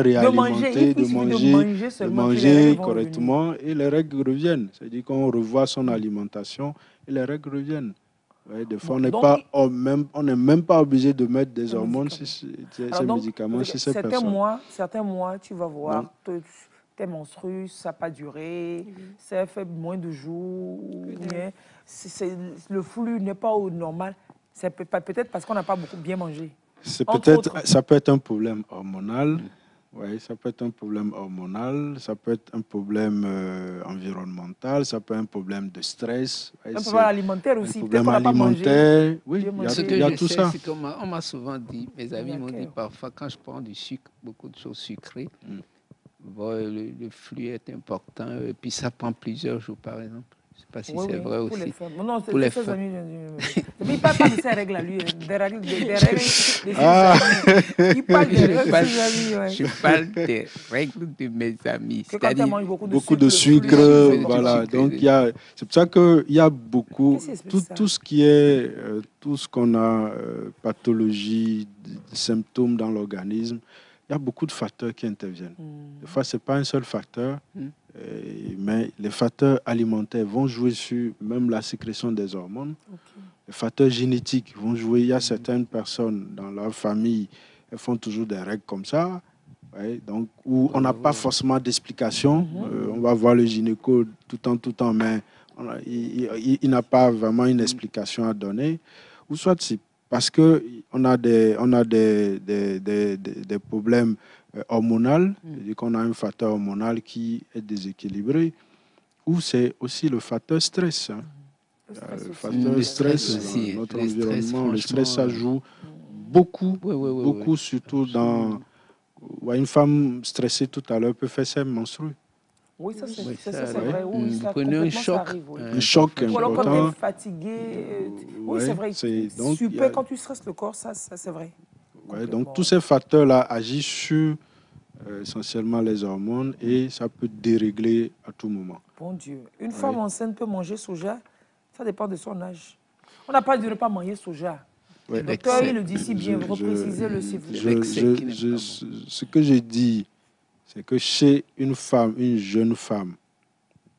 réalimenter, de manger correctement et les règles reviennent. C'est-à-dire qu'on revoit son alimentation et les règles reviennent. Ouais, des fois, on n'est même pas obligé de mettre des hormones, ces médicaments chez ces personnes. Certains mois, tu vas voir, tes menstrues, ça n'a pas duré, ça fait moins de jours, le flux n'est pas au normal. C'est peut-être parce qu'on n'a pas beaucoup bien mangé. Ça peut être un problème hormonal. Oui, ça peut être un problème hormonal, ça peut être un problème environnemental, ça peut être un problème de stress. Un problème alimentaire aussi. Un problème alimentaire, oui, il y a tout ça. On m'a souvent dit, mes amis m'ont dit parfois, quand je prends du sucre, beaucoup de choses sucrées, le flux est important, et puis ça prend plusieurs jours, par exemple. Je ne sais pas si c'est vrai aussi. Les femmes. Non, pour les femmes. Mais il ne parle pas de ces règles à lui, des règles de ses amis. Il parle des règles de ses amis. Je parle des règles de mes amis. C'est-à-dire beaucoup de sucre, voilà. Donc, c'est pour ça qu'il y a beaucoup, tout ce qui est, tout ce qu'on a, pathologie, symptômes dans l'organisme, il y a beaucoup de facteurs qui interviennent. Des fois, ce n'est pas un seul facteur. Mais les facteurs alimentaires vont jouer sur même la sécrétion des hormones. Les facteurs génétiques vont jouer. Il y a certaines personnes dans leur famille, elles font toujours des règles comme ça, donc, où on n'a pas forcément d'explication. On va voir le gynéco tout le temps, mais il n'a pas vraiment une explication à donner. Ou soit c'est parce qu'on a des problèmes hormonal, c'est-à-dire qu'on a un facteur hormonal qui est déséquilibré, ou c'est aussi le facteur stress. Le facteur stress aussi, dans notre environnement, le stress, ça joue beaucoup, beaucoup, surtout dans... une femme stressée tout à l'heure peut faire ses menstrues. Oui, ça c'est vrai. Vous prenez un choc. Un choc important. Quand tu es fatigué, c'est vrai. Super, quand tu stresses le corps, ça c'est vrai. Donc tous ces facteurs-là agissent sur essentiellement les hormones et ça peut dérégler à tout moment. Bon Dieu. Une femme enceinte peut manger soja, ça dépend de son âge. On n'a pas dit de ne pas manger soja. Le docteur, il le dit si bien, reprécisez-le s'il vous plaît. Ce que je dis, c'est que chez une femme, une jeune femme,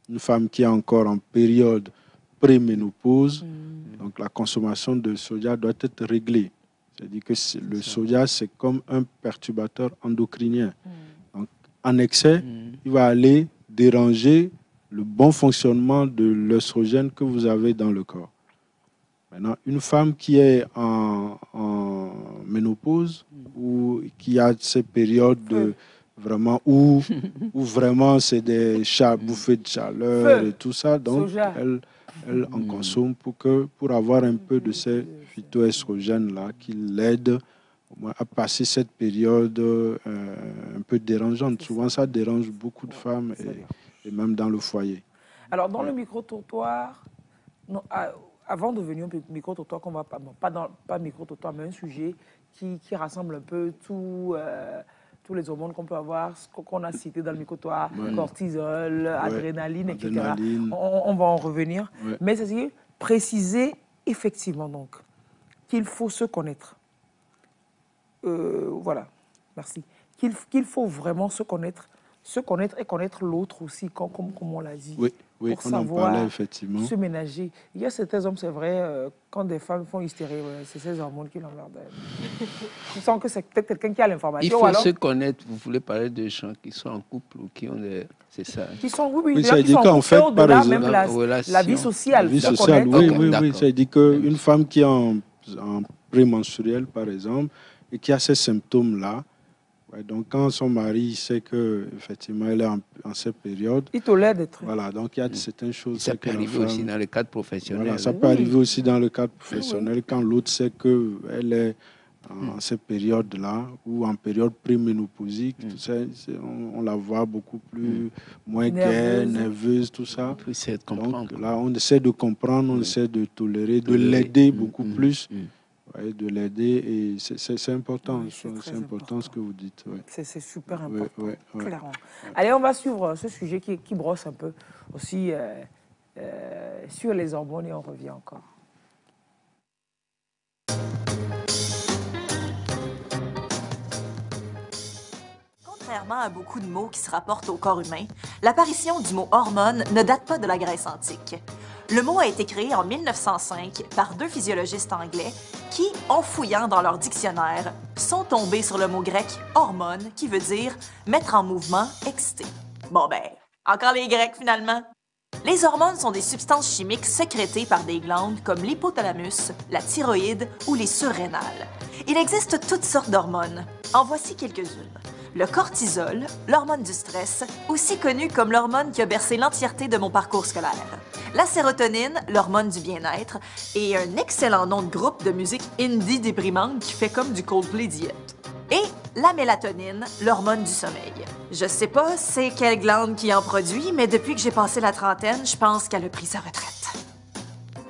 une femme qui est encore en période préménopause, donc la consommation de soja doit être réglée. C'est-à-dire que le soja, c'est comme un perturbateur endocrinien. Donc, en excès, il va aller déranger le bon fonctionnement de l'œstrogène que vous avez dans le corps. Maintenant, une femme qui est en ménopause ou qui a ces périodes de, vraiment où vraiment c'est des bouffées de chaleur et tout ça, donc elle en consomme pour avoir un peu de ces phytoestrogènes-là qui l'aident à passer cette période un peu dérangeante. Souvent, ça dérange beaucoup de femmes et même dans le foyer. Alors, dans le micro-trottoir, avant de venir au micro-trottoir, qu'on va pas micro-trottoir, mais un sujet qui rassemble un peu tous les hormones qu'on peut avoir, qu'on a cité dans le micro-trottoir, cortisol, adrénaline, etc. On va en revenir. Ouais. Mais c'est préciser effectivement donc qu'il faut se connaître. Voilà, merci. Qu'il faut vraiment se connaître et connaître l'autre aussi, comme on l'a dit. Oui, pour savoir en parlait, effectivement. Se ménager. Il y a certains hommes, c'est vrai, quand des femmes font hystérie, c'est ces hormones qui l'emmerdent. Tu sens que c'est peut-être quelqu'un qui a l'information. Il faut se connaître. Vous voulez parler de gens qui sont en couple ou qui ont des... C'est ça. Qui sont, oui, ça dit qu'en fait, par exemple, même la vie sociale. La vie sociale, oui. Ça dit qu'une femme qui est en prémenstruelle, par exemple, et qui a ces symptômes-là, ouais, donc quand son mari sait qu'effectivement elle est en cette période, il tolère des trucs. Voilà, donc il y a certaines choses. Ça peut arriver aussi dans le cadre professionnel. Voilà, ça peut arriver aussi dans le cadre professionnel quand l'autre sait qu'elle est en cette période-là ou en période préménopausique. On la voit beaucoup moins gaie, nerveuse, tout ça. On essaie de comprendre. Donc là, on essaie de comprendre, on essaie de tolérer, de l'aider beaucoup plus. Ouais, de l'aider, et c'est important, c'est important ce que vous dites. Ouais. C'est super important, clairement. Allez, on va suivre ce sujet qui brosse un peu aussi sur les hormones et on revient encore. Contrairement à beaucoup de mots qui se rapportent au corps humain, l'apparition du mot hormone ne date pas de la Grèce antique. Le mot a été créé en 1905 par 2 physiologistes anglais qui, en fouillant dans leur dictionnaire, sont tombés sur le mot grec « hormone » qui veut dire « mettre en mouvement, excité ». Bon ben, encore les Grecs finalement. Les hormones sont des substances chimiques sécrétées par des glandes comme l'hypothalamus, la thyroïde ou les surrénales. Il existe toutes sortes d'hormones. En voici quelques-unes. Le cortisol, l'hormone du stress, aussi connue comme l'hormone qui a bercé l'entièreté de mon parcours scolaire. La sérotonine, l'hormone du bien-être, et un excellent nom de groupe de musique indie déprimante qui fait comme du Coldplay diète. Et la mélatonine, l'hormone du sommeil. Je sais pas c'est quelle glande qui en produit, mais depuis que j'ai passé la trentaine, je pense qu'elle a pris sa retraite.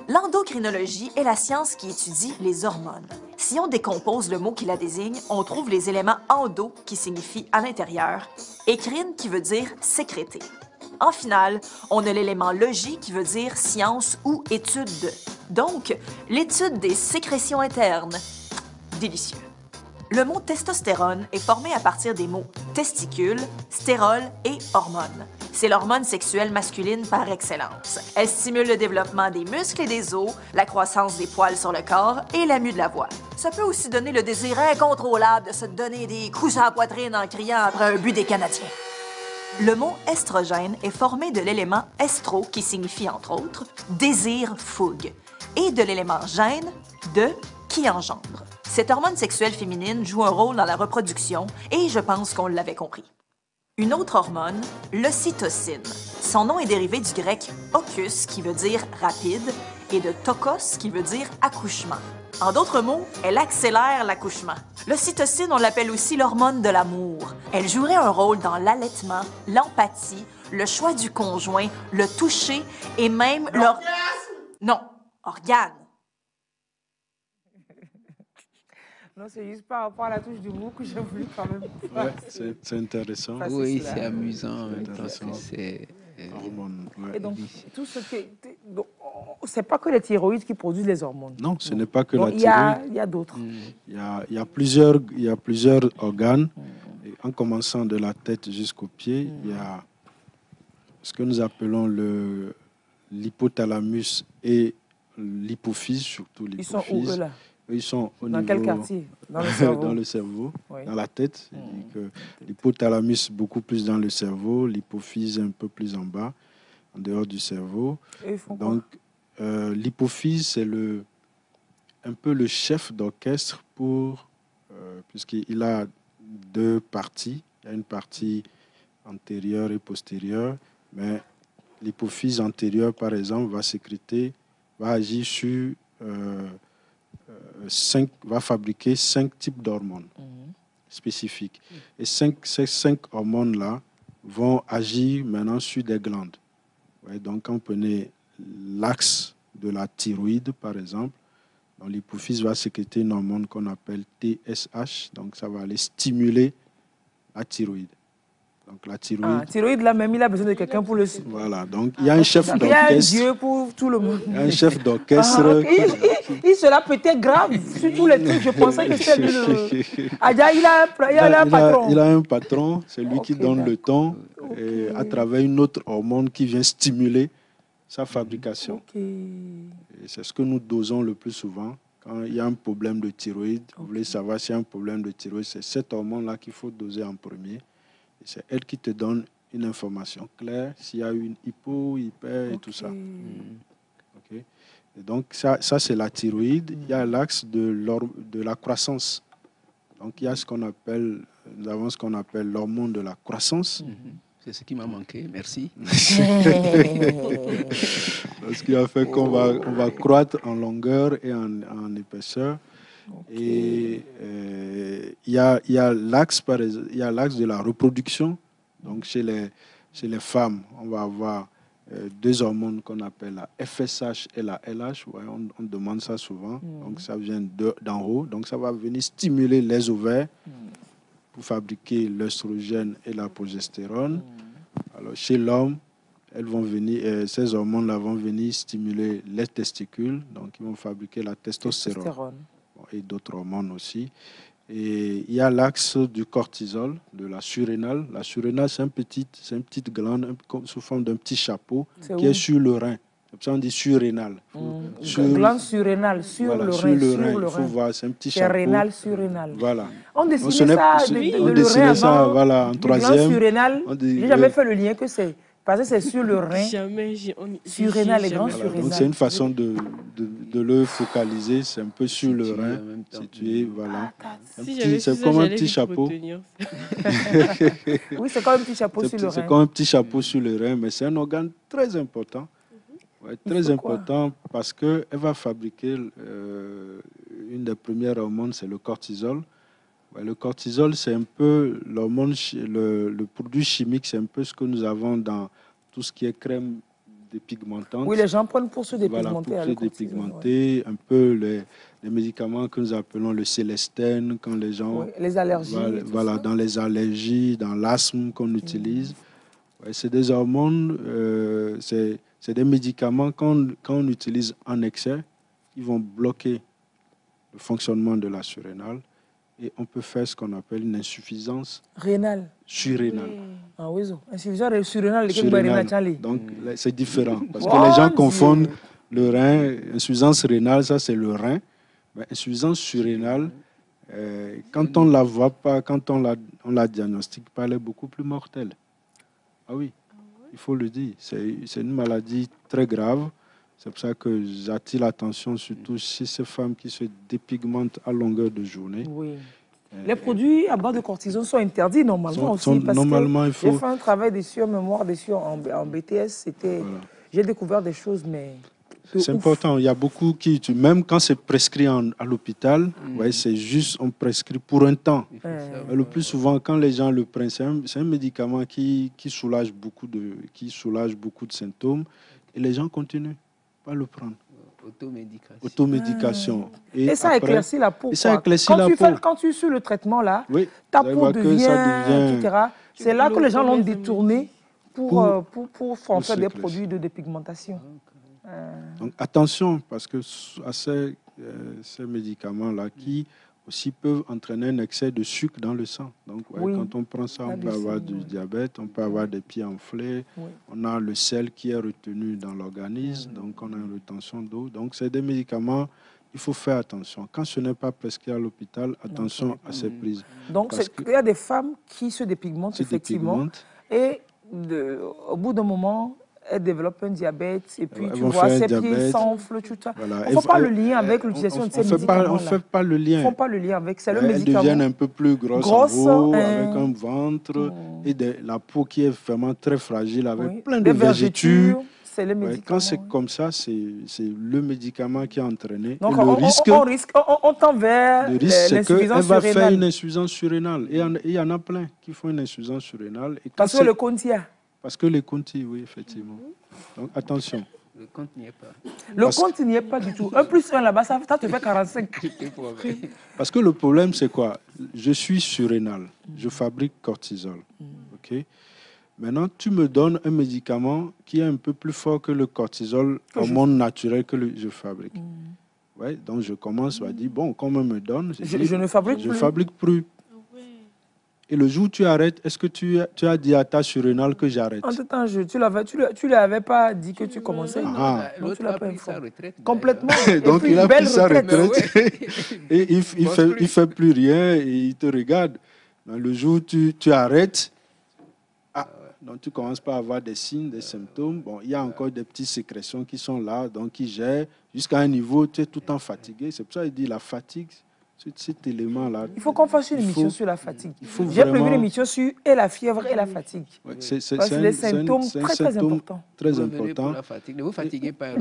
L'endocrinologie est la science qui étudie les hormones. Si on décompose le mot qui la désigne, on trouve les éléments endo, qui signifie à l'intérieur, et crine, qui veut dire sécréter. En finale, on a l'élément logis, qui veut dire science ou étude de. Donc, l'étude des sécrétions internes. Délicieux. Le mot testostérone est formé à partir des mots testicule, stérol et hormone. C'est l'hormone sexuelle masculine par excellence. Elle stimule le développement des muscles et des os, la croissance des poils sur le corps et la mue de la voix. Ça peut aussi donner le désir incontrôlable de se donner des coups à la poitrine en criant après un but des Canadiens. Le mot estrogène est formé de l'élément estro, qui signifie entre autres désir, fougue, et de l'élément gène, de, qui engendre. Cette hormone sexuelle féminine joue un rôle dans la reproduction et je pense qu'on l'avait compris. Une autre hormone, l'ocytocine. Son nom est dérivé du grec « okus » qui veut dire « rapide » et de « tokos » qui veut dire « accouchement ». En d'autres mots, elle accélère l'accouchement. L'ocytocine, on l'appelle aussi l'hormone de l'amour. Elle jouerait un rôle dans l'allaitement, l'empathie, le choix du conjoint, le toucher et même Non, organe. Non, c'est juste par rapport à la touche d'humour que j'ai voulu quand même. Ouais, c'est intéressant. Oui, c'est amusant. C'est et donc, tout ce qui c'est pas que les thyroïdes qui produisent les hormones. Non, ce n'est pas que la thyroïde. Il y a d'autres. Il y a plusieurs organes. Et en commençant de la tête jusqu'aux pieds, il y a ce que nous appelons l'hypothalamus et l'hypophyse, surtout l'hypophyse. Ils sont où, eux, là? Ils sont dans quel quartier? Dans le cerveau. Dans le cerveau, oui. Dans la tête. L'hypothalamus beaucoup plus dans le cerveau, l'hypophyse un peu plus en bas, en dehors du cerveau. Et ils font donc, l'hypophyse, c'est un peu le chef d'orchestre puisqu'il a 2 parties. Il y a une partie antérieure et postérieure, mais l'hypophyse antérieure, par exemple, va agir sur... va fabriquer 5 types d'hormones spécifiques. Et ces 5 hormones-là vont agir maintenant sur des glandes. Ouais, donc, quand on prenait l'axe de la thyroïde, par exemple. L'hypophyse va sécréter une hormone qu'on appelle TSH, donc ça va aller stimuler la thyroïde. Donc la thyroïde. Ah, thyroïde là même, il a besoin de quelqu'un pour le. Voilà, donc il y a un chef d'orchestre. Il y a un Dieu pour tout le monde. Il y a un chef d'orchestre. Il sera peut-être grave sur tous les trucs. Je pensais que c'était lui le. Adja, il a un patron. Il a un patron, c'est lui qui donne le ton Okay. à travers une autre hormone qui vient stimuler sa fabrication. Et c'est ce que nous dosons le plus souvent. Quand il y a un problème de thyroïde, vous voulez savoir s'il y a un problème de thyroïde, c'est cette hormone-là qu'il faut doser en premier. Et c'est elle qui te donne une information claire s'il y a une hypo, hyper et tout ça. Okay. Et donc ça c'est la thyroïde. Il y a l'axe de la croissance. Donc il y a nous avons ce qu'on appelle l'hormone de la croissance. C'est ce qui m'a manqué, merci. Ce qui a fait qu'on va croître en longueur et en épaisseur. Et il y a l'axe de la reproduction. Donc chez les femmes, on va avoir deux hormones qu'on appelle la FSH et la LH. Ouais, on demande ça souvent. Donc ça vient d'en haut. Donc ça va venir stimuler les ovaires pour fabriquer l'œstrogène et la progestérone. Alors chez l'homme, ces hormones-là vont venir stimuler les testicules. Donc ils vont fabriquer la testostérone. Et d'autres hormones aussi. Et il y a l'axe du cortisol, de la surrénale. La surrénale, c'est une petite glande sous forme d'un petit chapeau qui est sur le rein. C'est pour ça qu'on dit surrénale. Glande surrénale, sur le rein. Il faut voir, c'est un petit chapeau. Rénal, surrénal. Voilà. On dessinait ça voilà, en troisième. Glande surrénale, je n'ai jamais fait le lien que c'est. Parce que c'est sur le rein. Jamais. Surrénal et grand voilà, surrénal. donc c'est une façon de le focaliser. C'est un peu sur le rein. Situé, voilà. C'est comme un petit chapeau. Oui, c'est comme un petit chapeau sur le rein. C'est comme un petit chapeau sur le rein, mais c'est un organe très important. Ouais, très important parce qu'elle va fabriquer une des premières hormones, c'est le cortisol. Ouais, le cortisol, c'est un peu l'hormone, le produit chimique, c'est un peu ce que nous avons dans tout ce qui est crème dépigmentante. Oui, les gens prennent pour se dépigmenter. Voilà, pour se dépigmenter, un peu les médicaments que nous appelons le Célestène, quand les gens... Oui, les allergies. Voilà, dans les allergies, dans l'asthme qu'on utilise. Ouais, c'est des hormones, c'est des médicaments quand on utilise en excès, ils vont bloquer le fonctionnement de la surrénale. Et on peut faire ce qu'on appelle une insuffisance rénale. Surrénale. Ah oui, insuffisance surrénale. Donc, c'est différent. Parce que les gens confondent le rein. Insuffisance rénale, ça, c'est le rein. Mais insuffisance surrénale, quand on ne la voit pas, quand on la diagnostique pas, elle est beaucoup plus mortelle. Ah oui, il faut le dire. C'est une maladie très grave. C'est pour ça que j'attire l'attention surtout chez ces femmes qui se dépigmentent à longueur de journée. Oui. Les produits à base de cortisone sont interdits normalement aussi. Parce normalement, que j'ai fait un travail dessus, en mémoire dessus, en BTS. Voilà. J'ai découvert des choses, mais... C'est important. Il y a beaucoup qui... Même quand c'est prescrit à l'hôpital, c'est juste, on prescrit pour un temps. Le plus souvent, quand les gens le prennent, c'est un médicament qui soulage beaucoup de symptômes. Et les gens continuent. Pas le prendre. Automédication. Et ça éclaircit la peau. Et ça éclaircit la peau. Quand tu es sur le traitement, là, ta peau devient, etc. C'est là que les gens l'ont détourné pour faire des produits de dépigmentation. Donc attention, parce que à ces médicaments-là qui aussi peuvent entraîner un excès de sucre dans le sang. Donc, quand on prend ça, on peut avoir du diabète, on peut avoir des pieds enflés, on a le sel qui est retenu dans l'organisme, donc on a une rétention d'eau. Donc, c'est des médicaments, il faut faire attention. Quand ce n'est pas prescrit à l'hôpital, attention à ces prises. Donc, il y a des femmes qui se dépigmentent, effectivement, et au bout d'un moment... elle développe un diabète et puis tu vois ses pieds s'enflent, tout ça. Voilà. On ne fait pas le lien avec l'utilisation de ces médicaments-là. On ne fait pas le lien. Ils ne font pas le lien avec, c'est le médicament. Elles deviennent un peu plus grosses en haut, avec un ventre et la peau qui est vraiment très fragile avec plein de vergetures. C'est le médicament. Quand c'est comme ça, c'est le médicament qui a entraîné. Donc on tend vers l'insuffisance surrénale. Elle va faire une insuffisance surrénale. Et il y en a plein qui font une insuffisance surrénale. Parce que le Contia. Parce que les Conti, oui, effectivement. Donc, attention. Le compte n'y est pas. Le compte n'y est pas du tout. 1 plus 1 là-bas, ça te fait 45. Parce que le problème, c'est quoi? Je suis surrénal. Je fabrique cortisol. OK? Maintenant, tu me donnes un médicament qui est un peu plus fort que le cortisol, hormone naturel que je fabrique. Ouais, donc, je commence à dire, bon, comme on me donne, je ne fabrique plus. Je fabrique plus. Et le jour où tu arrêtes, est-ce que tu as dit à ta surrénale que j'arrête? Entre-temps, tu lui avais pas dit que tu commençais. Donc tu l'as pris sa retraite. Complètement. Donc il a pris sa retraite. Et il fait plus rien et il te regarde. Donc, le jour où tu arrêtes, donc tu commences pas à avoir des signes, des symptômes. Bon, il y a encore des petites sécrétions qui sont là, donc qui gèrent jusqu'à un niveau, tu es tout le temps fatigué. C'est pour ça qu'il dit la fatigue. Cet élément-là. Il faut qu'on fasse une émission sur la fatigue. J'ai prévu une émission sur la fièvre et la fatigue. Ouais, c'est des symptômes très importants. Très important. La fatigue. Ne vous fatiguez pas.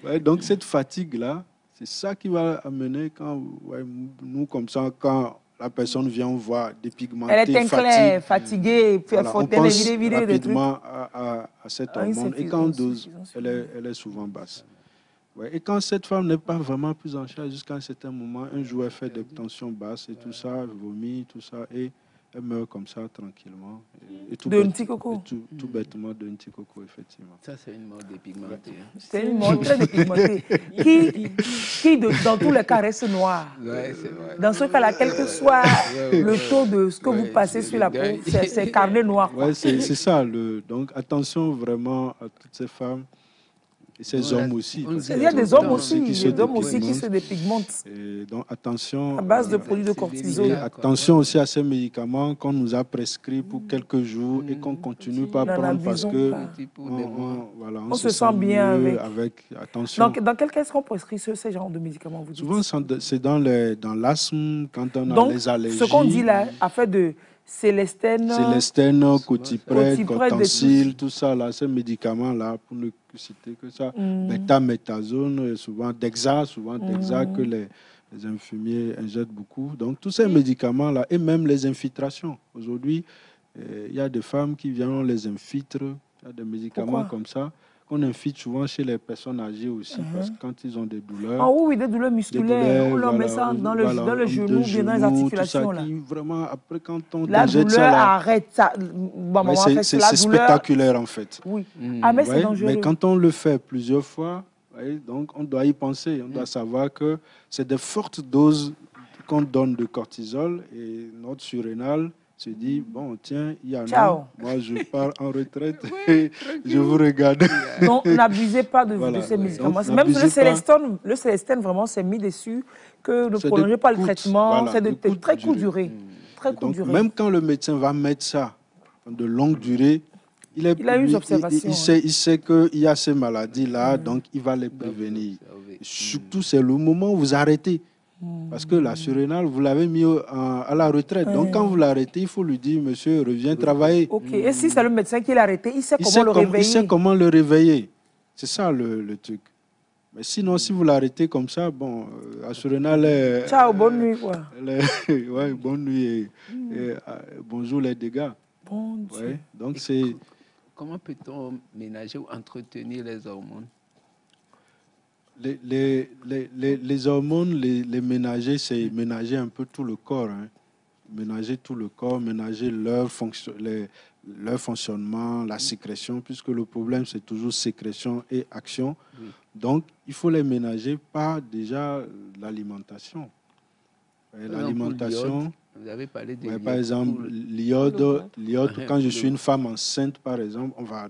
Ouais, donc cette fatigue-là, c'est ça qui va amener quand nous comme ça, quand la personne vient, on voit dépigmenter, elle est inclaire, fatiguée, voilà, on pense rapidement à cette hormone et quand on dose, elle est souvent basse. Ouais. Et quand cette femme n'est pas vraiment prise en charge jusqu'à un certain moment, un jour elle fait des tensions basses et tout ça, elle vomit, tout ça, et elle meurt comme ça tranquillement. Et tout d'un petit coco. Tout bêtement d'un petit coco, effectivement. Ça, c'est une mort dépigmentée. Hein. C'est une mort très dépigmentée qui dans tous les cas, reste noire. Ouais, c'est vrai. Dans ce cas-là, quel que soit le taux de ce que vous passez sur la peau, c'est carnet noir. Oui, c'est ça. Donc, attention vraiment à toutes ces femmes. Et ces hommes aussi. Il y a des hommes aussi, qui se dépigmentent. Et donc attention. À base de produits de cortisol. Attention aussi à ces médicaments qu'on nous a prescrits pour quelques jours et qu'on ne continue pas à prendre parce que on se sent bien avec. Attention. Donc, dans quel cas est-ce qu'on prescrit ce genre de médicaments, vous dites? Souvent, c'est dans l'asthme, quand on a les allergies. Ce qu'on dit là, afin de Célestène, Cotiprède, Cortencil, tout ça, là, ces médicaments-là, pour ne citer que ça, bêta-méthasone, souvent Dexa que les infirmiers injectent beaucoup. Donc, tous ces médicaments-là, et même les infiltrations. Aujourd'hui, il y a des femmes qui viennent, on les infiltre, il y a des médicaments comme ça. On infiltre souvent chez les personnes âgées aussi, parce que quand ils ont des douleurs... Ah oui, des douleurs musculaires, on leur met ça dans le genou, bien dans les articulations. Tout ça, vraiment, après, quand on la douleur arrête ça. C'est spectaculaire, en fait. Oui. Mais c'est dangereux. Mais quand on le fait plusieurs fois, donc on doit y penser. On doit savoir que c'est de fortes doses qu'on donne de cortisol et notre surrénal se dit, bon, tiens, il y a moi je pars en retraite et je vous regarde. Non, n'abusez pas de ces médicaments. Même le Célestène, vraiment, c'est mis dessus que ne prolongez pas le traitement, c'est de très courte durée. Même quand le médecin va mettre ça de longue durée, il a une observation. Il sait qu'il y a ces maladies-là, donc il va les prévenir. Surtout, c'est le moment où vous arrêtez. Parce que la surrénale, vous l'avez mis à la retraite. Donc, quand vous l'arrêtez, il faut lui dire, monsieur, reviens travailler. OK. Et si c'est le médecin qui l'a arrêté, il sait comment le réveiller. Il sait comment le réveiller. C'est ça le truc. Mais sinon, si vous l'arrêtez comme ça, bon, la surrénale est... Ciao, bonne nuit, quoi. Ouais, bonne nuit et bonjour les dégâts. Bon Dieu. Ouais, donc c'est... Comment peut-on ménager ou entretenir les hormones? Les hormones, les ménager, c'est ménager un peu tout le corps. Hein. Ménager tout le corps, ménager leur fonctionnement, la sécrétion, puisque le problème, c'est toujours sécrétion et action. Oui. Donc, il faut les ménager par déjà l'alimentation. L'alimentation... Vous avez parlé de par exemple, l'iode, quand je suis une femme enceinte, par exemple, on va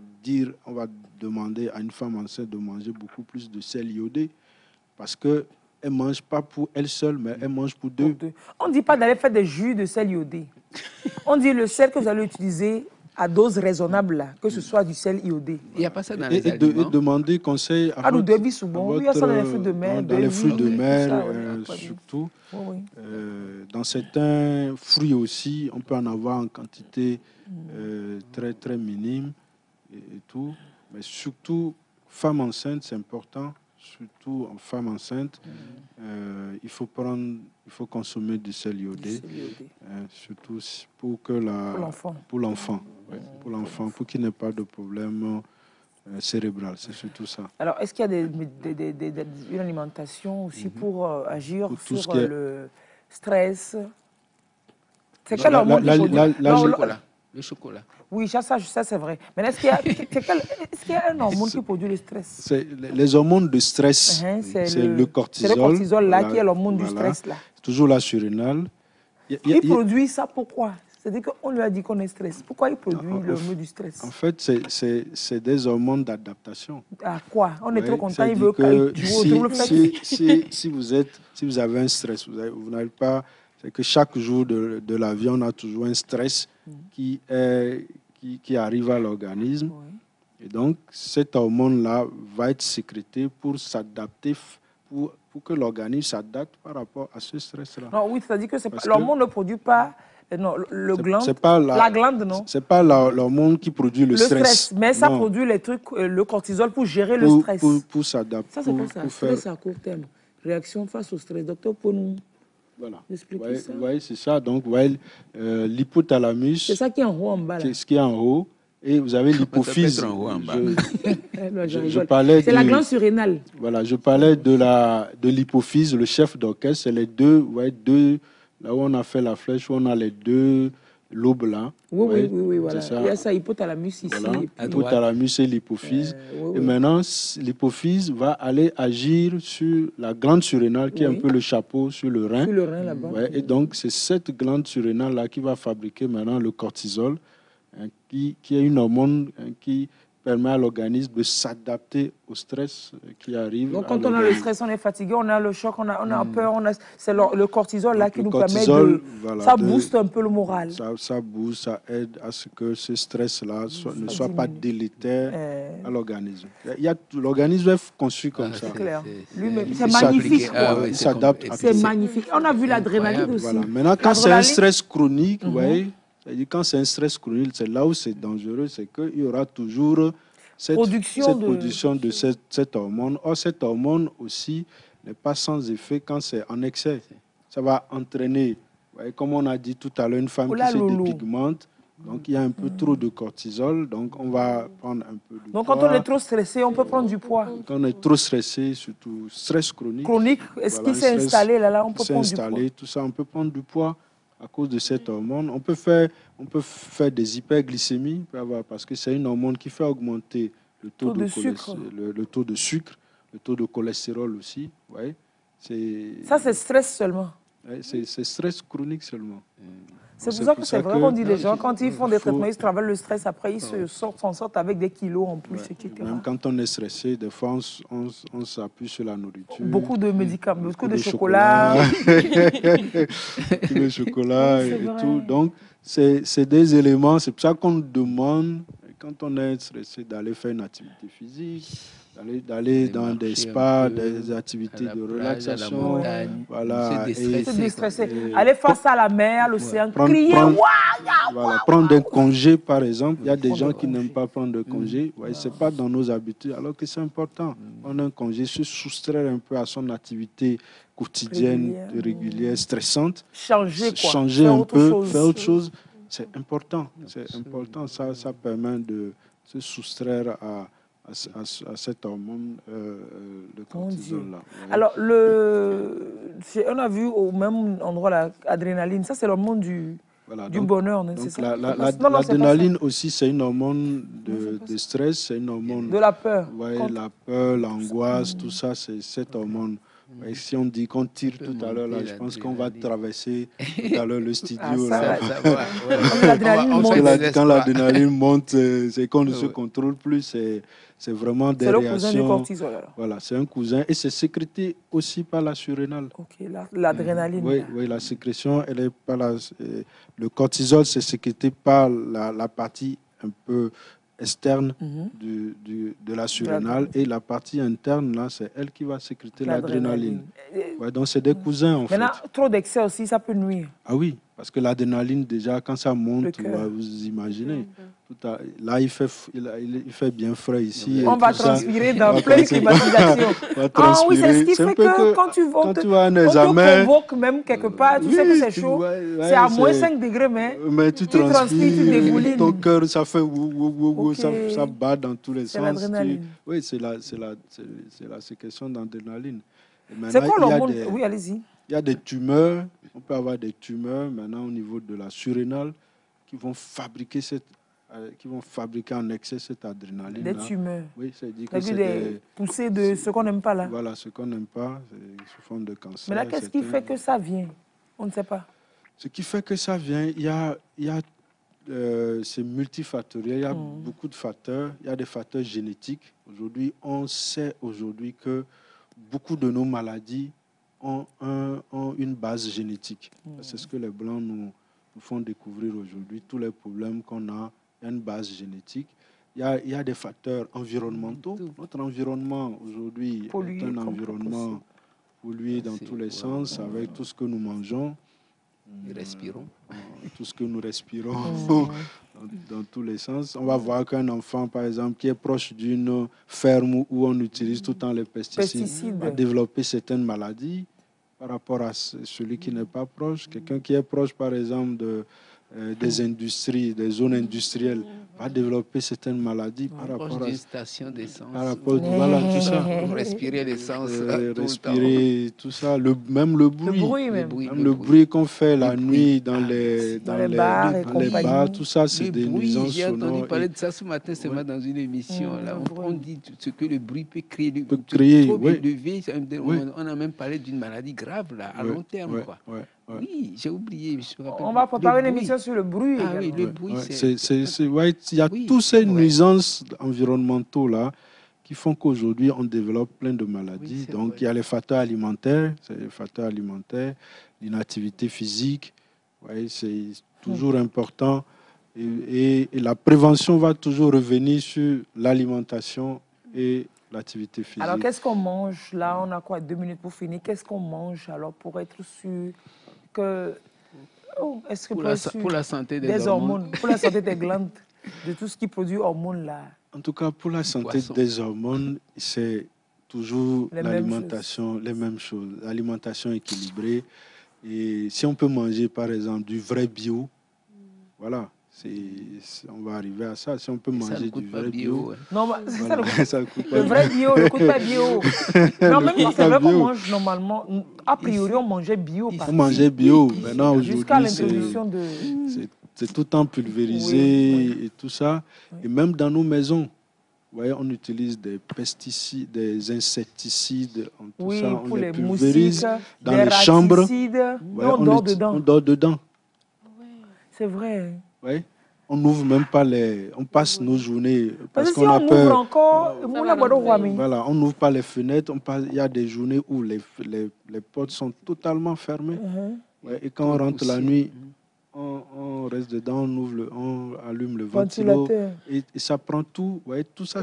demander à une femme enceinte de manger beaucoup plus de sel iodé parce qu'elle ne mange pas pour elle seule, mais elle mange pour deux. On ne dit pas d'aller faire des jus de sel iodé. On dit le sel que vous allez utiliser à dose raisonnable, là, que ce soit du sel iodé. Il n'y a pas ça dans les aliments. Et demander conseil à votre, il y a ça dans les fruits de mer. Dans les fruits de mer, surtout. Oui. Dans certains fruits aussi, on peut en avoir en quantité très, très minime et tout. Mais surtout, femme enceinte, c'est important. Surtout en femme enceinte, il faut consommer du sel iodé. Surtout pour l'enfant. Pour qu'il n'ait pas de problème cérébrale. C'est surtout ça. Alors, est-ce qu'il y a une alimentation aussi pour agir tout sur le stress? C'est quel Le hormone Le chocolat. Oui, ça c'est vrai. Mais est-ce qu'il y a un hormone qui produit le stress? Les hormones de stress, c'est le cortisol. C'est le cortisol là qui est l'hormone du stress là. Toujours la surrénale. Il produit ça pourquoi? C'est-à-dire qu'on lui a dit qu'on est stress. Pourquoi il produit l'hormone du stress? En fait, c'est des hormones d'adaptation. À quoi? On est trop content, il veut que si vous avez un stress, vous n'avez pas... C'est que chaque jour de la vie, on a toujours un stress qui arrive à l'organisme. Oui. Et donc, cette hormone-là va être sécrétée pour s'adapter, pour que l'organisme s'adapte par rapport à ce stress-là. Non, oui, c'est-à-dire que l'hormone ne produit pas... Non, la glande, non. Ce n'est pas l'hormone qui produit le stress. Mais ça produit les trucs, le cortisol pour gérer le stress. Pour s'adapter. Ça, c'est quoi ça? Stress à court terme. Réaction face au stress. Docteur, pour nous expliquer ça? Oui, c'est ça. Donc, l'hypothalamus. C'est ça qui est en haut, en bas. C'est ce qui est en haut. Et vous avez l'hypophyse. C'est la glande surrénale. Voilà, je parlais de l'hypophyse, le chef d'orchestre. C'est les deux, là où on a fait la flèche, où on a les deux lobes là. Oui, voilà. Il y a ça, hypothalamus ici. Voilà, hypothalamus et l'hypophyse. Et maintenant, l'hypophyse va aller agir sur la glande surrénale, qui est un peu le chapeau sur le rein. Sur le rein là-bas. Et donc, c'est cette glande surrénale là qui va fabriquer maintenant le cortisol, qui est une hormone qui permet à l'organisme de s'adapter au stress qui arrive. Donc, quand on a le stress, on est fatigué, on a le choc, on a peur, c'est le cortisol là qui nous permet de... ça booste un peu le moral. Ça booste, ça aide à ce que ce stress-là ne soit pas délétère à l'organisme. L'organisme est construit comme ça. C'est clair. C'est magnifique. Il s'adapte. C'est magnifique. On a vu l'adrénaline aussi. Voilà. Maintenant, quand c'est un stress chronique, c'est-à-dire quand c'est un stress chronique, c'est là où c'est dangereux, c'est qu'il y aura toujours cette production de cette hormone. Or, cette hormone aussi n'est pas sans effet quand c'est en excès. Ça va entraîner, comme on a dit tout à l'heure, une femme qui se dépigmente. Donc, il y a un peu trop de cortisol. Donc, on va prendre un peu de poids. Donc, quand on est trop stressé, on peut prendre du poids. Quand on est trop stressé, surtout stress chronique. Est-ce qu'il s'est installé là, on peut prendre du poids. Tout ça, on peut prendre du poids à cause de cette hormone. On peut faire des hyperglycémies, parce que c'est une hormone qui fait augmenter le taux de sucre, le taux de sucre, le taux de cholestérol aussi. Ça, c'est stress seulement. C'est stress chronique seulement. C'est pour ça que c'est vrai qu'on dit les gens, quand ils font des traitements, ils travaillent le stress, après ils s'en sortent avec des kilos en plus, etc. Même quand on est stressé, des fois, on s'appuie sur la nourriture. Beaucoup de médicaments, beaucoup de chocolat. Le chocolat et tout. Donc, c'est des éléments, c'est pour ça qu'on demande, quand on est stressé, d'aller faire une activité physique, d'aller dans des spas, des activités de relaxation. Voilà. Se déstresser. Aller face à la mer, à l'océan, crier. Prendre un congé, par exemple. Il y a des gens qui n'aiment pas prendre de congé. Ce n'est pas dans nos habitudes, alors que c'est important. Prendre un congé, se soustraire un peu à son activité quotidienne, régulière, stressante. Changer un peu, faire autre chose. C'est important. C'est important. Ça permet de se soustraire à cette hormone, le cortisol-là. Alors, on a vu au même endroit l'adrénaline. Ça, c'est l'hormone du bonheur, c'est ça? L'adrénaline aussi, c'est une hormone de stress, c'est une hormone... De la peur. La peur, l'angoisse, tout ça, c'est cette hormone. Et si on dit qu'on tire tout à l'heure, je pense qu'on va traverser tout à l'heure le studio. Quand l'adrénaline monte, c'est qu'on ne se contrôle plus. C'est vraiment des réactions. C'est le cousin du cortisol. Voilà, c'est un cousin. Et c'est sécrété aussi par la surrénale. Ok, l'adrénaline. Oui, la sécrétion, elle est par le cortisol, c'est sécrété par la partie un peu externe de la surrénale, et la partie interne, là, c'est elle qui va sécréter l'adrénaline. Donc, c'est des cousins, en fait. Maintenant, trop d'excès aussi, ça peut nuire. Ah oui, parce que l'adrénaline, déjà, quand ça monte, vous imaginez. Là, il fait bien frais ici. On va transpirer dans plein de climatisations. Ah oui, c'est ce qui fait que quand tu vas un examen, on te convoque même quelque part, tu sais que c'est chaud. C'est à moins 5 degrés, mais tu transpires, tu dégoulines. Ton cœur, ça fait ça bat dans tous les sens. C'est l'adrénaline. Oui, c'est question d'adrénaline. C'est quoi l'hormone? Oui, allez-y. Il y a des tumeurs, on peut avoir des tumeurs maintenant au niveau de la surrénale qui vont fabriquer en excès cette adrénaline. Des tumeurs. Oui, c'est-à-dire que c'est des poussées de ce qu'on n'aime pas là. Voilà, ce qu'on n'aime pas, c'est sous forme de cancer. Mais là, qu'est-ce qui fait que ça vient? On ne sait pas. Ce qui fait que ça vient, c'est multifactoriel, il y a beaucoup de facteurs. Il y a des facteurs génétiques. Aujourd'hui, on sait que beaucoup de nos maladies ont une base génétique. C'est ce que les Blancs nous font découvrir aujourd'hui. Tous les problèmes qu'on a, il y a une base génétique. Il y a des facteurs environnementaux. Notre environnement aujourd'hui est un environnement pollué dans tous les sens, avec tout ce que nous mangeons. Nous respirons. Tout ce que nous respirons dans tous les sens. On va voir qu'un enfant, par exemple, qui est proche d'une ferme où on utilise tout le temps les pesticides, va développer certaines maladies par rapport à celui qui n'est pas proche. Quelqu'un qui est proche, par exemple, des industries, des zones industrielles, va développer certaines maladies par rapport à une station d'essence. Voilà, tout ça. Pour respirer l'essence. Respirer tout ça. Même le bruit. Le bruit qu'on fait la nuit dans les bars, tout ça, c'est des nuisances sonores. J'ai entendu parler de ça ce matin, c'est dans une émission. Là, on dit ce que le bruit peut créer. On a même parlé d'une maladie grave là, à long terme. Oui, j'ai oublié. On va préparer une émission sur le bruit. Ah oui, le bruit, il y a toutes ces nuisances environnementaux là qui font qu'aujourd'hui on développe plein de maladies. Donc il y a les facteurs alimentaires, l'inactivité physique. C'est toujours important. Et la prévention va toujours revenir sur l'alimentation et l'activité physique. Alors qu'est-ce qu'on mange là? On a quoi, 2 minutes pour finir? Qu'est-ce qu'on mange alors pour être sûr que pour la santé des hormones, pour la santé des glandes, de tout ce qui produit hormones là. En tout cas, pour la santé des hormones, c'est toujours l'alimentation, les mêmes choses. L'alimentation équilibrée. Et si on peut manger, par exemple, du vrai bio, voilà. On va arriver à ça. Si on peut manger du vrai bio. Non, c'est ça le vrai bio ne coûte pas bio. Non, même c'est vrai qu'on mange normalement. A priori, on mangeait bio. On mangeait bio. Maintenant, aujourd'hui, jusqu'à l'introduction de. C'est tout le temps pulvérisé et tout ça. Et même dans nos maisons, vous voyez, on utilise des pesticides, des insecticides, tout ça. On les pulvérise dans les chambres. On dort dedans. C'est vrai. Oui. On n'ouvre même pas on passe nos journées parce qu'on a peur. Voilà, on n'ouvre pas les fenêtres. Il y a des journées où les portes sont totalement fermées. Et quand on rentre la nuit, on reste dedans, on allume le ventilo et ça prend tout. Tout ça,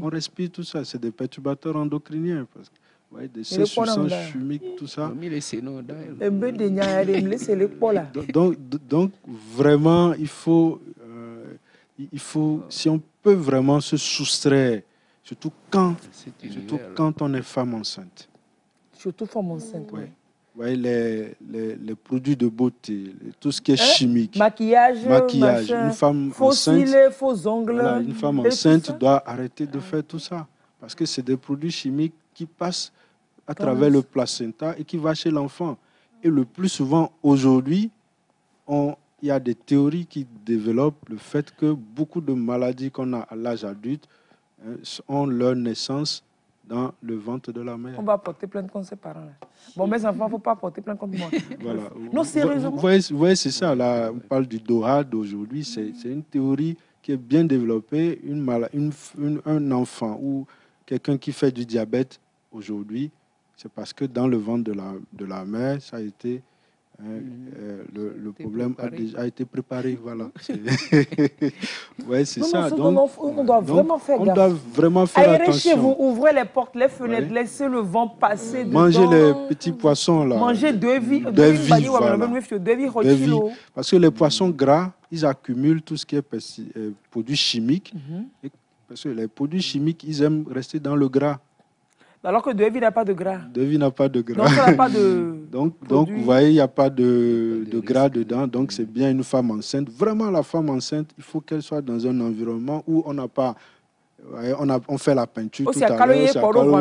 on respire tout ça. C'est des perturbateurs endocriniens. Des substances chimiques, tout ça. Donc vraiment, il faut, si on peut vraiment se soustraire, surtout quand on est femme enceinte. Surtout femme enceinte, oui. Les produits de beauté, tout ce qui est chimique. Maquillage, une femme enceinte, faux ongles. Voilà, une femme enceinte doit arrêter de faire tout ça. Parce que c'est des produits chimiques qui passent à travers le placenta et qui va chez l'enfant. Et le plus souvent, aujourd'hui, il y a des théories qui développent le fait que beaucoup de maladies qu'on a à l'âge adulte ont leur naissance dans le ventre de la mère. On va porter plainte contre ses parents. Bon, mes enfants, il ne faut pas porter plainte contre moi. Voilà. Non, sérieusement. Vous voyez, c'est ça. Là, on parle du DOHA d'aujourd'hui. C'est une théorie qui est bien développée. Un enfant ou quelqu'un qui fait du diabète aujourd'hui, c'est parce que dans le ventre de la mère, ça a été le problème a été préparé. Voilà. C'est ça. Donc, on doit vraiment faire gaffe. On doit vraiment faire attention. Allez chez vous, ouvrez les portes, les fenêtres, laissez le vent passer dedans. Mangez les petits poissons là. Mangez deux vies. Voilà. Parce que les poissons gras, ils accumulent tout ce qui est produits chimiques. Parce que les produits chimiques, ils aiment rester dans le gras. Alors que de vie n'a pas de gras. De vie n'a pas de gras. Donc, ça n'a pas de donc vous voyez, il n'y a pas de gras dedans. Donc, c'est bien une femme enceinte. Vraiment, la femme enceinte, il faut qu'elle soit dans un environnement où on n'a pas... On fait la peinture tout à l'heure.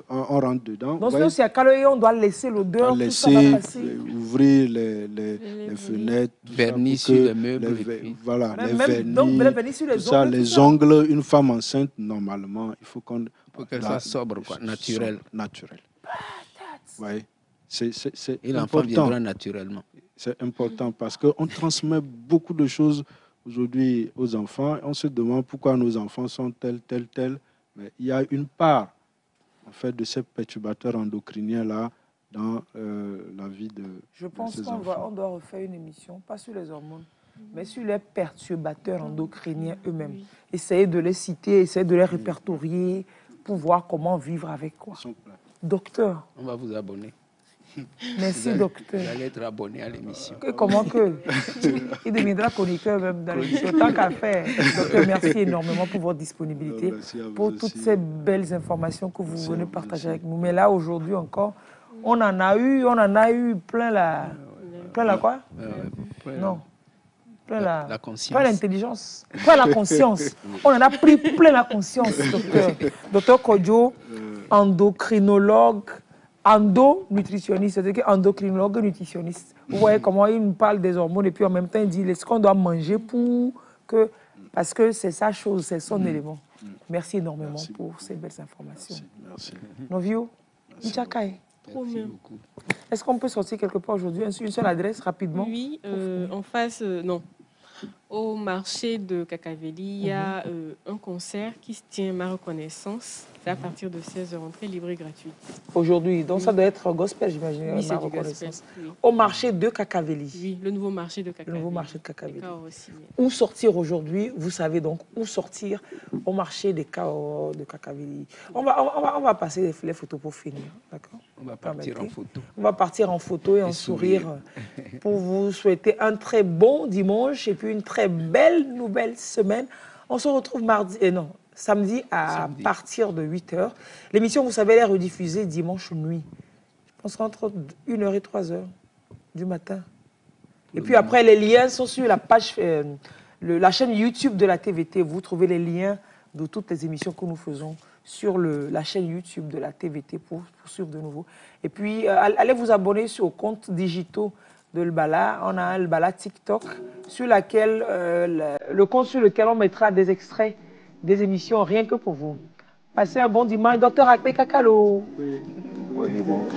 On rentre dedans. Donc, si à caloyer, on doit laisser l'odeur, tout ça va passer. Ouvrir les fenêtres. Vernis sur les meubles. Voilà, les vernis. Donc, les vernis sur les ongles. Les ongles, une femme enceinte, normalement, il faut qu'elle soit sobre, quoi, naturelle. Naturelle. Ouais. C'est et l'enfant viendra naturellement. C'est important parce qu'on transmet beaucoup de choses aujourd'hui aux enfants. On se demande pourquoi nos enfants sont tels. Mais il y a une part, en fait, de ces perturbateurs endocriniens-là dans la vie de Je pense qu'on doit refaire une émission, pas sur les hormones, mais sur les perturbateurs endocriniens eux-mêmes. Essayer de les citer, essayer de les répertorier pour voir comment vivre avec quoi. Docteur. On va vous abonner. Merci, docteur. Vous allez être abonné à l'émission. Comment que il deviendra chroniqueur même dans l'émission. Tant qu'à faire. Docteur, merci énormément pour votre disponibilité, pour toutes ces belles informations que vous venez partager avec nous. Mais là, aujourd'hui encore, on en a eu plein la... Plein la quoi? Non. Plein la conscience. Plein l'intelligence. Plein la conscience. On en a pris plein la conscience, docteur. Docteur Kodjo, endocrinologue, endo-nutritionniste, c'est-à-dire endocrinologue nutritionniste. Vous voyez comment il nous parle des hormones et puis en même temps il dit ce qu'on doit manger pour que... Parce que c'est sa chose, c'est son élément. Merci énormément pour ces belles informations. Merci. Novio, Nchakaï. Merci beaucoup. Est-ce qu'on peut sortir quelque part aujourd'hui? Une seule adresse, rapidement? Oui, en face, non. Au marché de Kakaveli, il y a un concert qui se tient Ma Reconnaissance. C'est à partir de 16h, entrée libre et gratuite. Aujourd'hui, donc ça doit être gospel, j'imagine, oui, Ma Reconnaissance. Gospel, oui. Au marché de Kakaveli. Oui, le nouveau marché de Kakaveli. Le nouveau marché de Kakaveli. Où sortir aujourd'hui? Vous savez donc où sortir au marché des Kao de Kakaveli. On va passer les photos pour finir, d'accord? On va partir en photo. On va partir en photo et en sourire pour vous souhaiter un très bon dimanche et puis une très belle nouvelle semaine. On se retrouve samedi à partir de 8h. L'émission, vous savez, elle est rediffusée dimanche nuit. Je pense entre 1h et 3h du matin. Et puis après, les liens sont sur la page, la chaîne YouTube de la TVT. Vous trouvez les liens de toutes les émissions que nous faisons sur la chaîne YouTube de la TVT pour suivre de nouveau. Et puis, allez vous abonner sur le compte digitaux de L'Bala. On a un L'Bala TikTok sur laquelle, le compte sur lequel on mettra des extraits des émissions rien que pour vous. Passez un bon dimanche. Docteur Akpe Kakalo. Oui. Oui, bon.